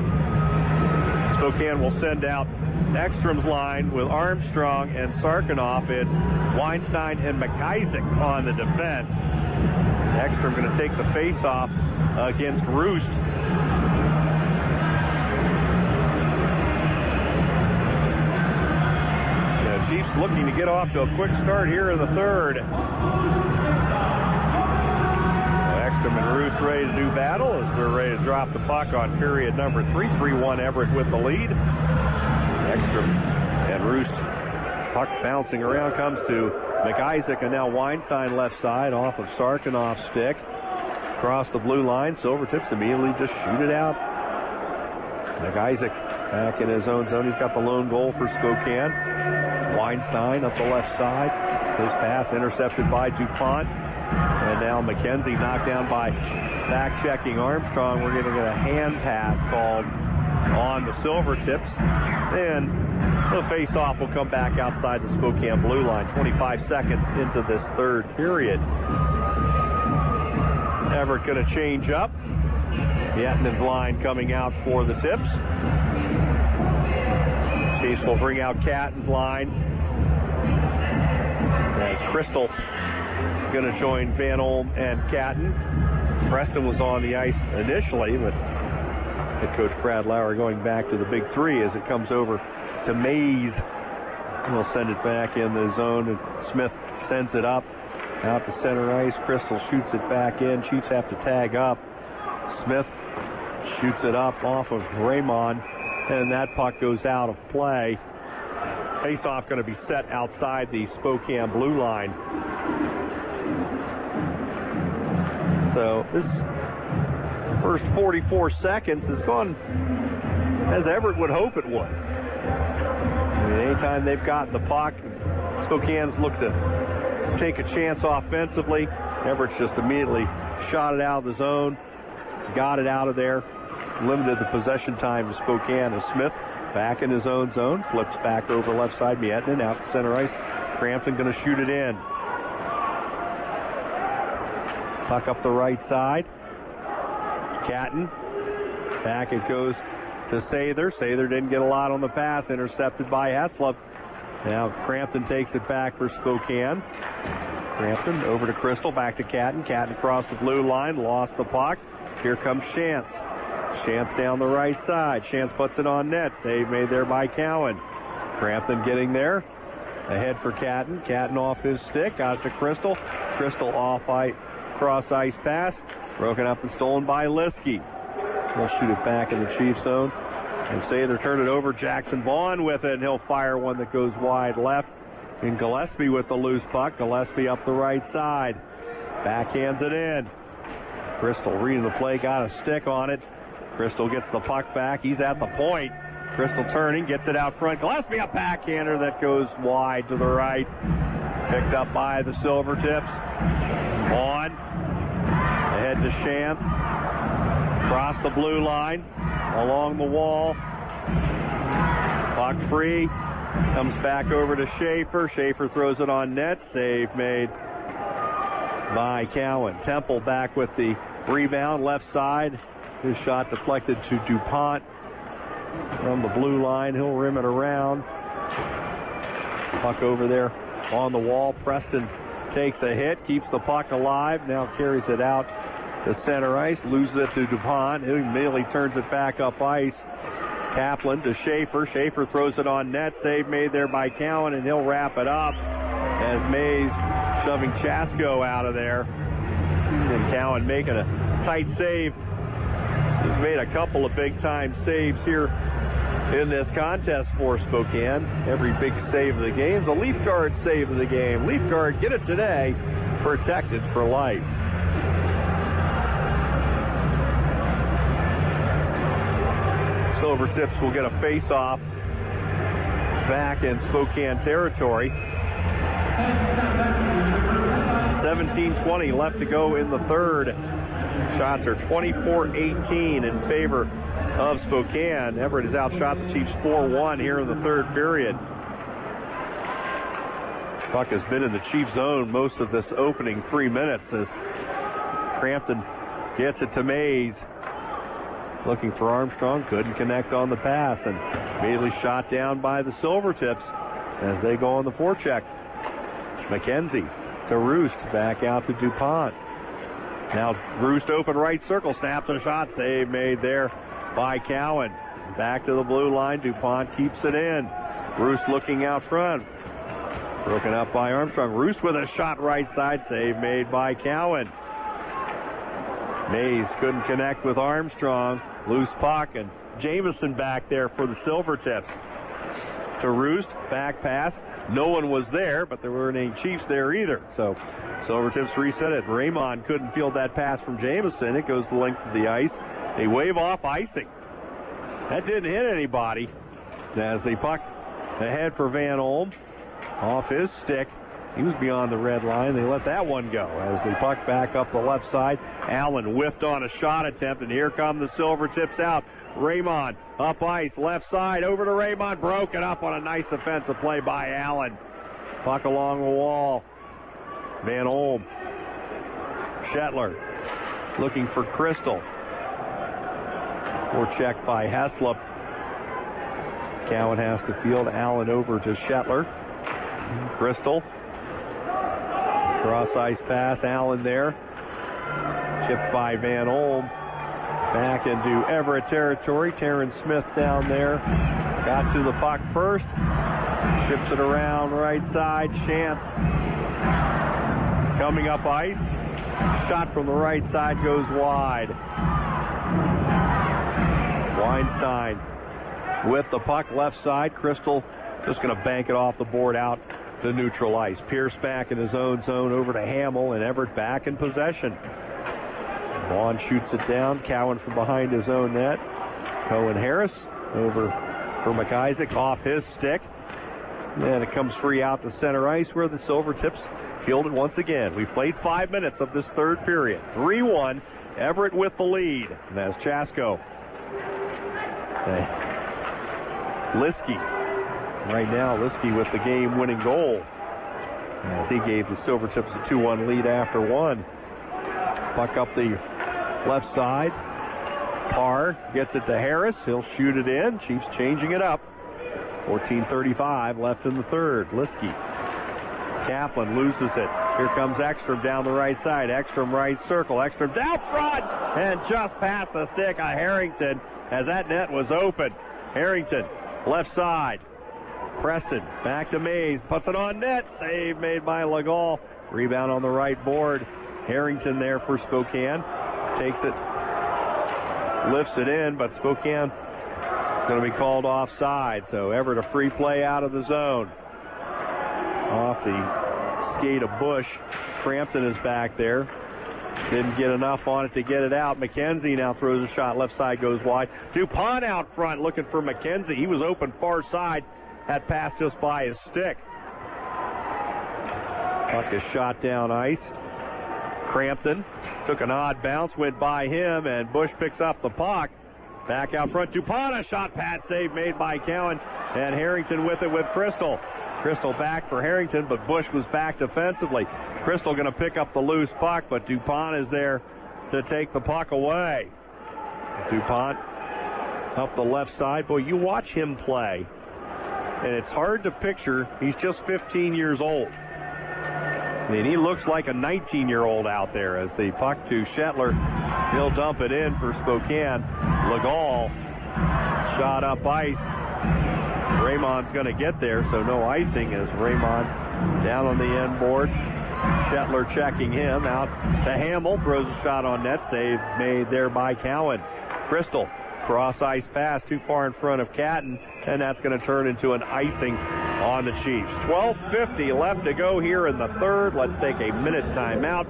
Spokane will send out Ekstrom's line with Armstrong and Sarkanoff. It's Weinstein and McIsaac on the defense. Ekstrom going to take the face-off against Roest. The Chiefs looking to get off to a quick start here in the third. Ekstrom and Roest ready ready to do battle as we're ready to drop the puck on period number 3. 3-1 Everett with the lead. Ekstrom and Roest. Puck bouncing around, comes to McIsaac, and now Weinstein left side off of Sarkanoff's stick. Across the blue line, Silvertips immediately just shoot it out. McIsaac back in his own zone. He's got the lone goal for Spokane. Weinstein up the left side. His pass intercepted by DuPont. And now McKenzie knocked down by back-checking Armstrong. We're going to get a hand pass called on the Silvertips. And the face-off will come back outside the Spokane blue line. 25 seconds into this third period. Everett going to change up. Yetman's line coming out for the Tips. Chiefs will bring out Catton's line. As Crystal going to join Van Olm and Catton. Preston was on the ice initially, but head coach Brad Lauer going back to the big three as it comes over to Mays. He'll send it back in the zone, and Smith sends it up out to center ice. Crystal shoots it back in. Chiefs have to tag up. Smith shoots it up off of Raymond, and that puck goes out of play. Face-off going to be set outside the Spokane blue line. So this first 44 seconds has gone as Everett would hope it would. I mean, anytime they've gotten the puck, Spokane's looked to take a chance offensively. Everett's just immediately shot it out of the zone, got it out of there, limited the possession time to Spokane as Smith back in his own zone, flips back over left side, Miettinen out to center ice. Crampton going to shoot it in. Puck up the right side. Catton. Back it goes to Sather. Sather didn't get a lot on the pass, intercepted by Heslop. Now Crampton takes it back for Spokane. Crampton over to Crystal, back to Catton. Catton across the blue line, lost the puck. Here comes Shantz. Shantz down the right side. Shantz puts it on net. Save made there by Cowan. Crampton getting there. Ahead for Catton. Catton off his stick. Got it to Crystal. Crystal off ice. Cross ice pass. Broken up and stolen by Liskey. He'll shoot it back in the Chiefs zone. And Sather turned it over. Jackson Vaughn with it. And he'll fire one that goes wide left. And Gillespie with the loose puck. Gillespie up the right side. Backhands it in. Crystal reading the play. Got a stick on it. Crystal gets the puck back. He's at the point. Crystal turning. Gets it out front. Gillespie a backhander that goes wide to the right. Picked up by the Silvertips. Vaughn. Ahead to Shantz. Across the blue line. Along the wall. Puck free. Comes back over to Schaefer. Schaefer throws it on net. Save made by Cowan. Temple back with the rebound. Left side. His shot deflected to DuPont. From the blue line. He'll rim it around. Puck over there on the wall. Preston takes a hit. Keeps the puck alive. Now carries it out to center ice. Loses it to DuPont. He immediately turns it back up ice. Kaplan to Schaefer. Schaefer throws it on net. Save made there by Cowan, and he'll wrap it up as Mays shoving Chasko out of there. And Cowan making a tight save. He's made a couple of big-time saves here in this contest for Spokane. Every big save of the game is a Leaf Guard save of the game. Leaf Guard, get it today. Protected for life. Silvertips will get a face-off back in Spokane territory. 17:20 left to go in the third. Shots are 24-18 in favor of Spokane. Everett has outshot the Chiefs 4-1 here in the third period. Puck has been in the Chiefs zone most of this opening 3 minutes as Crampton gets it to Mays. Looking for Armstrong, couldn't connect on the pass, and immediately shot down by the Silvertips as they go on the forecheck. McKenzie to Roest, back out to DuPont. Now Roest open right circle, snaps a shot, save made there by Cowan. Back to the blue line, DuPont keeps it in. Roest looking out front. Broken up by Armstrong. Roest with a shot right side, save made by Cowan. Mays couldn't connect with Armstrong. Loose puck, and Jamison back there for the Silvertips. To Roest, back pass. No one was there, but there weren't any Chiefs there either. So Silvertips reset it. Raymond couldn't field that pass from Jamison. It goes the length of the ice. They wave off icing. That didn't hit anybody. As the puck ahead for Van Olm. Off his stick. He was beyond the red line. They let that one go. As the puck back up the left side, Allen whiffed on a shot attempt, and here come the Silvertips out. Raymond up ice, left side, over to Raymond, broken up on a nice defensive play by Allen. Puck along the wall. Van Olm. Shetler looking for Crystal. Forecheck by Heslop. Cowan has to field. Allen over to Shetler. Crystal. Cross ice pass. Allen there. Chipped by Van Olm. Back into Everett territory. Terrence Smith down there. Got to the puck first. Ships it around right side. Chance coming up ice. Shot from the right side goes wide. Weinstein with the puck left side. Crystal just going to bank it off the board out to neutral ice. Pierce back in his own zone over to Hamill, and Everett back in possession. Vaughn shoots it down. Cowan from behind his own net. Cohen Harris over for McIsaac off his stick. And it comes free out to center ice where the Silvertips fielded once again. We've played 5 minutes of this third period. 3-1. Everett with the lead. And that's Chasko. Liskey. Right now, Liskey with the game-winning goal. As he gave the Silvertips a 2-1 lead after one. Puck up the left side. Parr gets it to Harris. He'll shoot it in. Chiefs changing it up. 14:35 left in the third. Liskey. Kaplan loses it. Here comes Ekstrom down the right side. Ekstrom right circle. Ekstrom down front and just past the stick of Harrington as that net was open. Harrington left side. Preston back to Mays. Puts it on net. Save made by Legault. Rebound on the right board. Harrington there for Spokane. Takes it. Lifts it in, but Spokane is going to be called offside. So Everett a free play out of the zone. Off the skate of Bush. Crampton is back there. Didn't get enough on it to get it out. McKenzie now throws a shot. Left side goes wide. DuPont out front looking for McKenzie. He was open far side. That pass just by his stick. Puck is shot down ice. Crampton took an odd bounce, went by him, and Bush picks up the puck. Back out front. DuPont, a shot pad save made by Cowan, and Harrington with it with Crystal. Crystal back for Harrington, but Bush was back defensively. Crystal going to pick up the loose puck, but DuPont is there to take the puck away. DuPont up the left side. Boy, you watch him play, and it's hard to picture. He's just 15 years old. I mean, he looks like a 19-year-old out there as the puck to Shetler. He'll dump it in for Spokane. Legault shot up ice. Raymond's going to get there, so no icing as Raymond down on the end board. Shetler checking him out to Hamill. Throws a shot on net. Save made there by Cowan. Crystal. Cross ice pass too far in front of Catton, and that's going to turn into an icing on the Chiefs. 12:50 left to go here in the third. Let's take a minute timeout.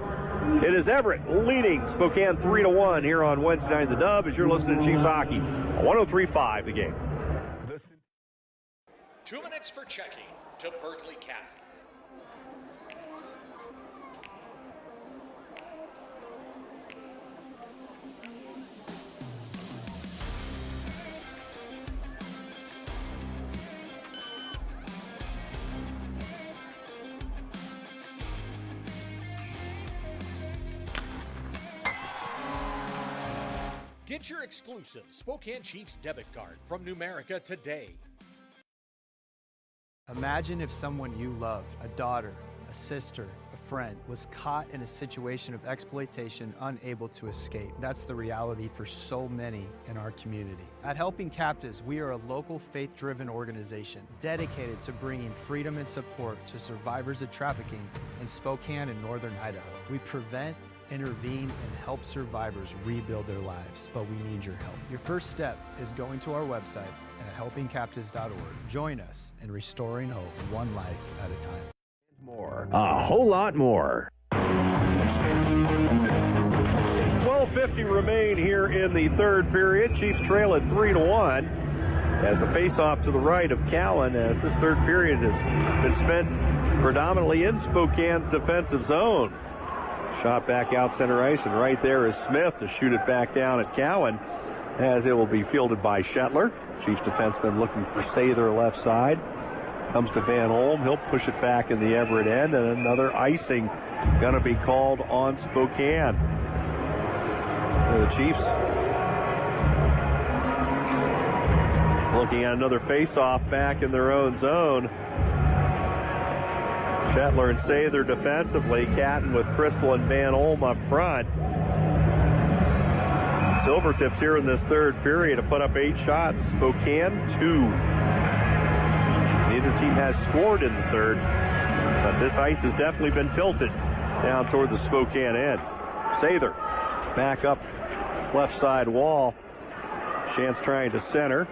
It is Everett leading Spokane 3-1 here on Wednesday night in the Dub as you're listening to Chiefs hockey on 103.5 The Game. 2 minutes for checking to Berkeley Cat. Get your exclusive Spokane Chiefs debit card from Numerica today. Imagine if someone you loved, a daughter, a sister, a friend, was caught in a situation of exploitation, unable to escape. That's the reality for so many in our community. At Helping Captives, we are a local faith-driven organization dedicated to bringing freedom and support to survivors of trafficking in Spokane and northern Idaho. We prevent, intervene, and help survivors rebuild their lives. But we need your help. Your first step is going to our website at helpingcaptives.org. Join us in restoring hope, one life at a time. More. A whole lot more. 12:50 remain here in the third period. Chiefs trail at 3-1 as the face-off to the right of Cowan, as this third period has been spent predominantly in Spokane's defensive zone. Shot back out center ice, and right there is Smith to shoot it back down at Cowan, as it will be fielded by Shetler. Chiefs defenseman looking for Sather left side. Comes to Van Olm. He'll push it back in the Everett end, and another icing going to be called on Spokane. So the Chiefs looking at another face-off back in their own zone. Shetler and Sather defensively. Catton with Crystal and Van Olm up front. Silvertips here in this third period have put up 8 shots. Spokane 2. Neither team has scored in the third, but this ice has definitely been tilted down toward the Spokane end. Sather back up left side wall. Chance trying to center.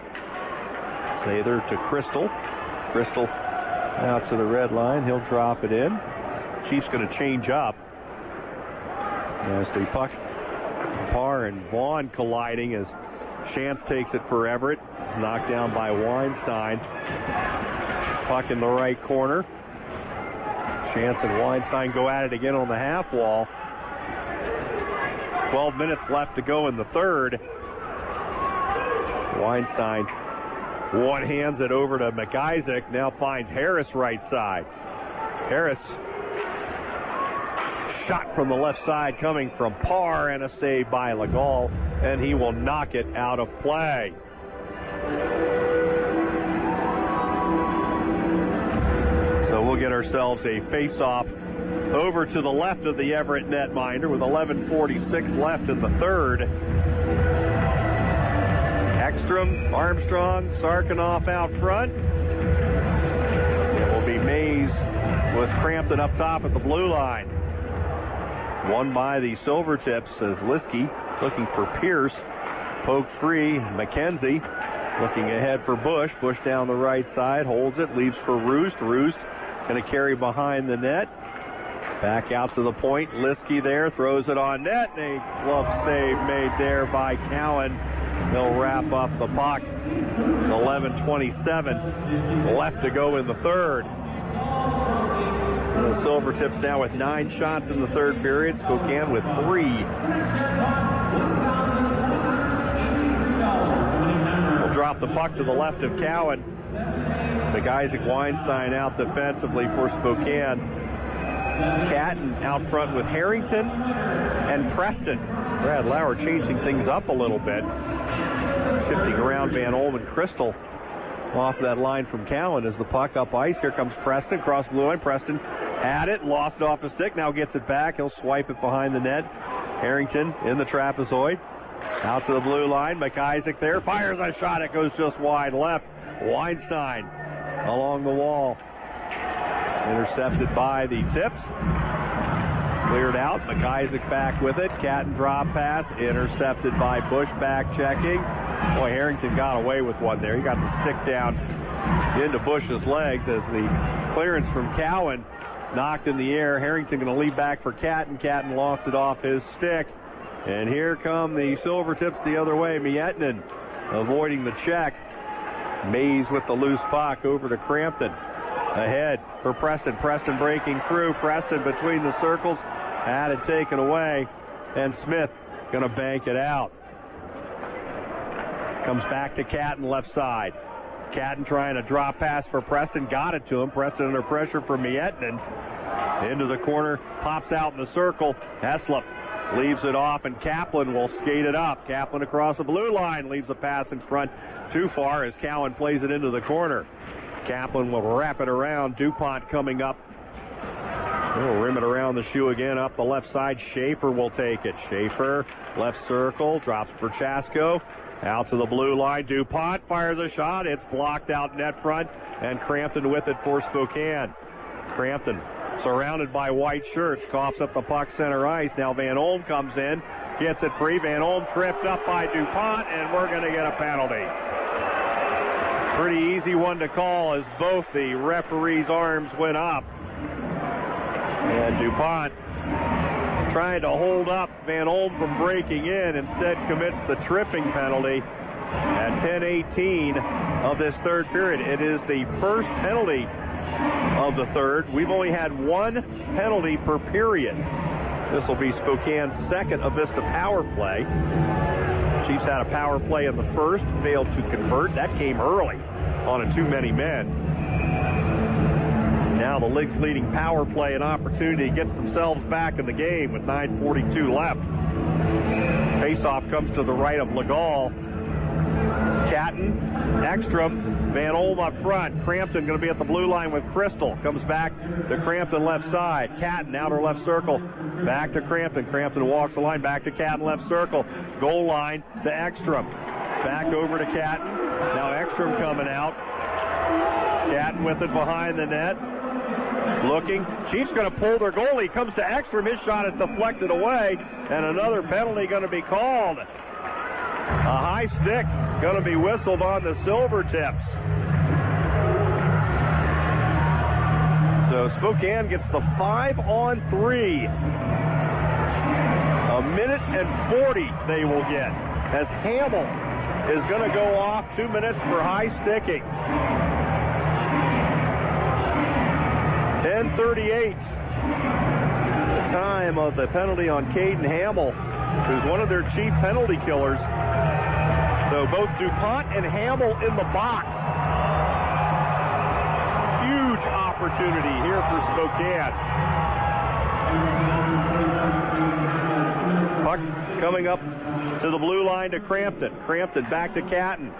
Sather to Crystal. Crystal out to the red line. He'll drop it in. Chiefs going to change up as the puck, Parr and Vaughn colliding as Chance takes it for Everett. Knocked down by Weinstein. Puck in the right corner. Chance and Weinstein go at it again on the half wall. 12 minutes left to go in the third. Weinstein one-hands it over to McIsaac. Now finds Harris right side. Harris shot from the left side coming from Parr, and a save by Legault, and he will knock it out of play. So we'll get ourselves a face-off over to the left of the Everett netminder with 11:46 left in the third. Ekstrom, Armstrong, Sarkanoff out front. It will be Mays with Crampton up top at the blue line. Won by the Silvertips as Liskey looking for Pierce. Poked free. McKenzie looking ahead for Bush. Bush down the right side. Holds it. Leaves for Roest. Roest going to carry behind the net. Back out to the point. Liskey there. Throws it on net. And a glove save made there by Cowan. They'll wrap up the puck. 11:27 left to go in the third. The Silvertips now with 9 shots in the third period. Spokane with 3. We'll drop the puck to the left of Cowan. McIsaac Weinstein out defensively for Spokane. Catton out front with Harrington and Preston. Brad Lauer changing things up a little bit. Shifting around Van Olm and Crystal off that line from Cowan as the puck up ice. Here comes Preston, cross blue line. Preston had it, lost it off his stick, now gets it back. He'll swipe it behind the net. Harrington in the trapezoid. Out to the blue line. McIsaac there, fires a shot. It goes just wide left. Weinstein along the wall. Intercepted by the Tips. Cleared out. McIsaac back with it. Catton drop pass. Intercepted by Bush back checking. Boy, Harrington got away with one there. He got the stick down into Bush's legs as the clearance from Cowan knocked in the air. Harrington going to lead back for Catton. Catton lost it off his stick. And here come the Silvertips the other way. Miettinen avoiding the check. Mays with the loose puck over to Crampton. Ahead for Preston. Preston breaking through. Preston between the circles. Had it taken away. And Smith going to bank it out. Comes back to Catton left side. Catton trying to drop pass for Preston. Got it to him. Preston under pressure from Miettinen. Into the corner. Pops out in the circle. Heslop leaves it off, and Kaplan will skate it up. Kaplan across the blue line. Leaves a pass in front too far as Cowan plays it into the corner. Kaplan will wrap it around. DuPont coming up. He'll rim it around the shoe again up the left side. Schaefer will take it. Schaefer, left circle, drops for Chasko. Out to the blue line. DuPont fires a shot. It's blocked out net front, and Crampton with it for Spokane. Crampton surrounded by white shirts, coughs up the puck center ice. Now Van Olm comes in, gets it free. Van Olm tripped up by DuPont, and we're going to get a penalty. Pretty easy one to call as both the referees' arms went up. And DuPont trying to hold up Van Olm from breaking in, instead commits the tripping penalty at 10:18 of this third period. It is the first penalty of the third. We've only had one penalty per period. This will be Spokane's second of this to power play. Chiefs had a power play in the first, failed to convert. That came early on a too many men. Now the league's leading power play, an opportunity to get themselves back in the game with 9:42 left. Faceoff comes to the right of Legal. Catton, Ekstrom, Van Olm up front. Crampton going to be at the blue line with Crystal. Comes back to Crampton left side. Catton outer left circle. Back to Crampton. Crampton walks the line. Back to Catton left circle. Goal line to Ekstrom. Back over to Catton. Now Ekstrom coming out. Catton with it behind the net. Looking. Chiefs going to pull their goalie. Comes to Ekstrom. His shot is deflected away. And another penalty going to be called. A high stick going to be whistled on the Silvertips. So Spokane gets the 5-on-3. A minute and 40 they will get, as Hamill is going to go off 2 minutes for high sticking. 10:38. The time of the penalty on Caden Hamill, who's one of their chief penalty killers. So both DuPont and Hamill in the box. Huge opportunity here for Spokane. Puck coming up to the blue line to Crampton. Crampton back to Catton.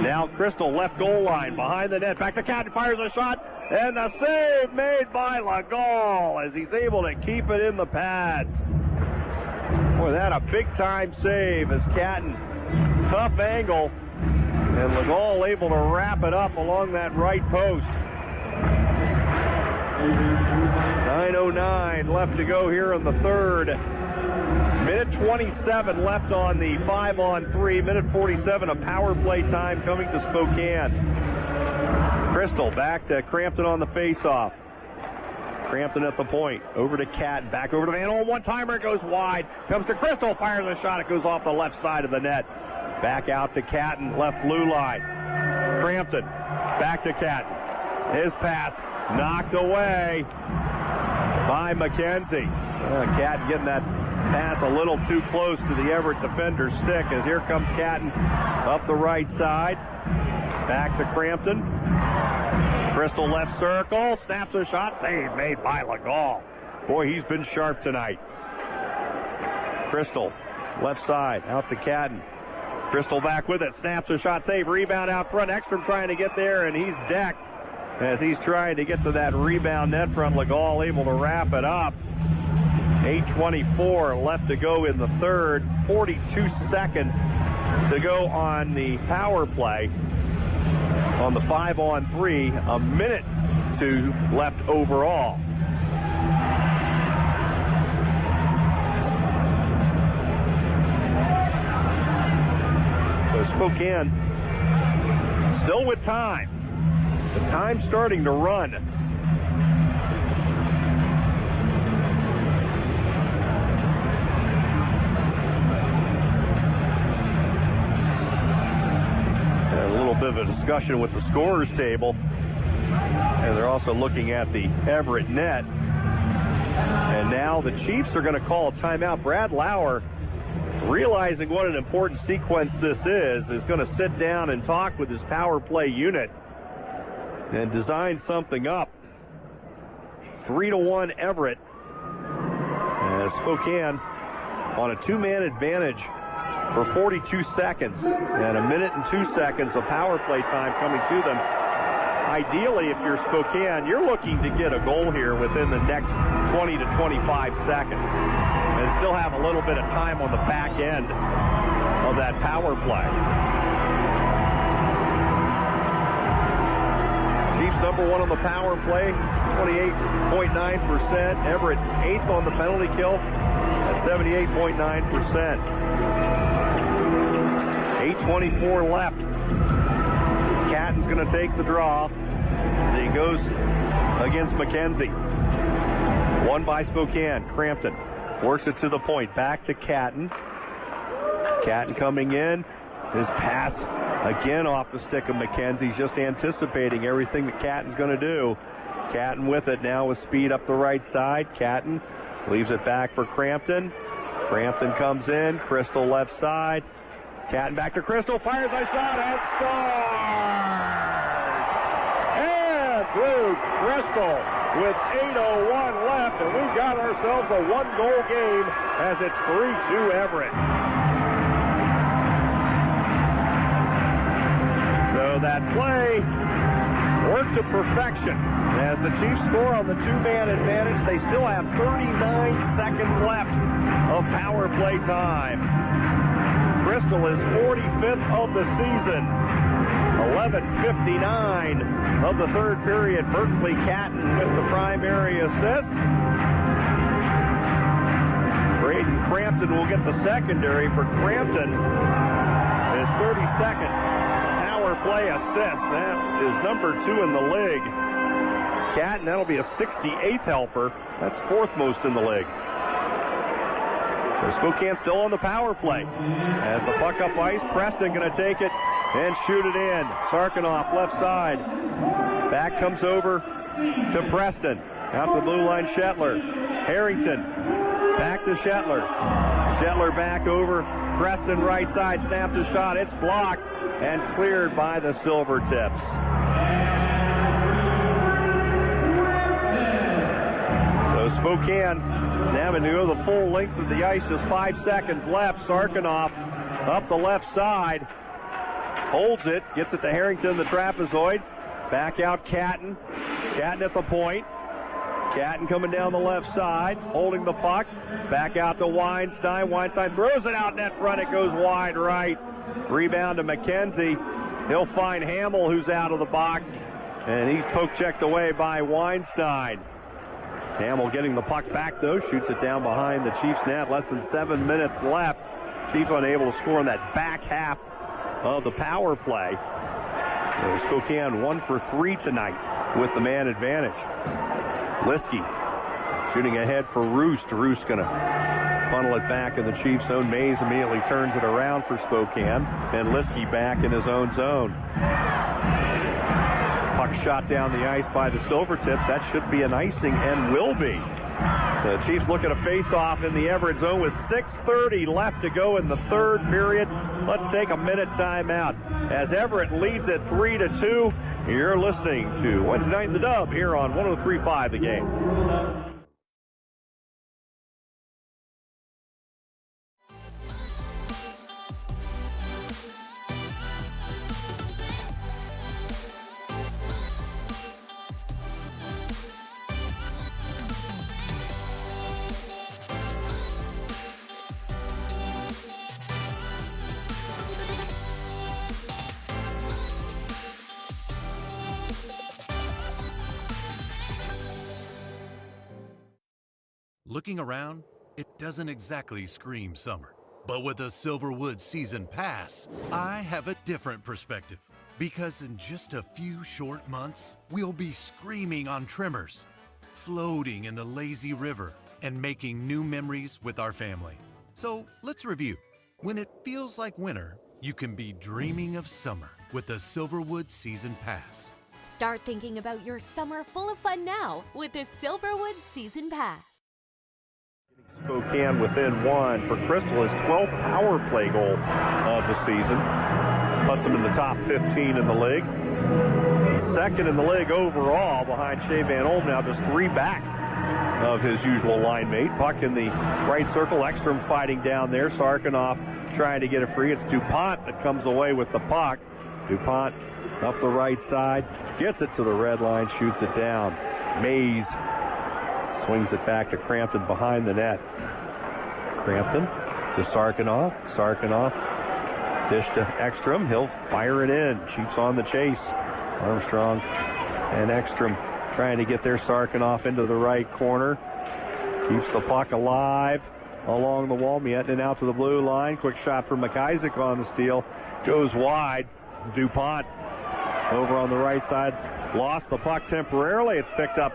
Now Crystal left goal line behind the net. Back to Catton, fires a shot, and the save made by Legal as he's able to keep it in the pads. Boy, that a big-time save as Catton, tough angle, and Legal able to wrap it up along that right post. 9:09 left to go here in the third. Minute 27 left on the 5-on-3. Minute 47 of power play time coming to Spokane. Crystal back to Crampton on the face-off. Crampton at the point. Over to Catton. Back over to Van Olm. One-timer goes wide. Comes to Crystal. Fires a shot. It goes off the left side of the net. Back out to Catton. Left blue line. Crampton. Back to Catton. His pass knocked away by McKenzie. Catton getting that pass a little too close to the Everett defender's stick as here comes Catton up the right side. Back to Crampton. Crystal left circle. Snaps a shot. Save made by Legal. Boy, he's been sharp tonight. Crystal left side out to Catton. Crystal back with it. Snaps a shot. Save. Rebound out front. Ekstrom trying to get there, and he's decked as he's trying to get to that rebound net front. Legal able to wrap it up. 8:24 left to go in the third. 42 seconds to go on the power play. On the 5-on-3, a minute 2 left overall. So Spokane still with time. The time's starting to run. A little bit of a discussion with the scorers table, and they're also looking at the Everett net. And now the Chiefs are going to call a timeout. Brad Lauer, realizing what an important sequence this is going to sit down and talk with his power play unit and design something up. 3-1 Everett, as Spokane on a two-man advantage for 42 seconds, and a minute and 2 seconds of power play time coming to them. Ideally, if you're Spokane, you're looking to get a goal here within the next 20 to 25 seconds and still have a little bit of time on the back end of that power play. Chiefs number one on the power play, 28.9%. Everett 8th on the penalty kill at 78.9%. 8:24 left. Catton's going to take the draw. He goes against McKenzie. Won by Spokane. Crampton works it to the point. Back to Catton. Catton coming in. His pass again off the stick of McKenzie. Just anticipating everything that Catton's going to do. Catton with it now with speed up the right side. Catton leaves it back for Crampton. Crampton comes in. Crystal left side. Catton back to Crystal. Fires a shot and scores! And through Crystal with 8:01 left, and we've got ourselves a one-goal game as it's 3-2 Everett. So that play worked to perfection. As the Chiefs score on the two-man advantage, they still have 39 seconds left of power play time. Crystal is 45th of the season. 11:59 of the third period. Berkeley Catton with the primary assist. Braden Crampton will get the secondary for Crampton. His 32nd power play assist. That is number 2 in the league. Catton, that'll be a 68th helper. That's 4th most in the league. So Spokane still on the power play. As the puck up ice, Preston going to take it and shoot it in. Sarkanoff left side. Back comes over to Preston. Out the blue line, Shetler. Harrington back to Shetler. Shetler back over. Preston right side, snaps a shot. It's blocked and cleared by the Silvertips. So Spokane having to go the full length of the ice, just 5 seconds left. Sarkanoff up the left side, holds it, gets it to Harrington, the trapezoid. Back out Catton. Catton at the point. Catton coming down the left side, holding the puck. Back out to Weinstein. Weinstein throws it out net front. It goes wide right. Rebound to McKenzie. He'll find Hamill, who's out of the box, and he's poke-checked away by Weinstein. Hamill getting the puck back, though, shoots it down behind the Chiefs' net. Less than 7 minutes left. Chiefs unable to score in that back half of the power play. So Spokane 1 for 3 tonight with the man advantage. Liskey shooting ahead for Roest. Roest going to funnel it back in the Chiefs' zone. Mays immediately turns it around for Spokane. And Liskey back in his own zone. Puck shot down the ice by the Silvertips. That should be an icing and will be. The Chiefs look at a face-off in the Everett zone with 6:30 left to go in the third period. Let's take a minute timeout as Everett leads at 3-2. You're listening to Wednesday Night in the Dub here on 103.5 The Game. Looking around, it doesn't exactly scream summer. But with a Silverwood Season Pass, I have a different perspective. Because in just a few short months, we'll be screaming on trimmers, floating in the lazy river, and making new memories with our family. So let's review. When it feels like winter, you can be dreaming of summer with the Silverwood Season Pass. Start thinking about your summer full of fun now with the Silverwood Season Pass. Spokane within 1 for Crystal, his 12th power play goal of the season. Puts him in the top 15 in the league. Second in the league overall behind Shea Van Olm, now just 3 back of his usual line mate. Puck in the right circle, Ekstrom fighting down there. Sarkanoff trying to get it free. It's DuPont that comes away with the puck. DuPont up the right side, gets it to the red line, shoots it down. Mays swings it back to Crampton behind the net. Crampton to Sarkanoff. Sarkanoff dish to Ekstrom. He'll fire it in. Chiefs on the chase. Armstrong and Ekstrom trying to get their Sarkanoff into the right corner. Keeps the puck alive along the wall. Miettinen out to the blue line. Quick shot from McIsaac on the steal. Goes wide. DuPont over on the right side. Lost the puck temporarily. It's picked up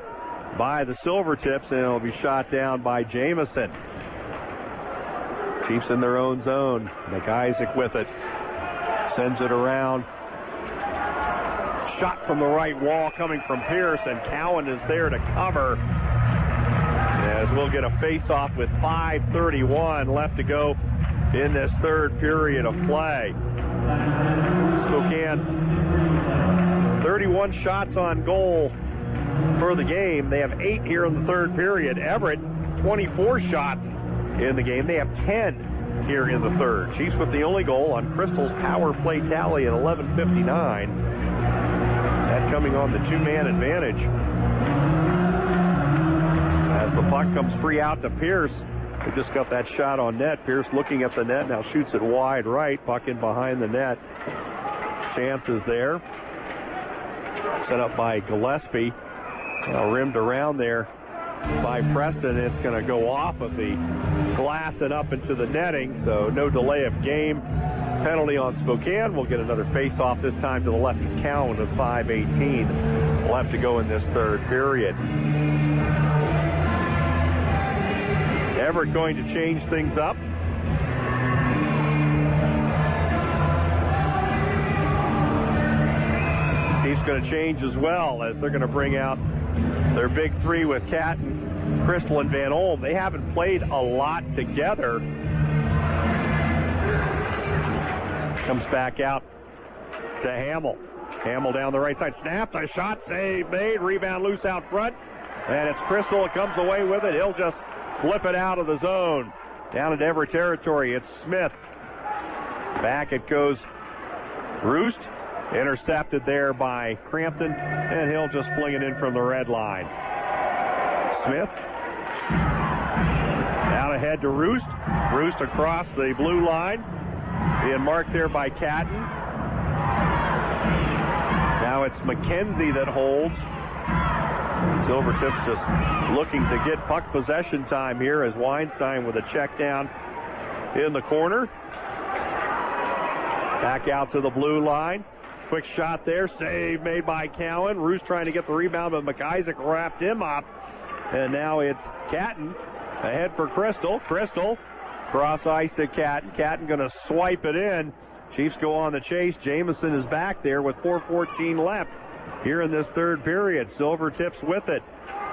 by the Silvertips, and it'll be shot down by Jamison. Chiefs in their own zone. McIsaac with it. Sends it around. Shot from the right wall coming from Pierce, and Cowan is there to cover. As we'll get a face-off with 5:31 left to go in this third period of play. Spokane, 31 shots on goal for the game. They have 8 here in the third period. Everett, 24 shots in the game. They have 10 here in the third. Chiefs with the only goal on Crystal's power play tally at 11:59. That coming on the two-man advantage. As the puck comes free out to Pierce. They just got that shot on net. Pierce looking at the net, now shoots it wide right. Puck in behind the net. Chance is there. Set up by Gillespie. Now rimmed around there by Preston. It's going to go off of the glass and up into the netting, so no delay of game. Penalty on Spokane. We'll get another face-off, this time to the left of Cowan with 5:18 left to go in this third period. Everett going to change things up. Chiefs going to change as well, as they're going to bring out their big three with Catton, Crystal, and Van Olm. They haven't played a lot together. Comes back out to Hamill. Hamill down the right side. Snapped. A shot. Save made. Rebound loose out front. And it's Crystal that comes away with it. He'll just flip it out of the zone. Down into Everett territory. It's Smith. Back it goes. Roest. Intercepted there by Crampton. And he'll just fling it in from the red line. Smith. Out ahead to Roest. Roest across the blue line. Being marked there by Catton. Now it's McKenzie that holds. Silvertips just looking to get puck possession time here as Weinstein with a check down in the corner. Back out to the blue line. Quick shot there. Save made by Cowan. Roest trying to get the rebound, but McIsaac wrapped him up. And now it's Catton ahead for Crystal. Crystal cross ice to Catton. Catton going to swipe it in. Chiefs go on the chase. Jamison is back there with 4:14 left here in this third period. Silvertips with it.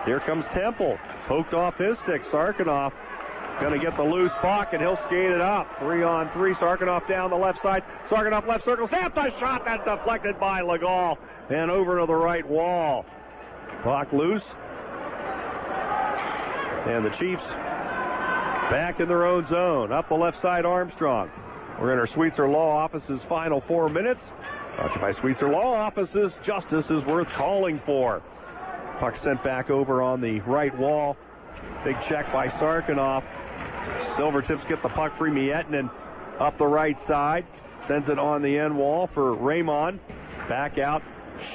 Here comes Temple. Poked off his stick. Sarkanoff going to get the loose puck, and he'll skate it up. 3-on-3. Sarkanoff down the left side. Sarkanoff left circle. Snaps a shot. That's deflected by Legall. And over to the right wall. Puck loose. And the Chiefs back in their own zone. Up the left side, Armstrong. We're in our Sweetser Law Office's final 4 minutes. Brought to you by Sweetser Law Offices. Justice is worth calling for. Puck sent back over on the right wall. Big check by Sarkanoff. Silvertips get the puck free. Miettinen up the right side. Sends it on the end wall for Raymond. Back out.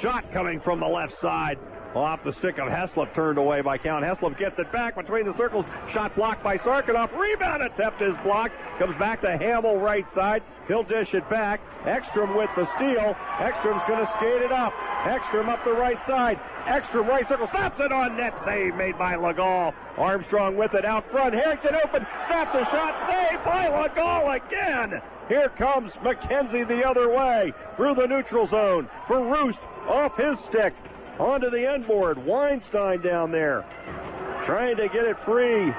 Shot coming from the left side. Off the stick of Heslop, turned away by Cowan. Heslop gets it back between the circles. Shot blocked by Sarkanoff. Rebound attempt is blocked. Comes back to Hamill right side. He'll dish it back. Ekstrom with the steal. Ekstrom's going to skate it up. Ekstrom up the right side. Ekstrom right circle. Snaps it on net. Save made by Legall. Armstrong with it out front. Harrington open. Snaps the shot. Saved by Legall again. Here comes McKenzie the other way. Through the neutral zone for Roest. Off his stick. Onto the end board. Weinstein down there. Trying to get it free.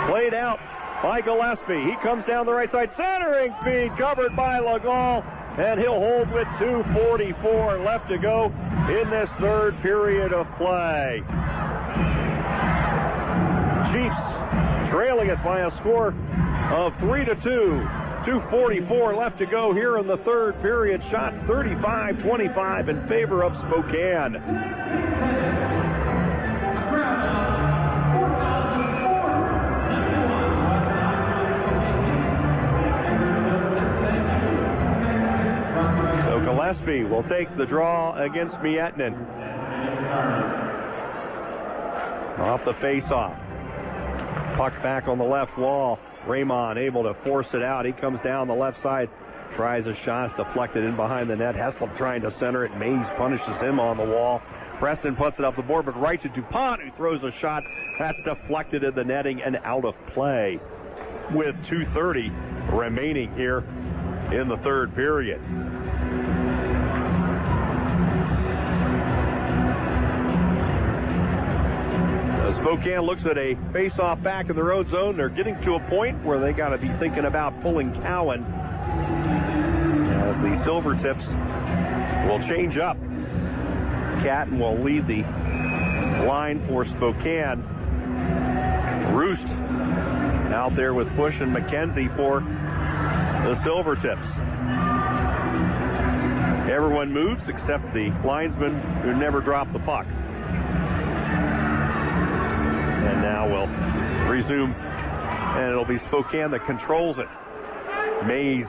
Played out by Gillespie. He comes down the right side. Centering feed covered by Legall. And he'll hold with 2:44 left to go in this third period of play. Chiefs trailing it by a score of 3-2. 2:44 left to go here in the third period. Shots 35-25 in favor of Spokane. So Gillespie will take the draw against Miettinen. Off the face-off. Puck back on the left wall. Raymond able to force it out. He comes down the left side. Tries a shot. Deflected in behind the net. Heslop trying to center it. Mays punishes him on the wall. Preston puts it up the board, but right to DuPont, who throws a shot. That's deflected in the netting and out of play. With 2:30 remaining here in the third period. Spokane looks at a face-off back in their own zone. They're getting to a point where they got to be thinking about pulling Cowan as the Silvertips will change up. Catton will lead the line for Spokane. Roest out there with Bush and McKenzie for the Silvertips. Everyone moves except the linesman who never dropped the puck. And now we'll resume, and it'll be Spokane that controls it. Mays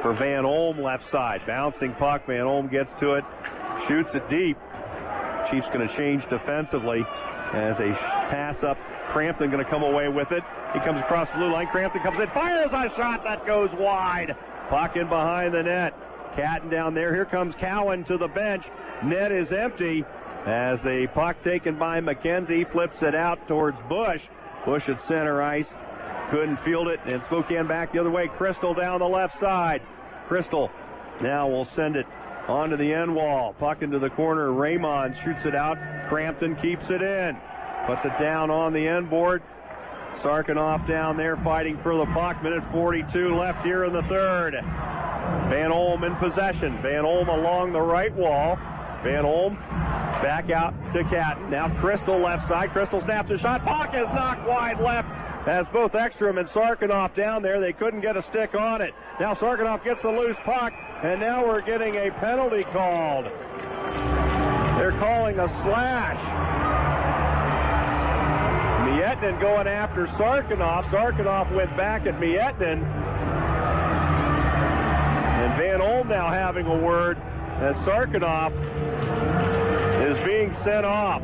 for Van Olm, left side. Bouncing puck. Van Olm gets to it, shoots it deep. Chiefs going to change defensively as a pass up. Crampton going to come away with it. He comes across the blue line. Crampton comes in, fires a shot that goes wide. Puck in behind the net. Catton down there. Here comes Cowan to the bench. Net is empty. As the puck taken by McKenzie, flips it out towards Bush. Bush at center ice. Couldn't field it, and Spokane back the other way. Crystal down the left side. Crystal now will send it onto the end wall. Puck into the corner. Raymond shoots it out. Crampton keeps it in. Puts it down on the end board. Sarkanoff down there fighting for the puck. Minute 42 left here in the third. Van Olm in possession. Van Olm along the right wall. Van Olm back out to Catton. Now Crystal left side. Crystal snaps a shot. Puck is knocked wide left. As both Ekstrom and Sarkanoff down there, they couldn't get a stick on it. Now Sarkanoff gets the loose puck, and now we're getting a penalty called. They're calling a slash. Miettinen going after Sarkanoff. Sarkanoff went back at Miettinen. And Van Olm now having a word as Sarkanoff is being sent off.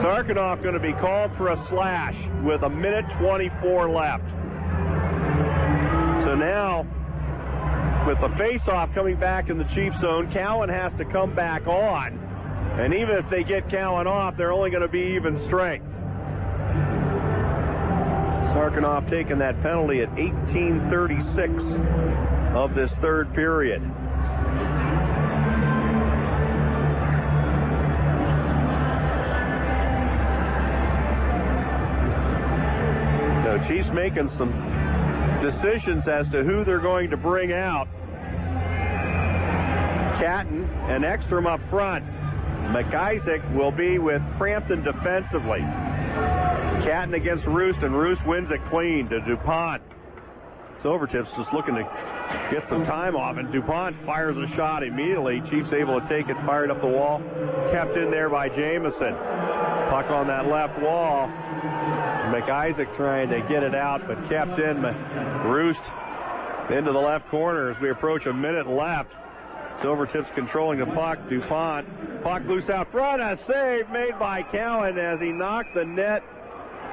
Sarkanoff going to be called for a slash with a minute 24 left. So now, with the face-off coming back in the Chiefs zone, Cowan has to come back on. And even if they get Cowan off, they're only going to be even strength. Sarkanoff taking that penalty at 18:36 of this third period. So Chiefs making some decisions as to who they're going to bring out. Catton and Ekstrom up front. McIsaac will be with Crampton defensively. Catton against Roest, and Roest wins it clean to DuPont. Silvertips just looking to get some time off, and DuPont fires a shot immediately. Chiefs able to take it, fired up the wall, kept in there by Jamison. Puck on that left wall. McIsaac trying to get it out, but kept in. Roest into the left corner as we approach a minute left. Silvertips controlling the puck. DuPont, puck loose out front. A save made by Cowan as he knocked the net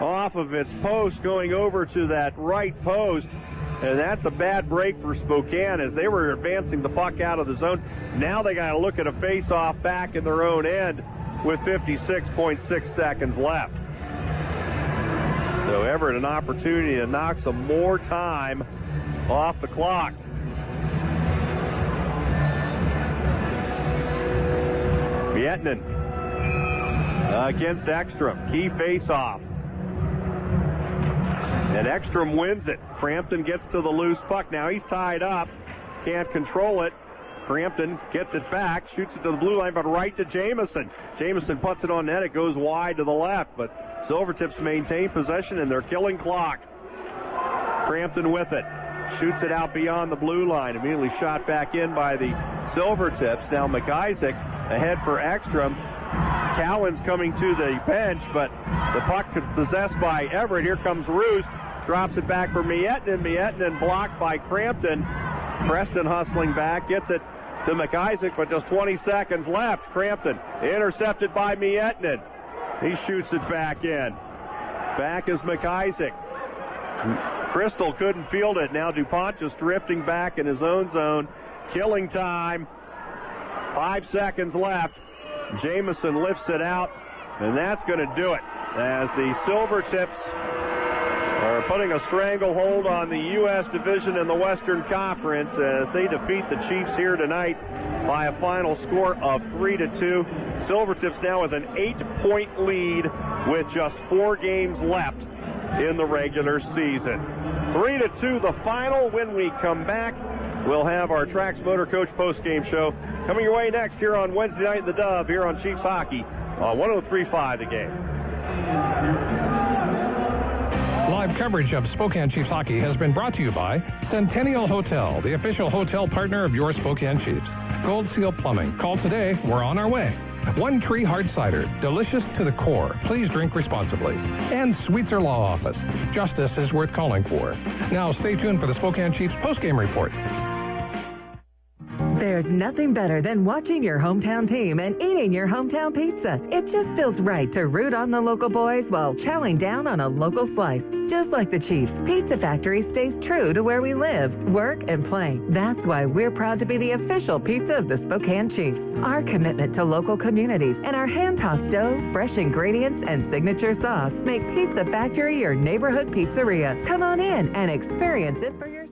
off of its post, going over to that right post. And that's a bad break for Spokane as they were advancing the puck out of the zone. Now they got to look at a face-off back in their own end with 56.6 seconds left. So Everett an opportunity to knock some more time off the clock. Miettinen against Ekstrom. Key face-off. And Ekstrom wins it. Crampton gets to the loose puck. Now he's tied up. Can't control it. Crampton gets it back. Shoots it to the blue line, but right to Jamison. Jamison puts it on net. It goes wide to the left, but Silvertips maintain possession, and they're killing clock. Crampton with it. Shoots it out beyond the blue line. Immediately shot back in by the Silvertips. Now McIsaac ahead for Ekstrom. Cowan's coming to the bench, but the puck is possessed by Everett. Here comes Roest. Drops it back for Miettinen. Miettinen blocked by Crampton. Preston hustling back, gets it to McIsaac, but just 20 seconds left. Crampton intercepted by Miettinen. He shoots it back in. Back is McIsaac. Crystal couldn't field it. Now DuPont just drifting back in his own zone. Killing time. 5 seconds left. Jamison lifts it out, and that's going to do it as the Silvertips are putting a stranglehold on the U.S. division in the Western Conference as they defeat the Chiefs here tonight by a final score of 3-2. Silvertips now with an 8-point lead with just 4 games left in the regular season. 3-2 the final. When we come back, we'll have our Trax Motor Coach post-game show coming your way next here on Wednesday night in the Dub here on Chiefs Hockey on 103.5 The Game. Live coverage of Spokane Chiefs hockey has been brought to you by Centennial Hotel, the official hotel partner of your Spokane Chiefs. Gold Seal Plumbing. Call today. We're on our way. One Tree Hard Cider. Delicious to the core. Please drink responsibly. And Sweetser Law Office. Justice is worth calling for. Now stay tuned for the Spokane Chiefs postgame report. There's nothing better than watching your hometown team and eating your hometown pizza. It just feels right to root on the local boys while chowing down on a local slice. Just like the Chiefs, Pizza Factory stays true to where we live, work, and play. That's why we're proud to be the official pizza of the Spokane Chiefs. Our commitment to local communities and our hand-tossed dough, fresh ingredients, and signature sauce make Pizza Factory your neighborhood pizzeria. Come on in and experience it for yourself.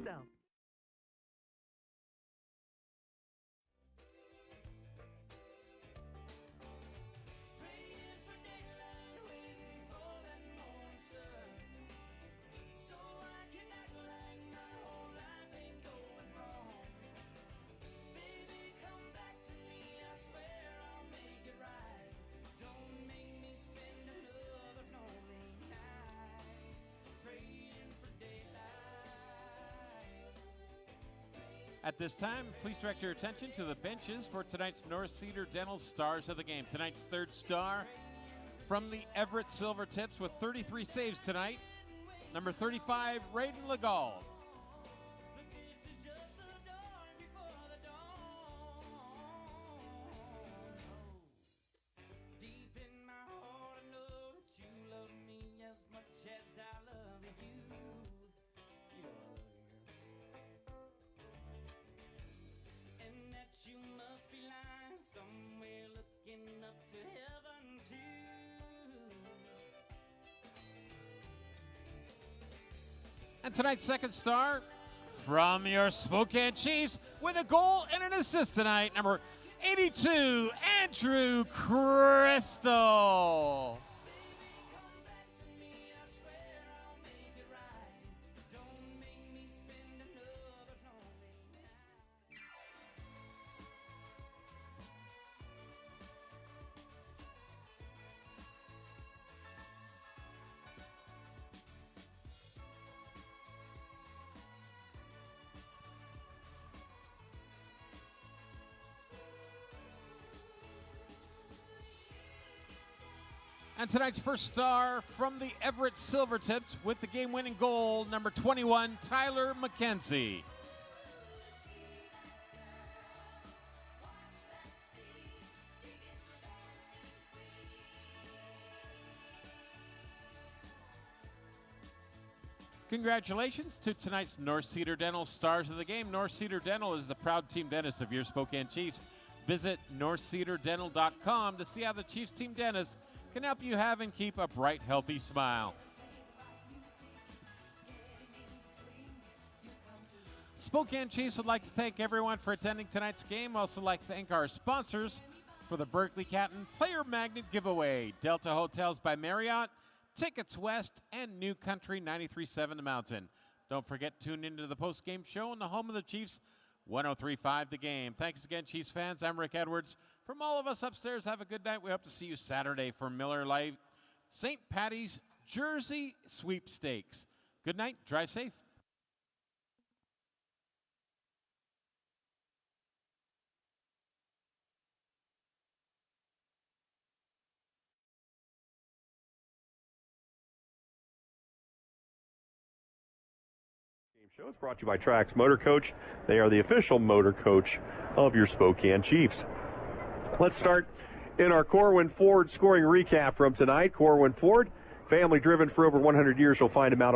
At this time, please direct your attention to the benches for tonight's North Cedar Dental Stars of the Game. Tonight's third star from the Everett Silvertips with 33 saves tonight, number 35, Raiden Legault. And tonight's second star from your Spokane Chiefs with a goal and an assist tonight, number 82, Andrew Crystal. And tonight's first star from the Everett Silvertips with the game-winning goal, number 21, Tyler McKenzie. Congratulations to tonight's North Cedar Dental Stars of the Game. North Cedar Dental is the proud team dentist of your Spokane Chiefs. Visit northcedardental.com to see how the Chiefs team dentist can help you have and keep a bright, healthy smile. Spokane Chiefs would like to thank everyone for attending tonight's game. Also like to thank our sponsors for the Berkeley Captain Player Magnet Giveaway, Delta Hotels by Marriott, Tickets West, and New Country 93.7 The Mountain. Don't forget to tune into the post-game show on the home of the Chiefs, 103.5 The Game. Thanks again, Chiefs fans. I'm Rick Edwards. From all of us upstairs, have a good night. We hope to see you Saturday for Miller Lite St. Patty's Jersey Sweepstakes. Good night. Drive safe. Show is brought to you by Trax Motor Coach. They are the official motor coach of your Spokane Chiefs. Let's start in our Corwin Ford scoring recap from tonight. Corwin Ford, family driven for over 100 years. You'll find them out